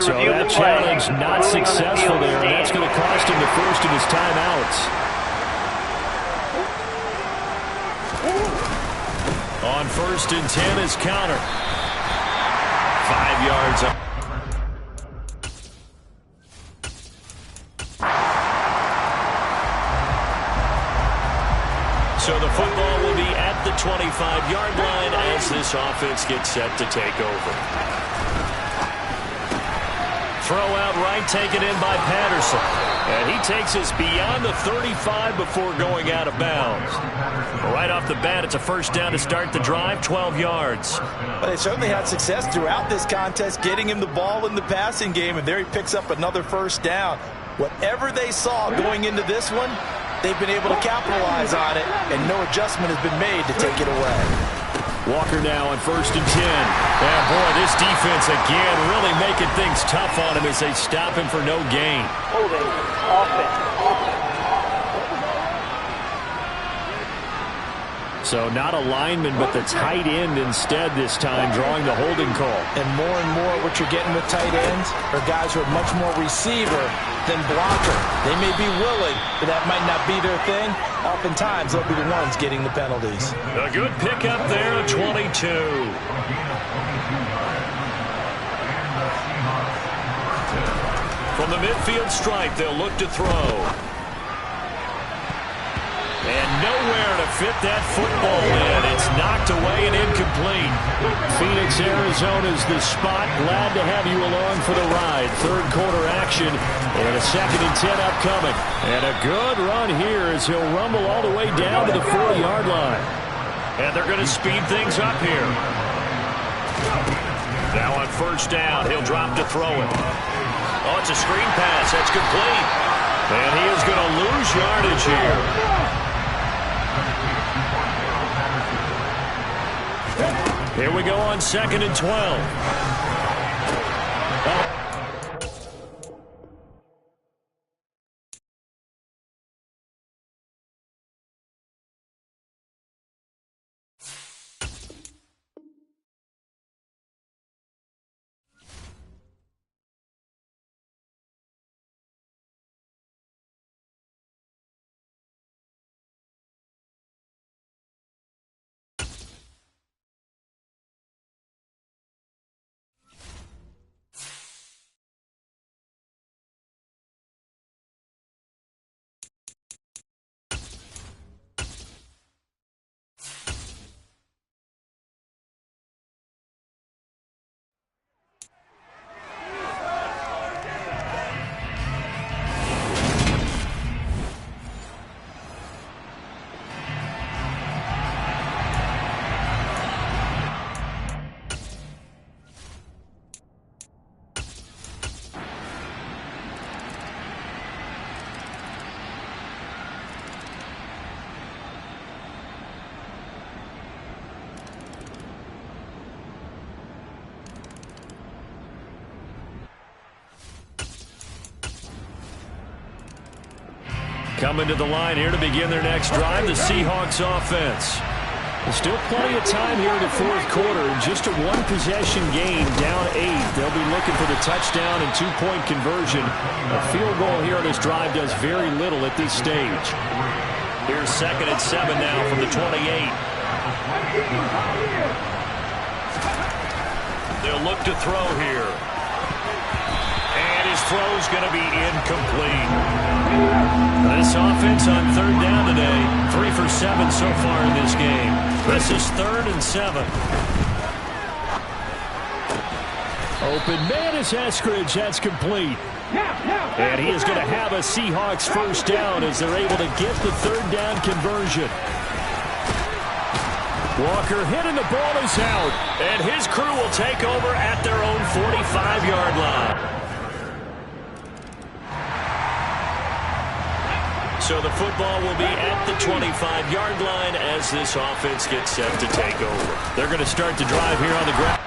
So that challenge not successful there, and that's going to cost him the first of his timeouts. On 1st and 10 is counter. 5 yards up. So the football will be at the 25-yard line as this offense gets set to take over. Throw out right, taken in by Patterson. And he takes us beyond the 35 before going out of bounds. Right off the bat, it's a first down to start the drive, 12 yards. Well, they certainly had success throughout this contest, getting him the ball in the passing game, and there he picks up another first down. Whatever they saw going into this one, they've been able to capitalize on it, and no adjustment has been made to take it away. Walker now on 1st and 10. And boy, this defense again really making things tough on him as they stop him for no gain. Holding offense. So not a lineman, but the tight end instead this time, drawing the holding call. And more what you're getting with tight ends are guys who are much more receiver than blocker. They may be willing, but that might not be their thing. Oftentimes, they'll be the ones getting the penalties. A good pickup there at 22. From the midfield stripe, they'll look to throw. And nowhere to fit that football in. It's knocked away and incomplete. Phoenix, Arizona's the spot. Glad to have you along for the ride. Third quarter action and a 2nd and 10 upcoming. And a good run here as he'll rumble all the way down to the 40-yard line. And they're going to speed things up here. Now on 1st down, he'll drop to throw it. Oh, it's a screen pass. That's complete. And he is going to lose yardage here. Here we go on 2nd and 12. Coming to the line here to begin their next drive, the Seahawks offense. There's still plenty of time here in the fourth quarter. Just a one-possession game, down 8. They'll be looking for the touchdown and two-point conversion. A field goal here on this drive does very little at this stage. Here's 2nd and 7 now from the 28. They'll look to throw here. And his throw's going to be incomplete. This offense on 3rd down today, 3 for 7 so far in this game. This is 3rd and 7. Open man is Eskridge. That's complete. And he is going to have a Seahawks first down as they're able to get the 3rd down conversion. Walker hit and the ball is out. And his crew will take over at their own 45-yard line. So the football will be at the 25-yard line as this offense gets set to take over. They're going to start the drive here on the ground.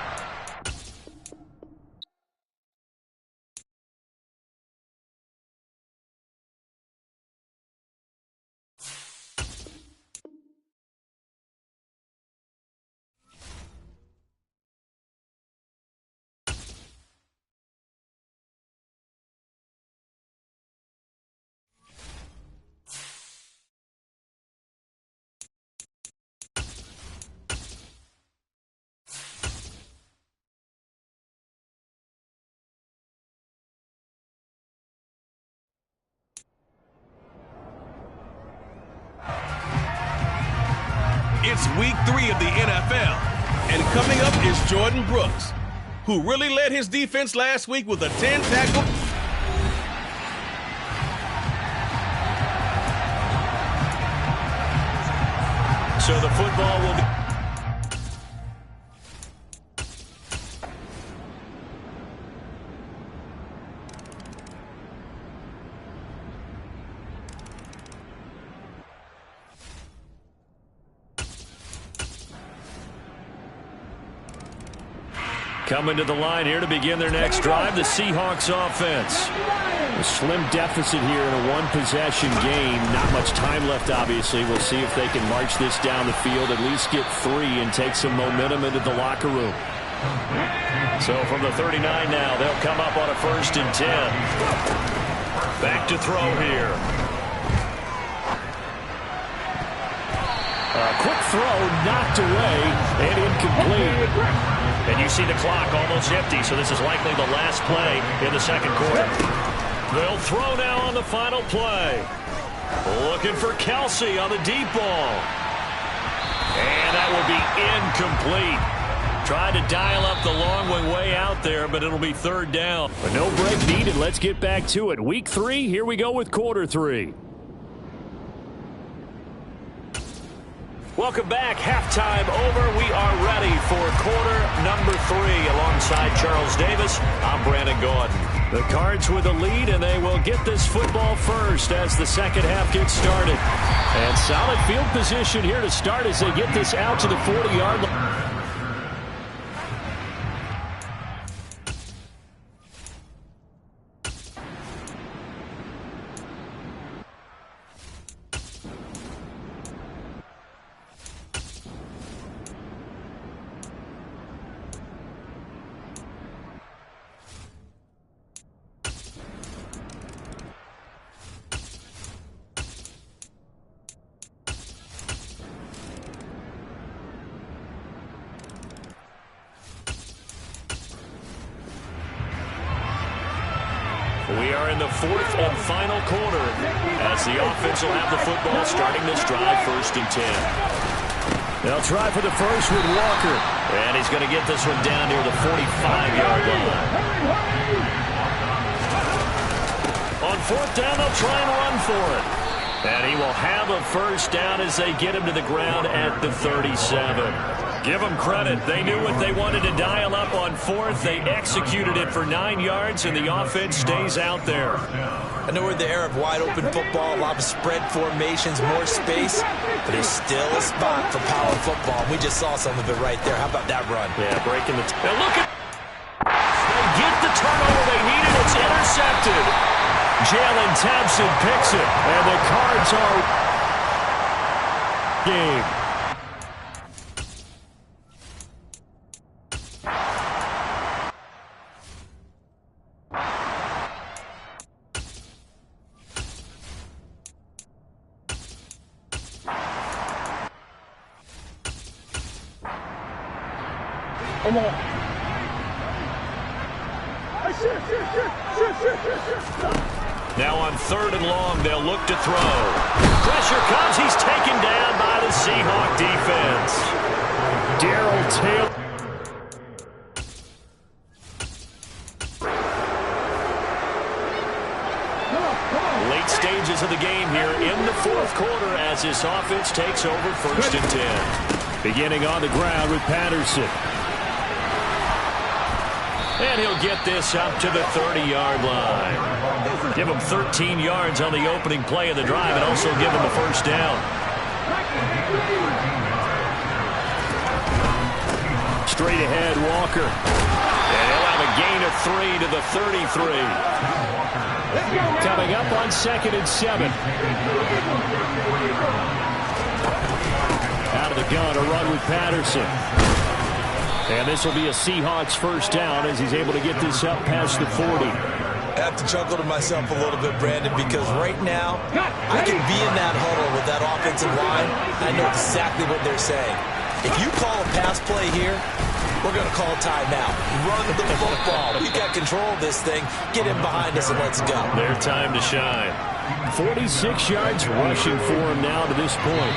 It's week 3 of the NFL, and coming up is Jordan Brooks, who really led his defense last week with a 10-tackle. So the football will be... Coming to the line here to begin their next drive, the Seahawks offense. A slim deficit here in a one-possession game. Not much time left, obviously. We'll see if they can march this down the field, at least get 3 and take some momentum into the locker room. So from the 39 now, they'll come up on a 1st and 10. Back to throw here. A quick throw knocked away and incomplete. And you see the clock almost empty, so this is likely the last play in the second quarter. They'll throw now on the final play. Looking for Kelsey on the deep ball. And that will be incomplete. Tried to dial up the long way out there, but it'll be 3rd down. But no break needed. Let's get back to it. Week 3, here we go with quarter 3. Welcome back. Halftime over. We are ready for quarter number 3. Alongside Charles Davis, I'm Brandon Gordon. The Cards with a lead, and they will get this football first as the second half gets started. And solid field position here to start as they get this out to the 40-yard line. We are in the 4th and final quarter as the offense will have the football starting this drive 1st and 10. They'll try for the first with Walker. And he's going to get this one down near the 45-yard line. On 4th down, they'll try and run for it. And he will have a first down as they get him to the ground at the 37. Give them credit. They knew what they wanted to dial up on 4th. They executed it for 9 yards, and the offense stays out there. I know we're in the era of wide-open football, a lot of spread formations, more space, but there's still a spot for power football. We just saw some of it right there. How about that run? Yeah, breaking the... Now look at... They get the turnover they needed. It's intercepted. Jalen Thompson picks it, and the Cards are game. Now on 3rd and long, they'll look to throw. Pressure comes. He's taken down by the Seahawk defense. Darrell Taylor. Late stages of the game here in the 4th quarter as this offense takes over 1st and 10. Beginning on the ground with Patterson. And he'll get this up to the 30-yard line. Give him 13 yards on the opening play of the drive and also give him a 1st down. Straight ahead, Walker. And he'll have a gain of 3 to the 33. Coming up on 2nd and 7. Out of the gun, a run with Patterson. And this will be a Seahawks 1st down as he's able to get this up past the 40. I have to chuckle to myself a little bit, Brandon, because right now I can be in that huddle with that offensive line. I know exactly what they're saying. If you call a pass play here, we're going to call timeout. Run the football. We got control of this thing. Get him behind us and let's go. Their time to shine. 46 yards rushing for him now to this point.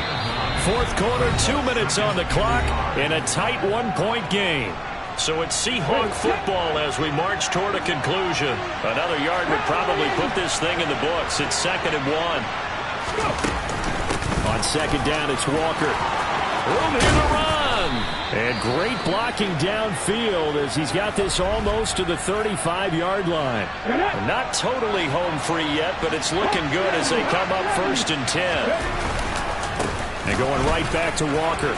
4th quarter, 2 minutes on the clock in a tight 1-point game. So it's Seahawk football as we march toward a conclusion. Another yard would probably put this thing in the books. It's 2nd and 1. On 2nd down, it's Walker. Room here to run. And great blocking downfield as he's got this almost to the 35-yard line. Not totally home free yet, but it's looking good as they come up 1st and 10. And going right back to Walker.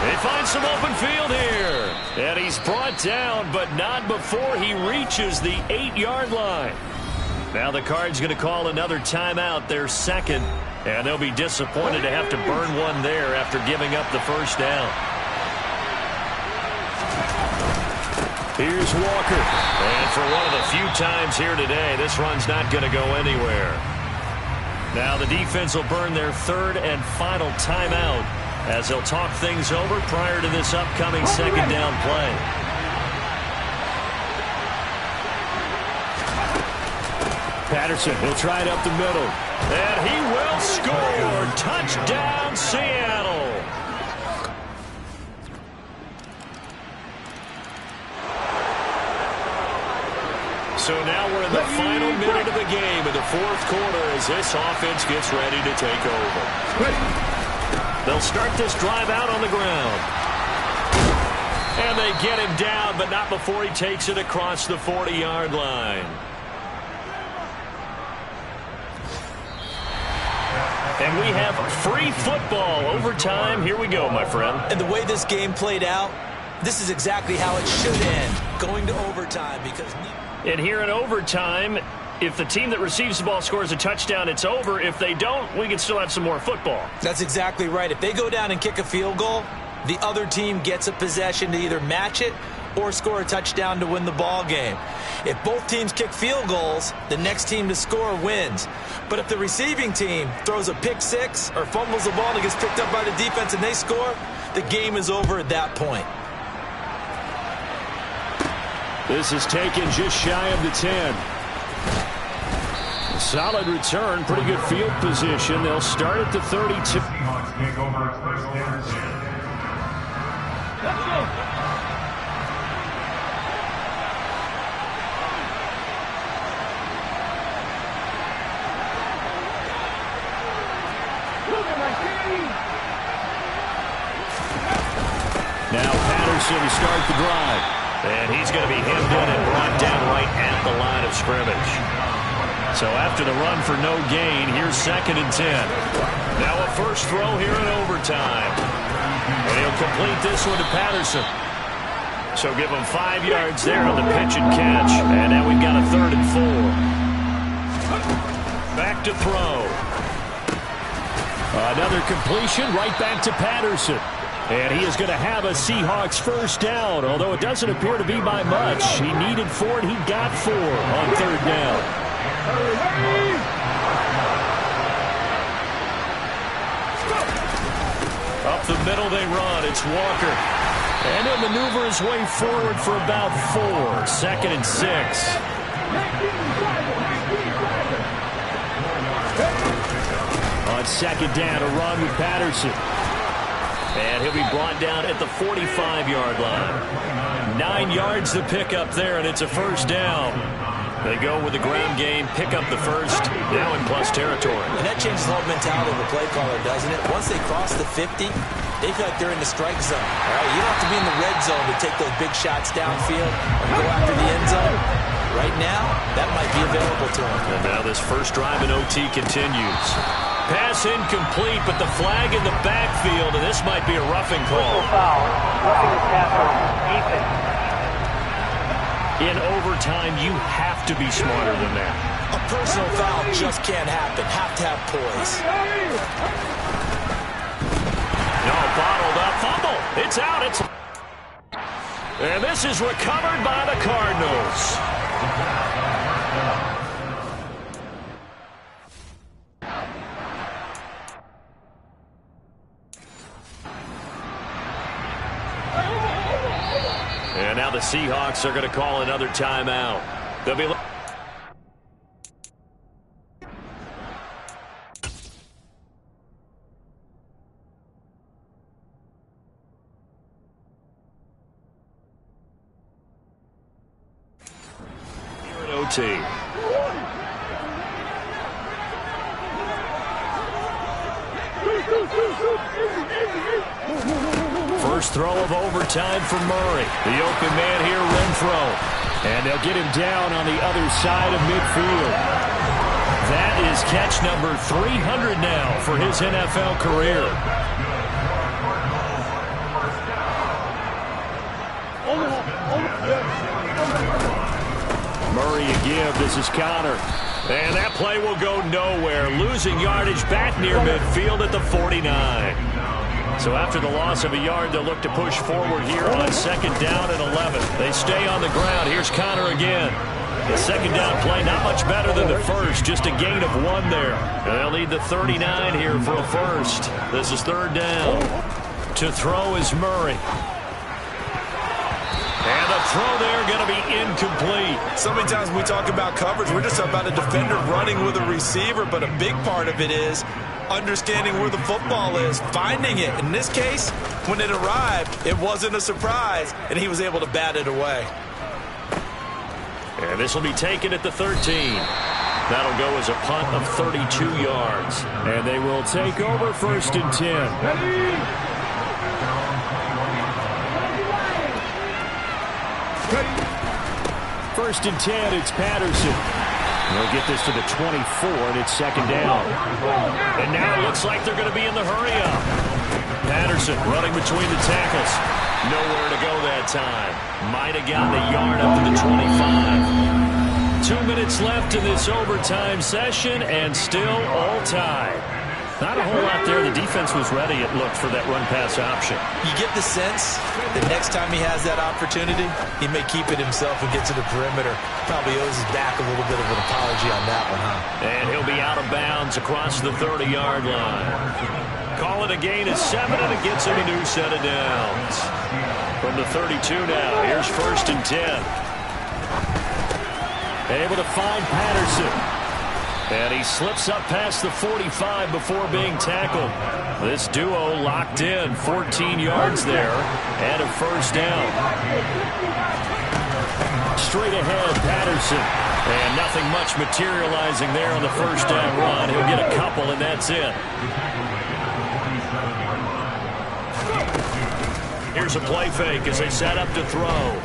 They find some open field here. And he's brought down, but not before he reaches the 8-yard line. Now the Cards going to call another timeout, their 2nd. And they'll be disappointed to have to burn one there after giving up the 1st down. Here's Walker. And for one of the few times here today, this run's not going to go anywhere. Now the defense will burn their 3rd and final timeout as they'll talk things over prior to this upcoming 2nd down play. Patterson, he'll try it up the middle. And he will score. Touchdown, Seattle. So now we're in the final minute of the game in the 4th quarter as this offense gets ready to take over. They'll start this drive out on the ground. And they get him down, but not before he takes it across the 40-yard line. And we have free football overtime. Here we go, my friend. And the way this game played out, this is exactly how it should end, going to overtime because... And here in overtime, if the team that receives the ball scores a touchdown, it's over. If they don't, we can still have some more football. That's exactly right. If they go down and kick a field goal, the other team gets a possession to either match it or score a touchdown to win the ball game. If both teams kick field goals, the next team to score wins. But if the receiving team throws a pick six or fumbles the ball and it gets picked up by the defense and they score, the game is over at that point. This is taken just shy of the 10. Solid return, pretty good field position. They'll start at the 32. Now Patterson to start the drive. And he's going to be hemmed in and brought down right at the line of scrimmage. So after the run for no gain, here's 2nd and 10. Now a first throw here in overtime. And he'll complete this one to Patterson. So give him 5 yards there on the pitch and catch. And now we've got a 3rd and 4. Back to throw. Another completion right back to Patterson. And he is going to have a Seahawks first down, although it doesn't appear to be by much. He needed 4, and he got 4 on 3rd down. Up the middle they run. It's Walker. And he'll maneuver his way forward for about 4. 2nd and 6. On 2nd down, a run with Patterson. And he'll be brought down at the 45-yard line. 9 yards to pick up there, and it's a first down. They go with the ground game, pick up the first, now in plus territory. And that changes the whole mentality of the play caller, doesn't it? Once they cross the 50, they feel like they're in the strike zone. All right? You don't have to be in the red zone to take those big shots downfield or go after the end zone. Right now, that might be available to them. And now this first drive in OT continues. Pass incomplete, but the flag in the backfield, and this might be a roughing call. Foul. Roughing the passer. Defense. In overtime, you have to be smarter than that. A personal foul just can't happen. Have to have poise. No, bottled up fumble. It's out. And this is recovered by the Cardinals. And now the Seahawks are going to call another timeout. They'll be... Here at OT. First throw of overtime for Murray. The open man here, Renfro. And they'll get him down on the other side of midfield. That is catch number 300 now for his NFL career. Murray again. This is Connor. And that play will go nowhere. Losing yardage back near midfield at the 49. So after the loss of a yard, they'll look to push forward here on 2nd down and 11. They stay on the ground. Here's Connor again. The 2nd down play not much better than the first. Just a gain of 1 there. And they'll need the 39 here for a first. This is 3rd down. To throw is Murray. And the throw there going to be incomplete. So many times when we talk about coverage, we're just talking about a defender running with a receiver, but a big part of it is understanding where the football is, finding it. In this case, when it arrived, it wasn't a surprise, and he was able to bat it away. And this will be taken at the 13. That'll go as a punt of 32 yards. And they will take over 1st and 10. 1st and 10, it's Patterson. They'll get this to the 24, and it's 2nd down. And now it looks like they're going to be in the hurry-up. Patterson running between the tackles. Nowhere to go that time. Might have gotten a yard up to the 25. 2 minutes left in this overtime session, and still all tied. Not a whole lot there. The defense was ready, it looked, for that run-pass option. You get the sense that next time he has that opportunity, he may keep it himself and get to the perimeter. Probably owes his back a little bit of an apology on that one, huh? And he'll be out of bounds across the 30-yard line. Call it a gain of 7, and it gets him a new set of downs. From the 32 now, here's 1st and 10. Able to find Patterson. And he slips up past the 45 before being tackled. This duo locked in, 14 yards there, and a first down. Straight ahead, Patterson. And nothing much materializing there on the first down run. He'll get a couple, and that's it. Here's a play fake as they set up to throw.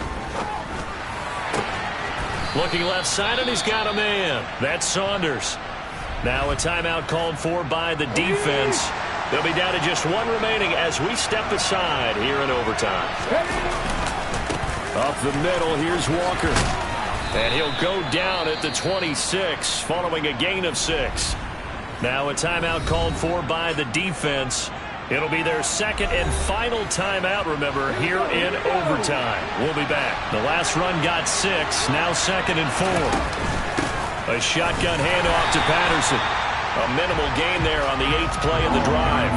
Looking left side, and he's got a man. That's Saunders. Now a timeout called for by the defense. They'll be down to just 1 remaining as we step aside here in overtime. Up the middle, here's Walker. And he'll go down at the 26 following a gain of 6. Now a timeout called for by the defense. It'll be their second and final timeout, remember, here in overtime. We'll be back. The last run got 6, now second and 4. A shotgun handoff to Patterson. A minimal gain there on the 8th play of the drive.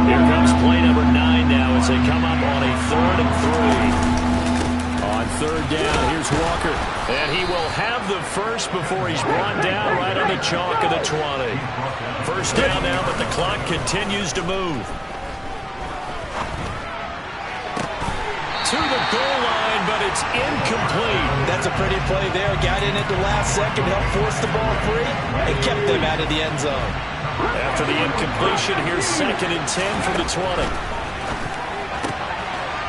Here comes play number 9 now as they come up on a 3rd and 3. On 3rd down, here's Walker. And he will have the first before he's brought down right on the chalk of the 20. First down now, but the clock continues to move. To the goal line, but it's incomplete. That's a pretty play there. Got in at the last second, helped force the ball free, and kept them out of the end zone. After the incompletion, here's 2nd and 10 from the 20.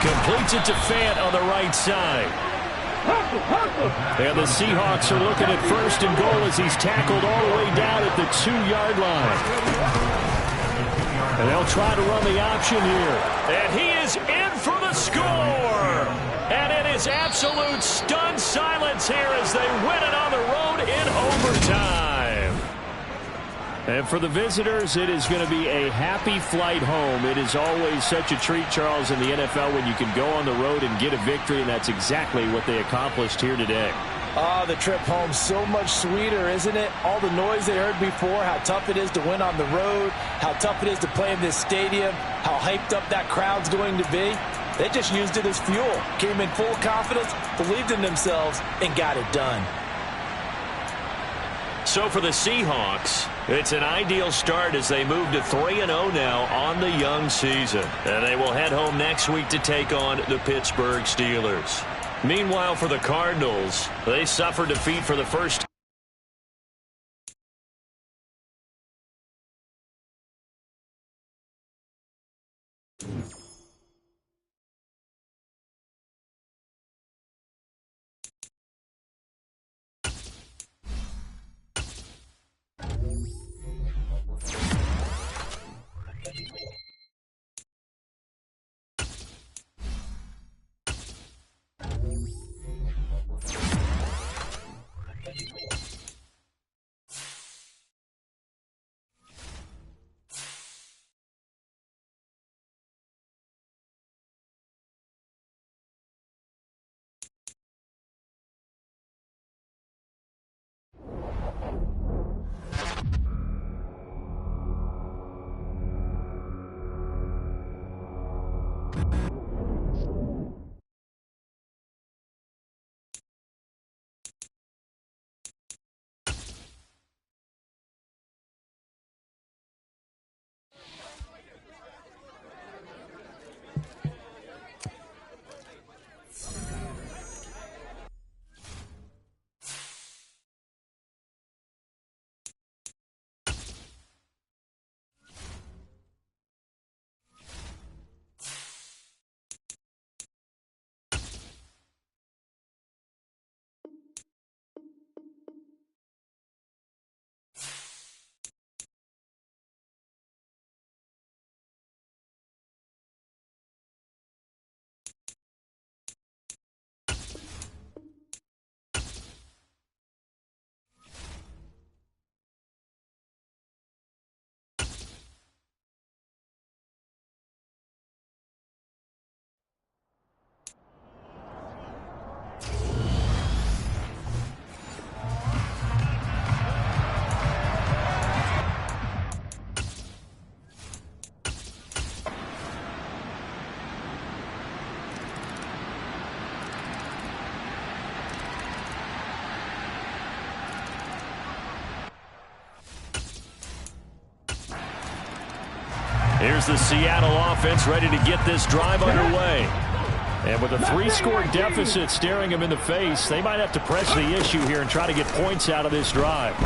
Completes it to Fant on the right side. And the Seahawks are looking at 1st and goal as he's tackled all the way down at the 2-yard line. And they'll try to run the option here. And he is in for the score. And it is absolute stunned silence here as they win it on the road in overtime. And for the visitors, it is going to be a happy flight home. It is always such a treat, Charles, in the NFL when you can go on the road and get a victory, and that's exactly what they accomplished here today. Oh, the trip home so much sweeter, isn't it? All the noise they heard before, how tough it is to win on the road, how tough it is to play in this stadium, how hyped up that crowd's going to be. They just used it as fuel, came in full confidence, believed in themselves, and got it done. So for the Seahawks, it's an ideal start as they move to 3-0 now on the young season. And they will head home next week to take on the Pittsburgh Steelers. Meanwhile, for the Cardinals, they suffered defeat for the first Here's the Seattle offense ready to get this drive underway. And with a 3-score deficit staring them in the face, they might have to press the issue here and try to get points out of this drive.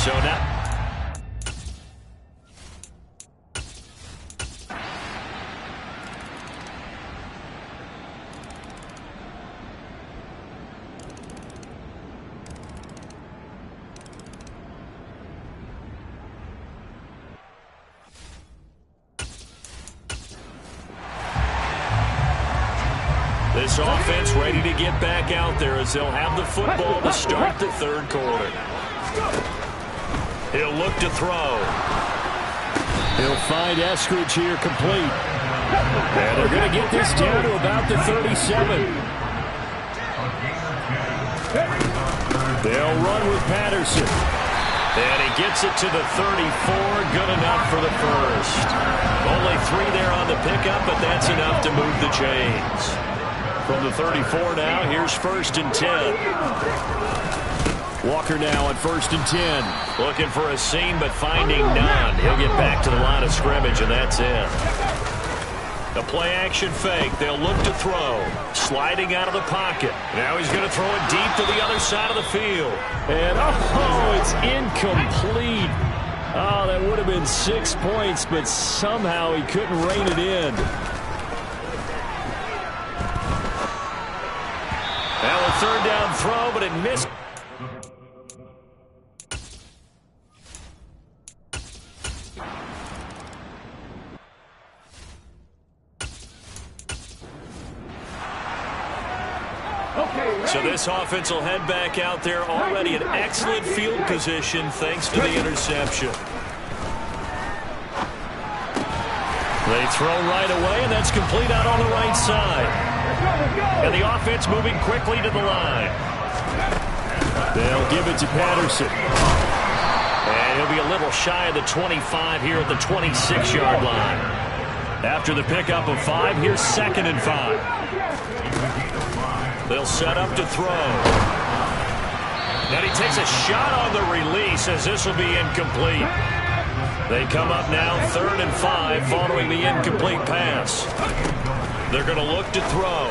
So now... This offense ready to get back out there as they'll have the football to start the third quarter. He'll look to throw. He'll find Eskridge here complete. And they're going to get this down to about the 37. They'll run with Patterson. And he gets it to the 34. Good enough for the first. Only 3 there on the pickup, but that's enough to move the chains. From the 34 now, here's 1st and 10. Walker now on 1st and 10. Looking for a seam, but finding none. He'll get back to the line of scrimmage, and that's it. The play-action fake. They'll look to throw. Sliding out of the pocket. Now he's going to throw it deep to the other side of the field. And, oh, it's incomplete. Oh, that would have been 6 points, but somehow he couldn't rein it in. Now a 3rd down throw, but it missed. So this offense will head back out there already in excellent field position thanks to the interception. They throw right away, and that's complete out on the right side. And the offense moving quickly to the line. They'll give it to Patterson. And he'll be a little shy of the 25 here at the 26-yard line. After the pickup of 5, here's 2nd and 5. They'll set up to throw. Then he takes a shot on the release as this will be incomplete. They come up now 3rd and 5 following the incomplete pass. They're going to look to throw.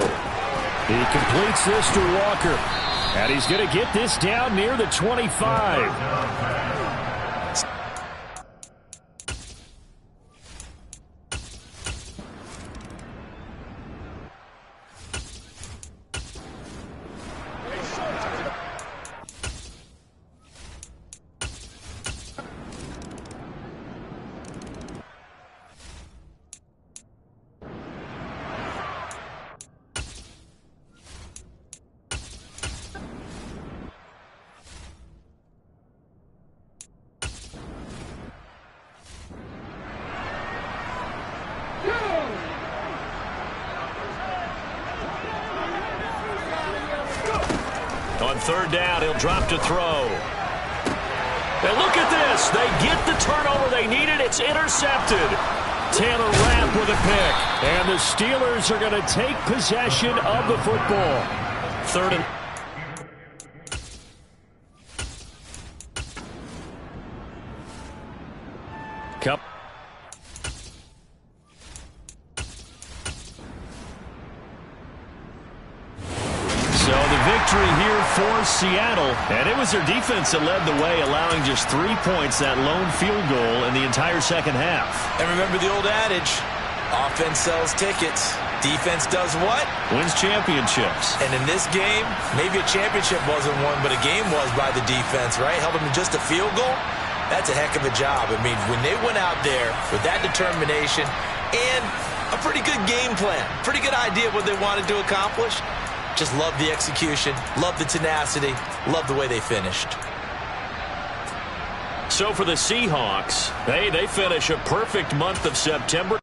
He completes this to Walker. And he's going to get this down near the 25. On 3rd down, he'll drop to throw. And look at this. They get the turnover they needed. It's intercepted. Taylor Rapp with a pick. And the Steelers are going to take possession of the football. 3rd and... Cup. So the victory here for Seattle, and it was their defense that led the way, allowing just 3 points, that lone field goal in the entire second half. And remember the old adage, offense sells tickets, defense does what? Wins championships. And in this game, maybe a championship wasn't won, but a game was by the defense, right? Held them to just a field goal. That's a heck of a job. I mean, when they went out there with that determination and a pretty good game plan, pretty good idea of what they wanted to accomplish, just love the execution, love the tenacity, love the way they finished. So for the Seahawks, they finish a perfect month of September.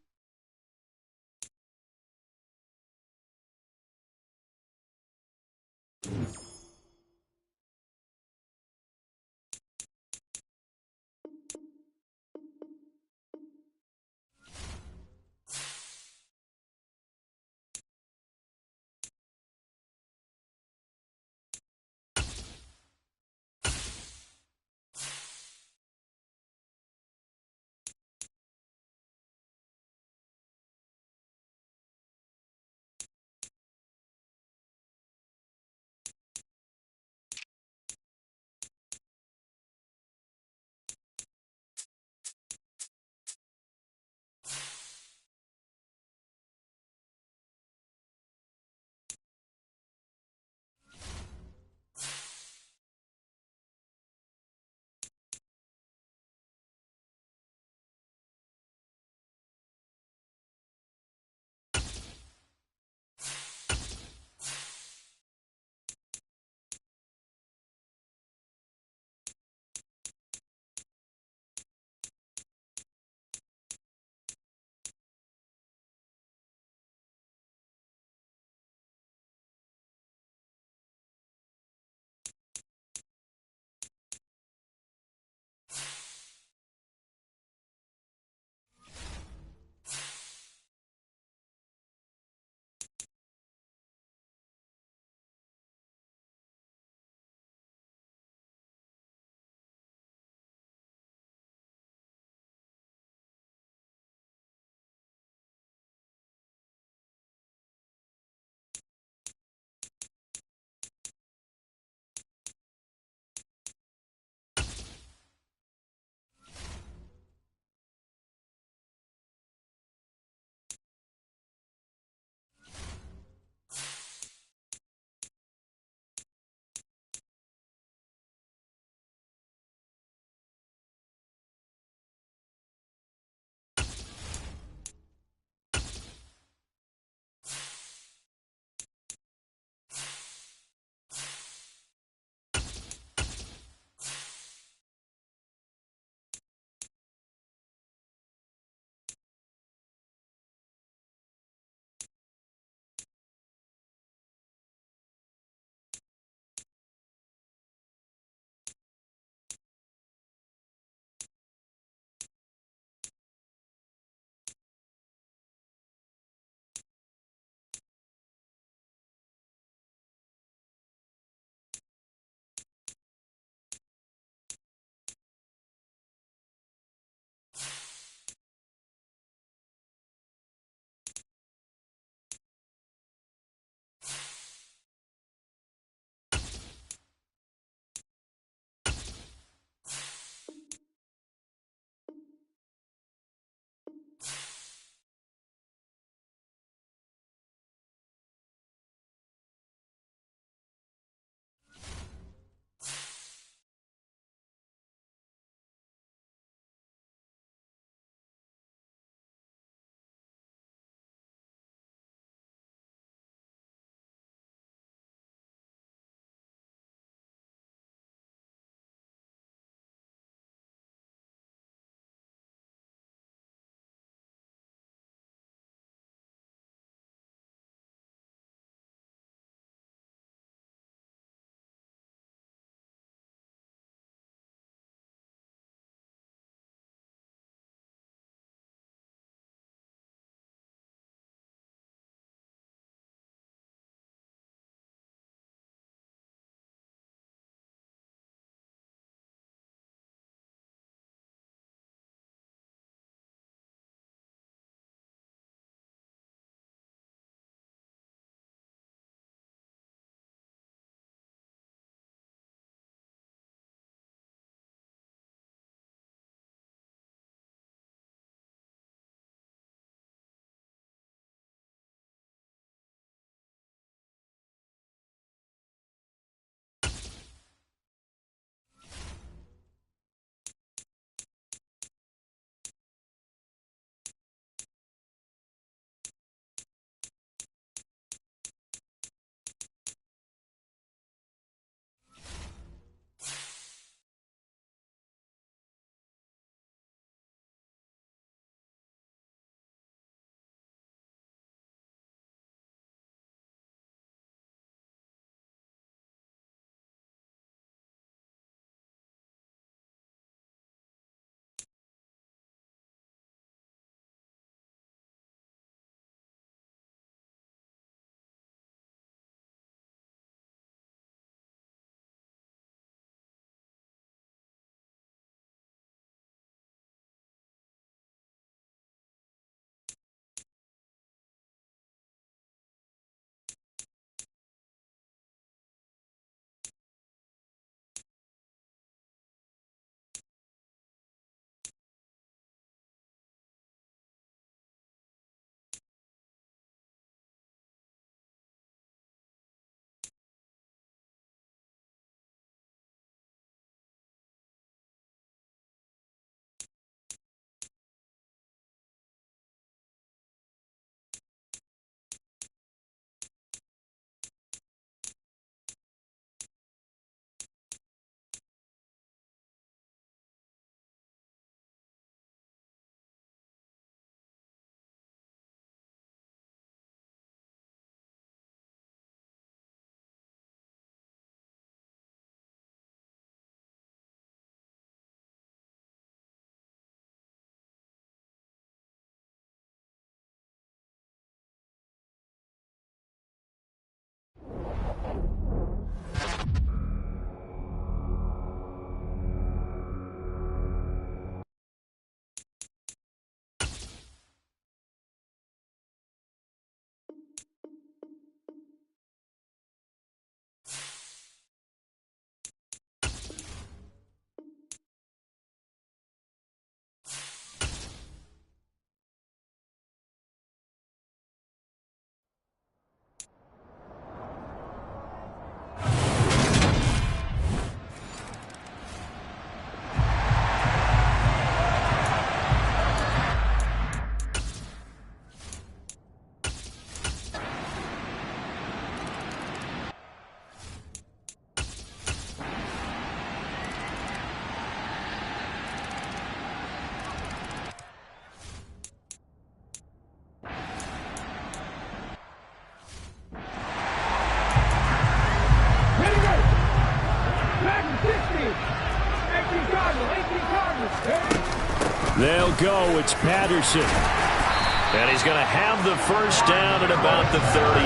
They'll go. It's Patterson. And he's going to have the first down at about the 38.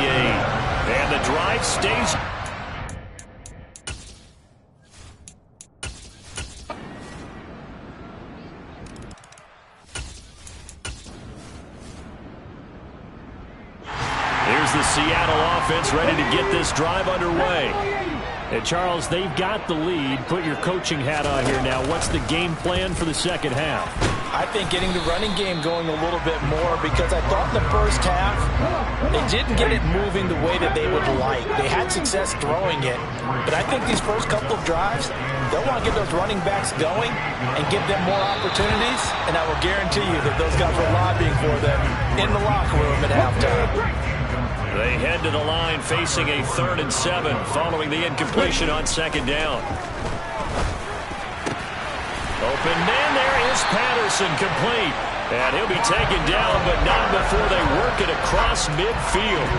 And the drive stays. Here's the Seattle offense ready to get this drive underway. And Charles, they've got the lead. Put your coaching hat on here now. What's the game plan for the second half? I think getting the running game going a little bit more, because I thought in the first half they didn't get it moving the way that they would like. They had success throwing it, but I think these first couple of drives, they'll want to get those running backs going and give them more opportunities, and I will guarantee you that those guys were lobbying for them in the locker room at halftime. They head to the line facing a 3rd and 7 following the incompletion on second down. Open man, there is Patterson, complete. And he'll be taken down, but not before they work it across midfield.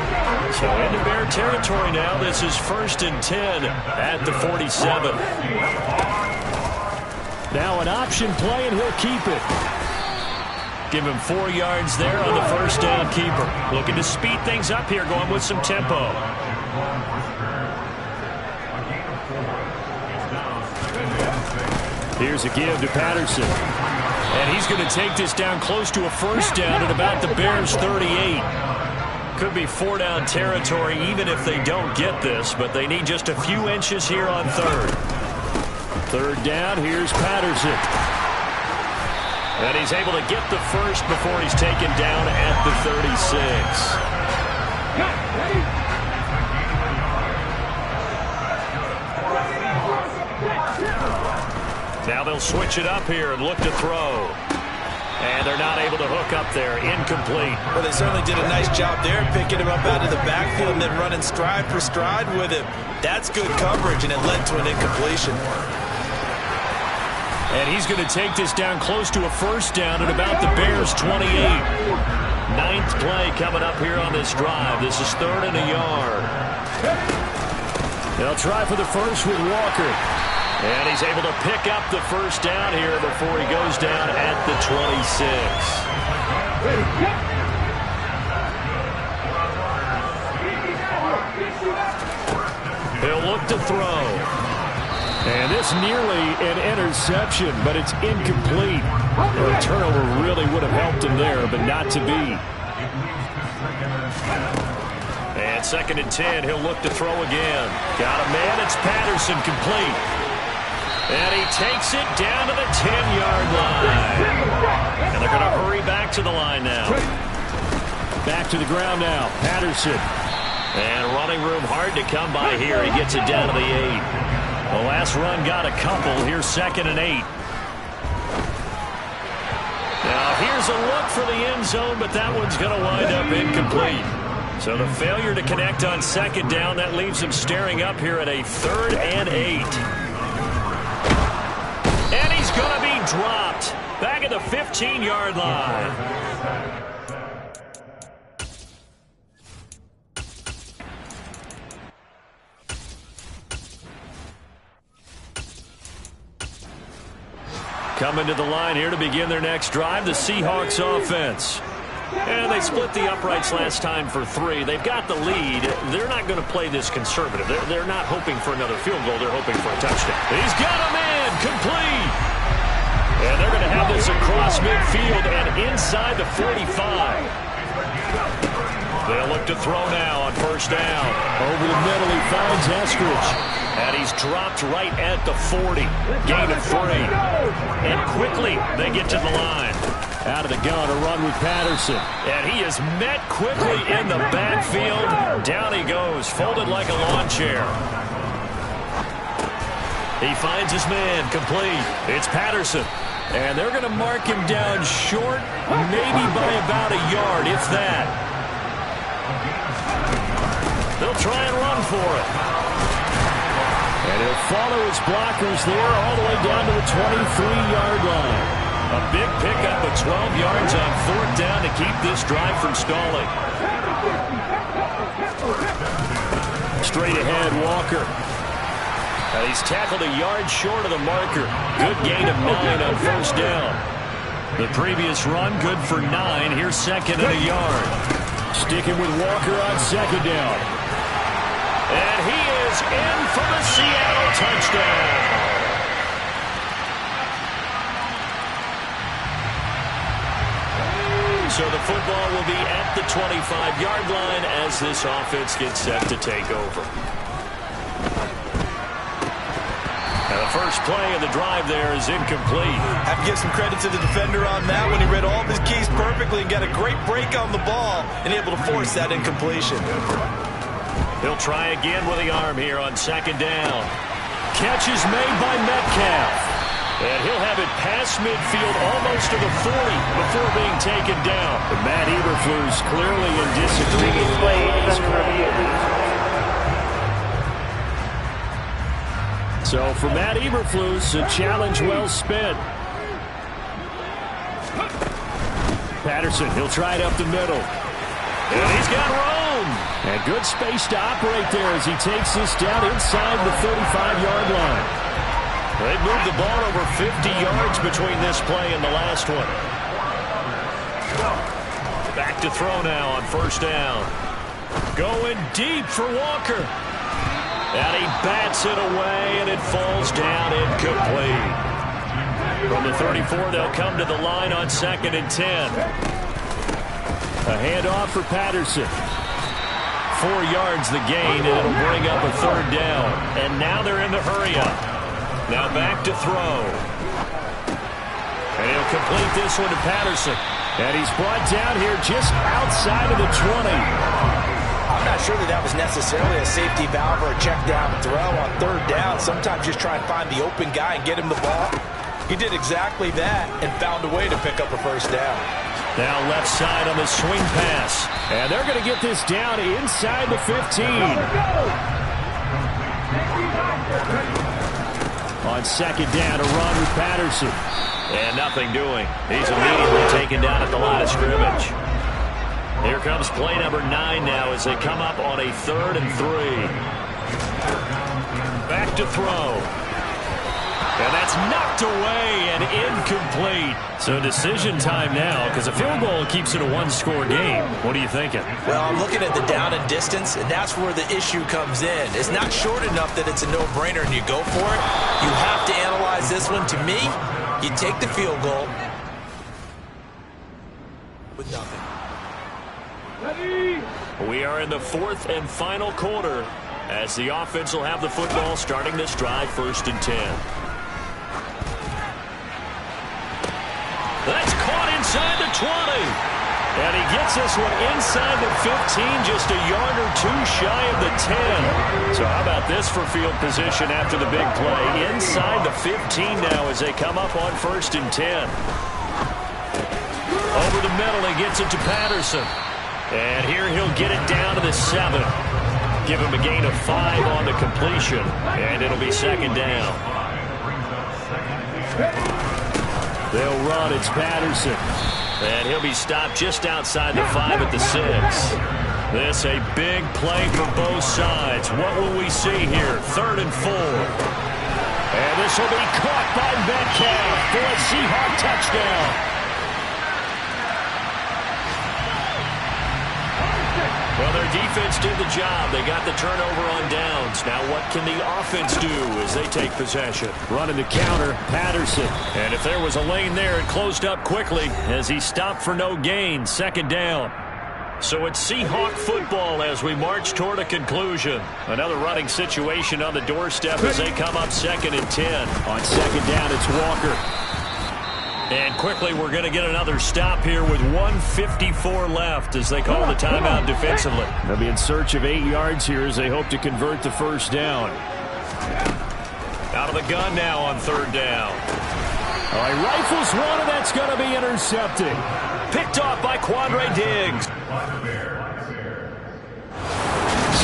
So into Bear territory now. This is 1st and 10 at the 47. Now an option play, and he'll keep it. Give him 4 yards there on the first down keeper. Looking to speed things up here, going with some tempo. Here's a give to Patterson. And he's going to take this down close to a first down at about the Bears' 38. Could be 4-down territory even if they don't get this, but they need just a few inches here on 3rd. 3rd down, here's Patterson. And he's able to get the first before he's taken down at the 36. Now they'll switch it up here and look to throw. And they're not able to hook up there. Incomplete. Well, they certainly did a nice job there, picking him up out of the backfield and then running stride for stride with him. That's good coverage, and it led to an incompletion. And he's going to take this down close to a first down at about the Bears' 28. 9th play coming up here on this drive. This is 3rd and a yard. They'll try for the first with Walker. And he's able to pick up the first down here before he goes down at the 26. He'll look to throw. And this nearly an interception, but it's incomplete. A turnover really would have helped him there, but not to be. And 2nd and 10, he'll look to throw again. Got a man, it's Patterson, complete. And he takes it down to the 10-yard line. And they're going to hurry back to the line now. Back to the ground now, Patterson. And running room hard to come by here. He gets it down to the 8. The last run got a couple. Here's 2nd and 8. Now here's a look for the end zone, but that one's going to wind up incomplete. So the failure to connect on 2nd down, that leaves him staring up here at a 3rd and 8. And he's going to be dropped back at the 15-yard line. Coming to the line here to begin their next drive, the Seahawks offense. And they split the uprights last time for 3. They've got the lead. They're not going to play this conservative. They're not hoping for another field goal. They're hoping for a touchdown. He's got a man, complete. And they're going to have this across midfield and inside the 45. They'll look to throw now on first down. Over the middle, he finds Eskridge. And he's dropped right at the 40. Gain of 3. And quickly, they get to the line. Out of the gun, a run with Patterson. And he is met quickly in the backfield. Down he goes, folded like a lawn chair. He finds his man, complete. It's Patterson. And they're going to mark him down short, maybe by about a yard, if that. They'll try and run for it. And he'll follow his blockers there all the way down to the 23-yard line. A big pickup of 12 yards on 4th down to keep this drive from stalling. Straight ahead, Walker. And he's tackled a yard short of the marker. Good gain of 9 on first down. The previous run, good for 9. Here's second and a yard. Sticking with Walker on second down. And he is in for the Seattle touchdown. So the football will be at the 25-yard line as this offense gets set to take over. And the first play of the drive there is incomplete. Have to give some credit to the defender on that when he read all of his keys perfectly and got a great break on the ball and able to force that incompletion. He'll try again with the arm here on second down. Catch is made by Metcalf. And he'll have it past midfield almost to the 40 before being taken down. But Matt Eberflus clearly in disagreement. So for Matt Eberflus, a challenge well spent. Patterson, he'll try it up the middle. And he's got room. And good space to operate there as he takes this down inside the 35-yard line. They've moved the ball over 50 yards between this play and the last one. Back to throw now on first down. Going deep for Walker. And he bats it away, and it falls down incomplete. From the 34, they'll come to the line on second and 10. A handoff for Patterson. 4 yards the gain, and it'll bring up a third down. And now they're in the hurry-up. Now back to throw. And he'll complete this one to Patterson. And he's brought down here just outside of the 20. I'm not sure that was necessarily a safety valve or a check down throw on third down. Sometimes just try and find the open guy and get him the ball. He did exactly that and found a way to pick up a first down. Now left side on the swing pass. And they're going to get this down inside the 15. On second down, a run with Patterson. And nothing doing. He's immediately taken down at the line of scrimmage. Here comes play number 9 now as they come up on a 3rd and 3. Back to throw. And that's knocked away and incomplete. So decision time now because a field goal keeps it a one-score game. What are you thinking? Well, I'm looking at the down and distance, and that's where the issue comes in. It's not short enough that it's a no-brainer and you go for it. You have to analyze this one. To me, you take the field goal with nothing. We are in the 4th and final quarter as the offense will have the football starting this drive 1st and 10. That's caught inside the 20. And he gets this one inside the 15, just a yard or 2 shy of the 10. So how about this for field position after the big play? Inside the 15 now as they come up on 1st and 10. Over the middle, he gets it to Patterson. And here he'll get it down to the 7. Give him a gain of 5 on the completion. And it'll be second down. They'll run. It's Patterson. And he'll be stopped just outside the 5 at the 6. This a big play for both sides. What will we see here? 3rd and 4. And this will be caught by Metcalf for a Seahawk touchdown. Well, their defense did the job. They got the turnover on downs. Now what can the offense do as they take possession? Running the counter, Patterson. And if there was a lane there, it closed up quickly as he stopped for no gain. Second down. So it's Seahawk football as we march toward a conclusion. Another running situation on the doorstep as they come up 2nd and 10. On second down, it's Walker. And quickly, we're going to get another stop here with 1:54 left as they call the timeout defensively. They'll be in search of 8 yards here as they hope to convert the first down. Out of the gun now on 3rd down. All right, rifles one, and that's going to be intercepted. Picked off by Quandre Diggs.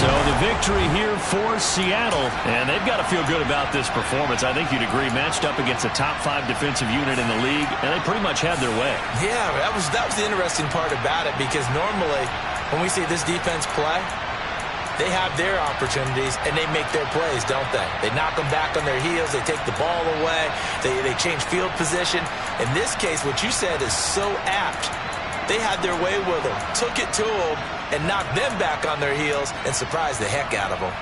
So the victory here for Seattle, and they've got to feel good about this performance. I think you'd agree, matched up against a top 5 defensive unit in the league, and they pretty much had their way. Yeah, that was the interesting part about it, because normally when we see this defense play, they have their opportunities, and they make their plays, don't they? They knock them back on their heels. They take the ball away. They change field position. In this case, what you said is so apt. They had their way with them, took it to them, and knocked them back on their heels and surprised the heck out of them.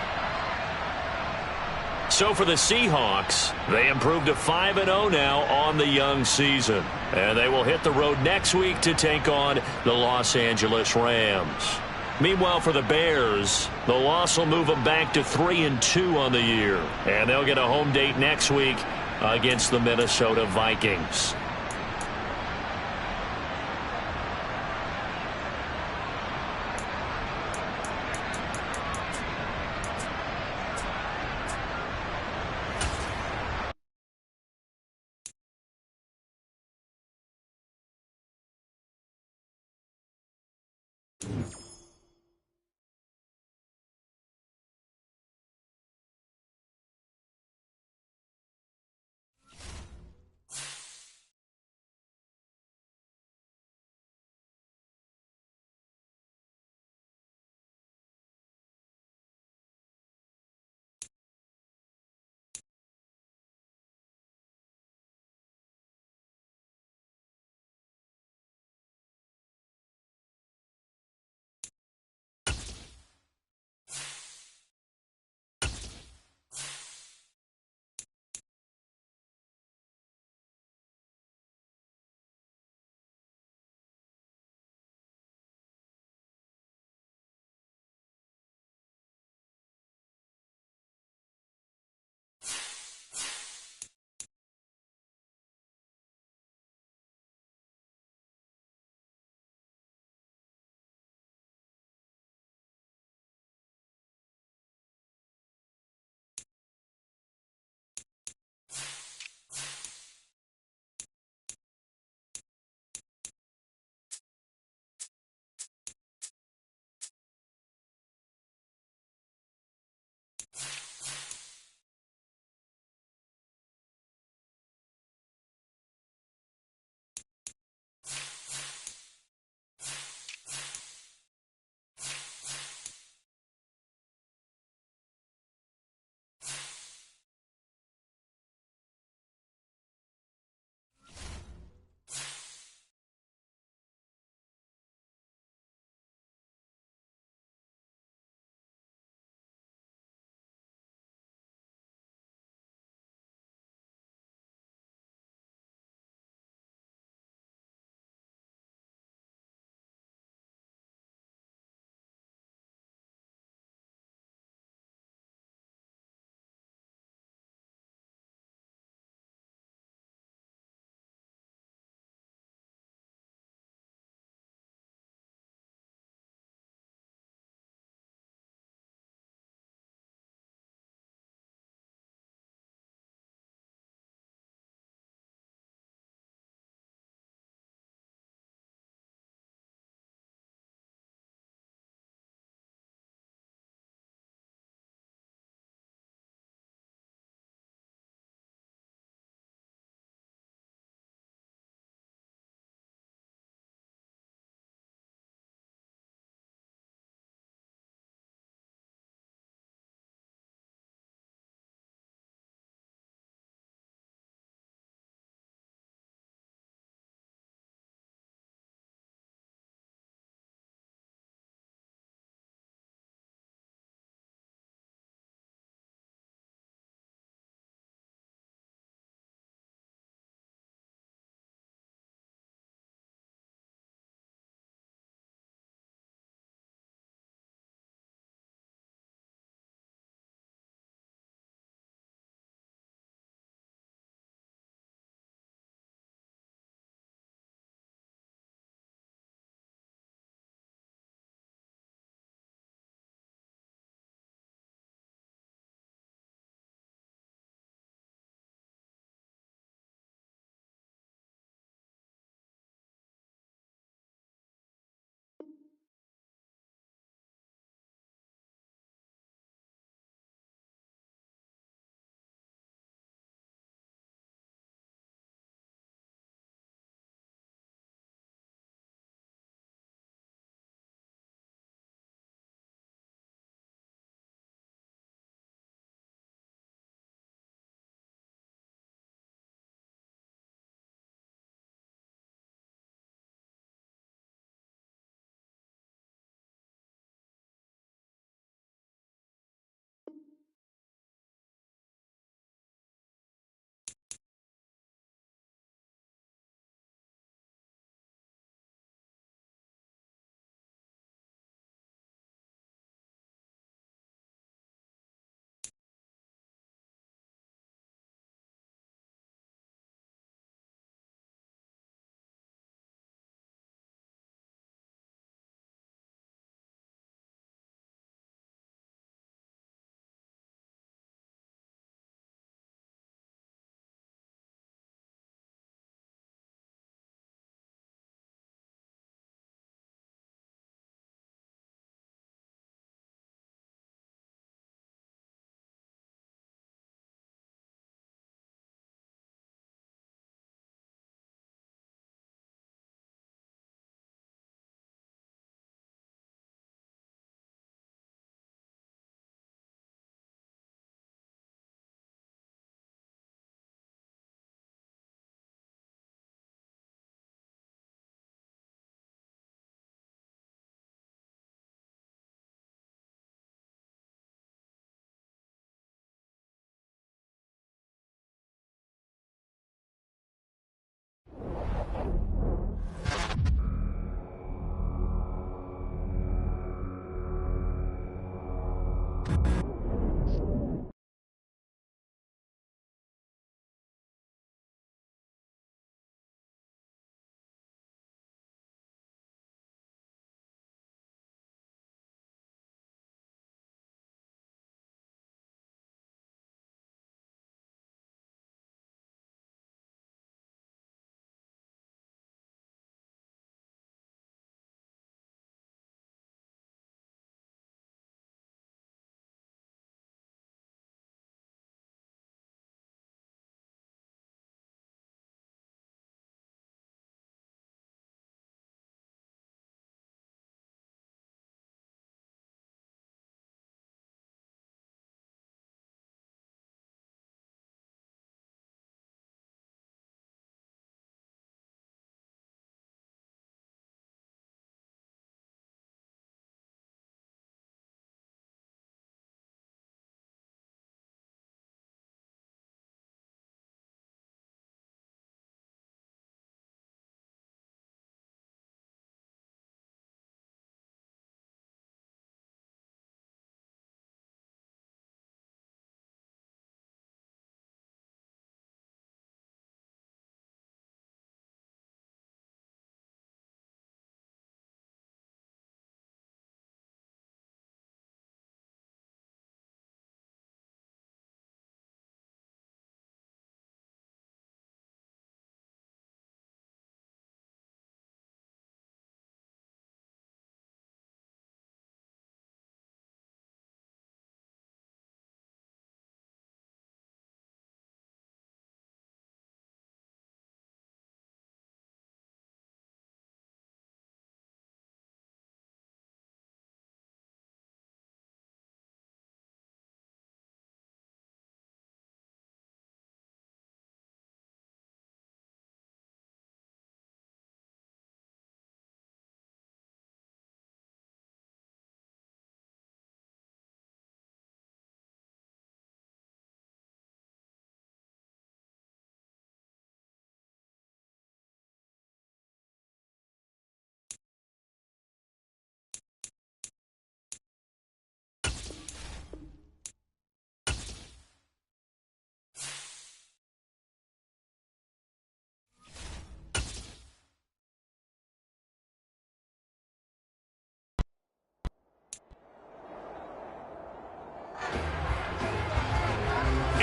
So for the Seahawks, they improved to 5-0 now on the young season. And they will hit the road next week to take on the Los Angeles Rams. Meanwhile, for the Bears, the loss will move them back to 3-2 on the year. And they'll get a home date next week against the Minnesota Vikings.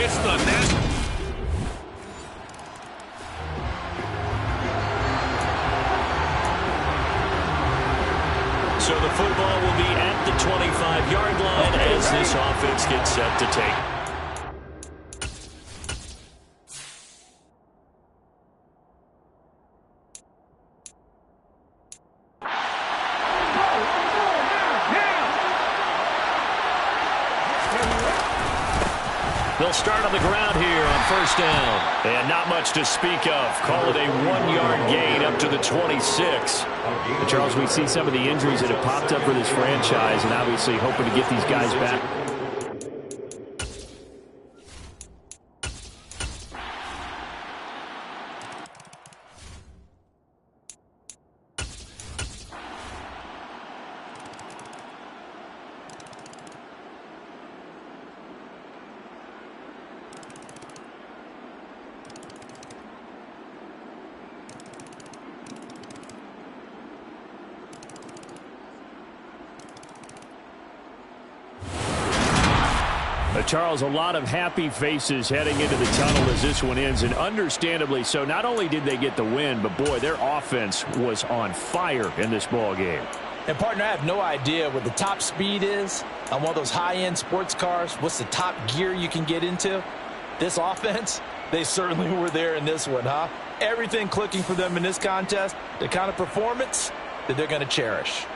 It's the net. So the football will be at the 25-yard line as this offense gets set to take. They'll start on the ground here on first down. And not much to speak of. Call it a 1-yard gain up to the 26. And Charles, we see some of the injuries that have popped up for this franchise, and obviously hoping to get these guys back. Charles, a lot of happy faces heading into the tunnel as this one ends, and understandably so. Not only did they get the win, but boy, their offense was on fire in this ball game. And partner, I have no idea what the top speed is on one of those high-end sports cars. What's the top gear you can get into? This offense, they certainly were there in this one, huh? Everything clicking for them in this contest, the kind of performance that they're going to cherish.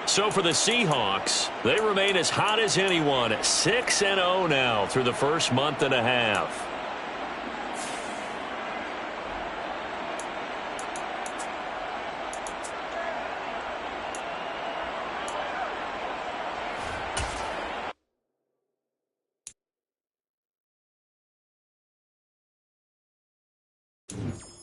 So for the Seahawks, they remain as hot as anyone, 6-0 now through the first month and a half. you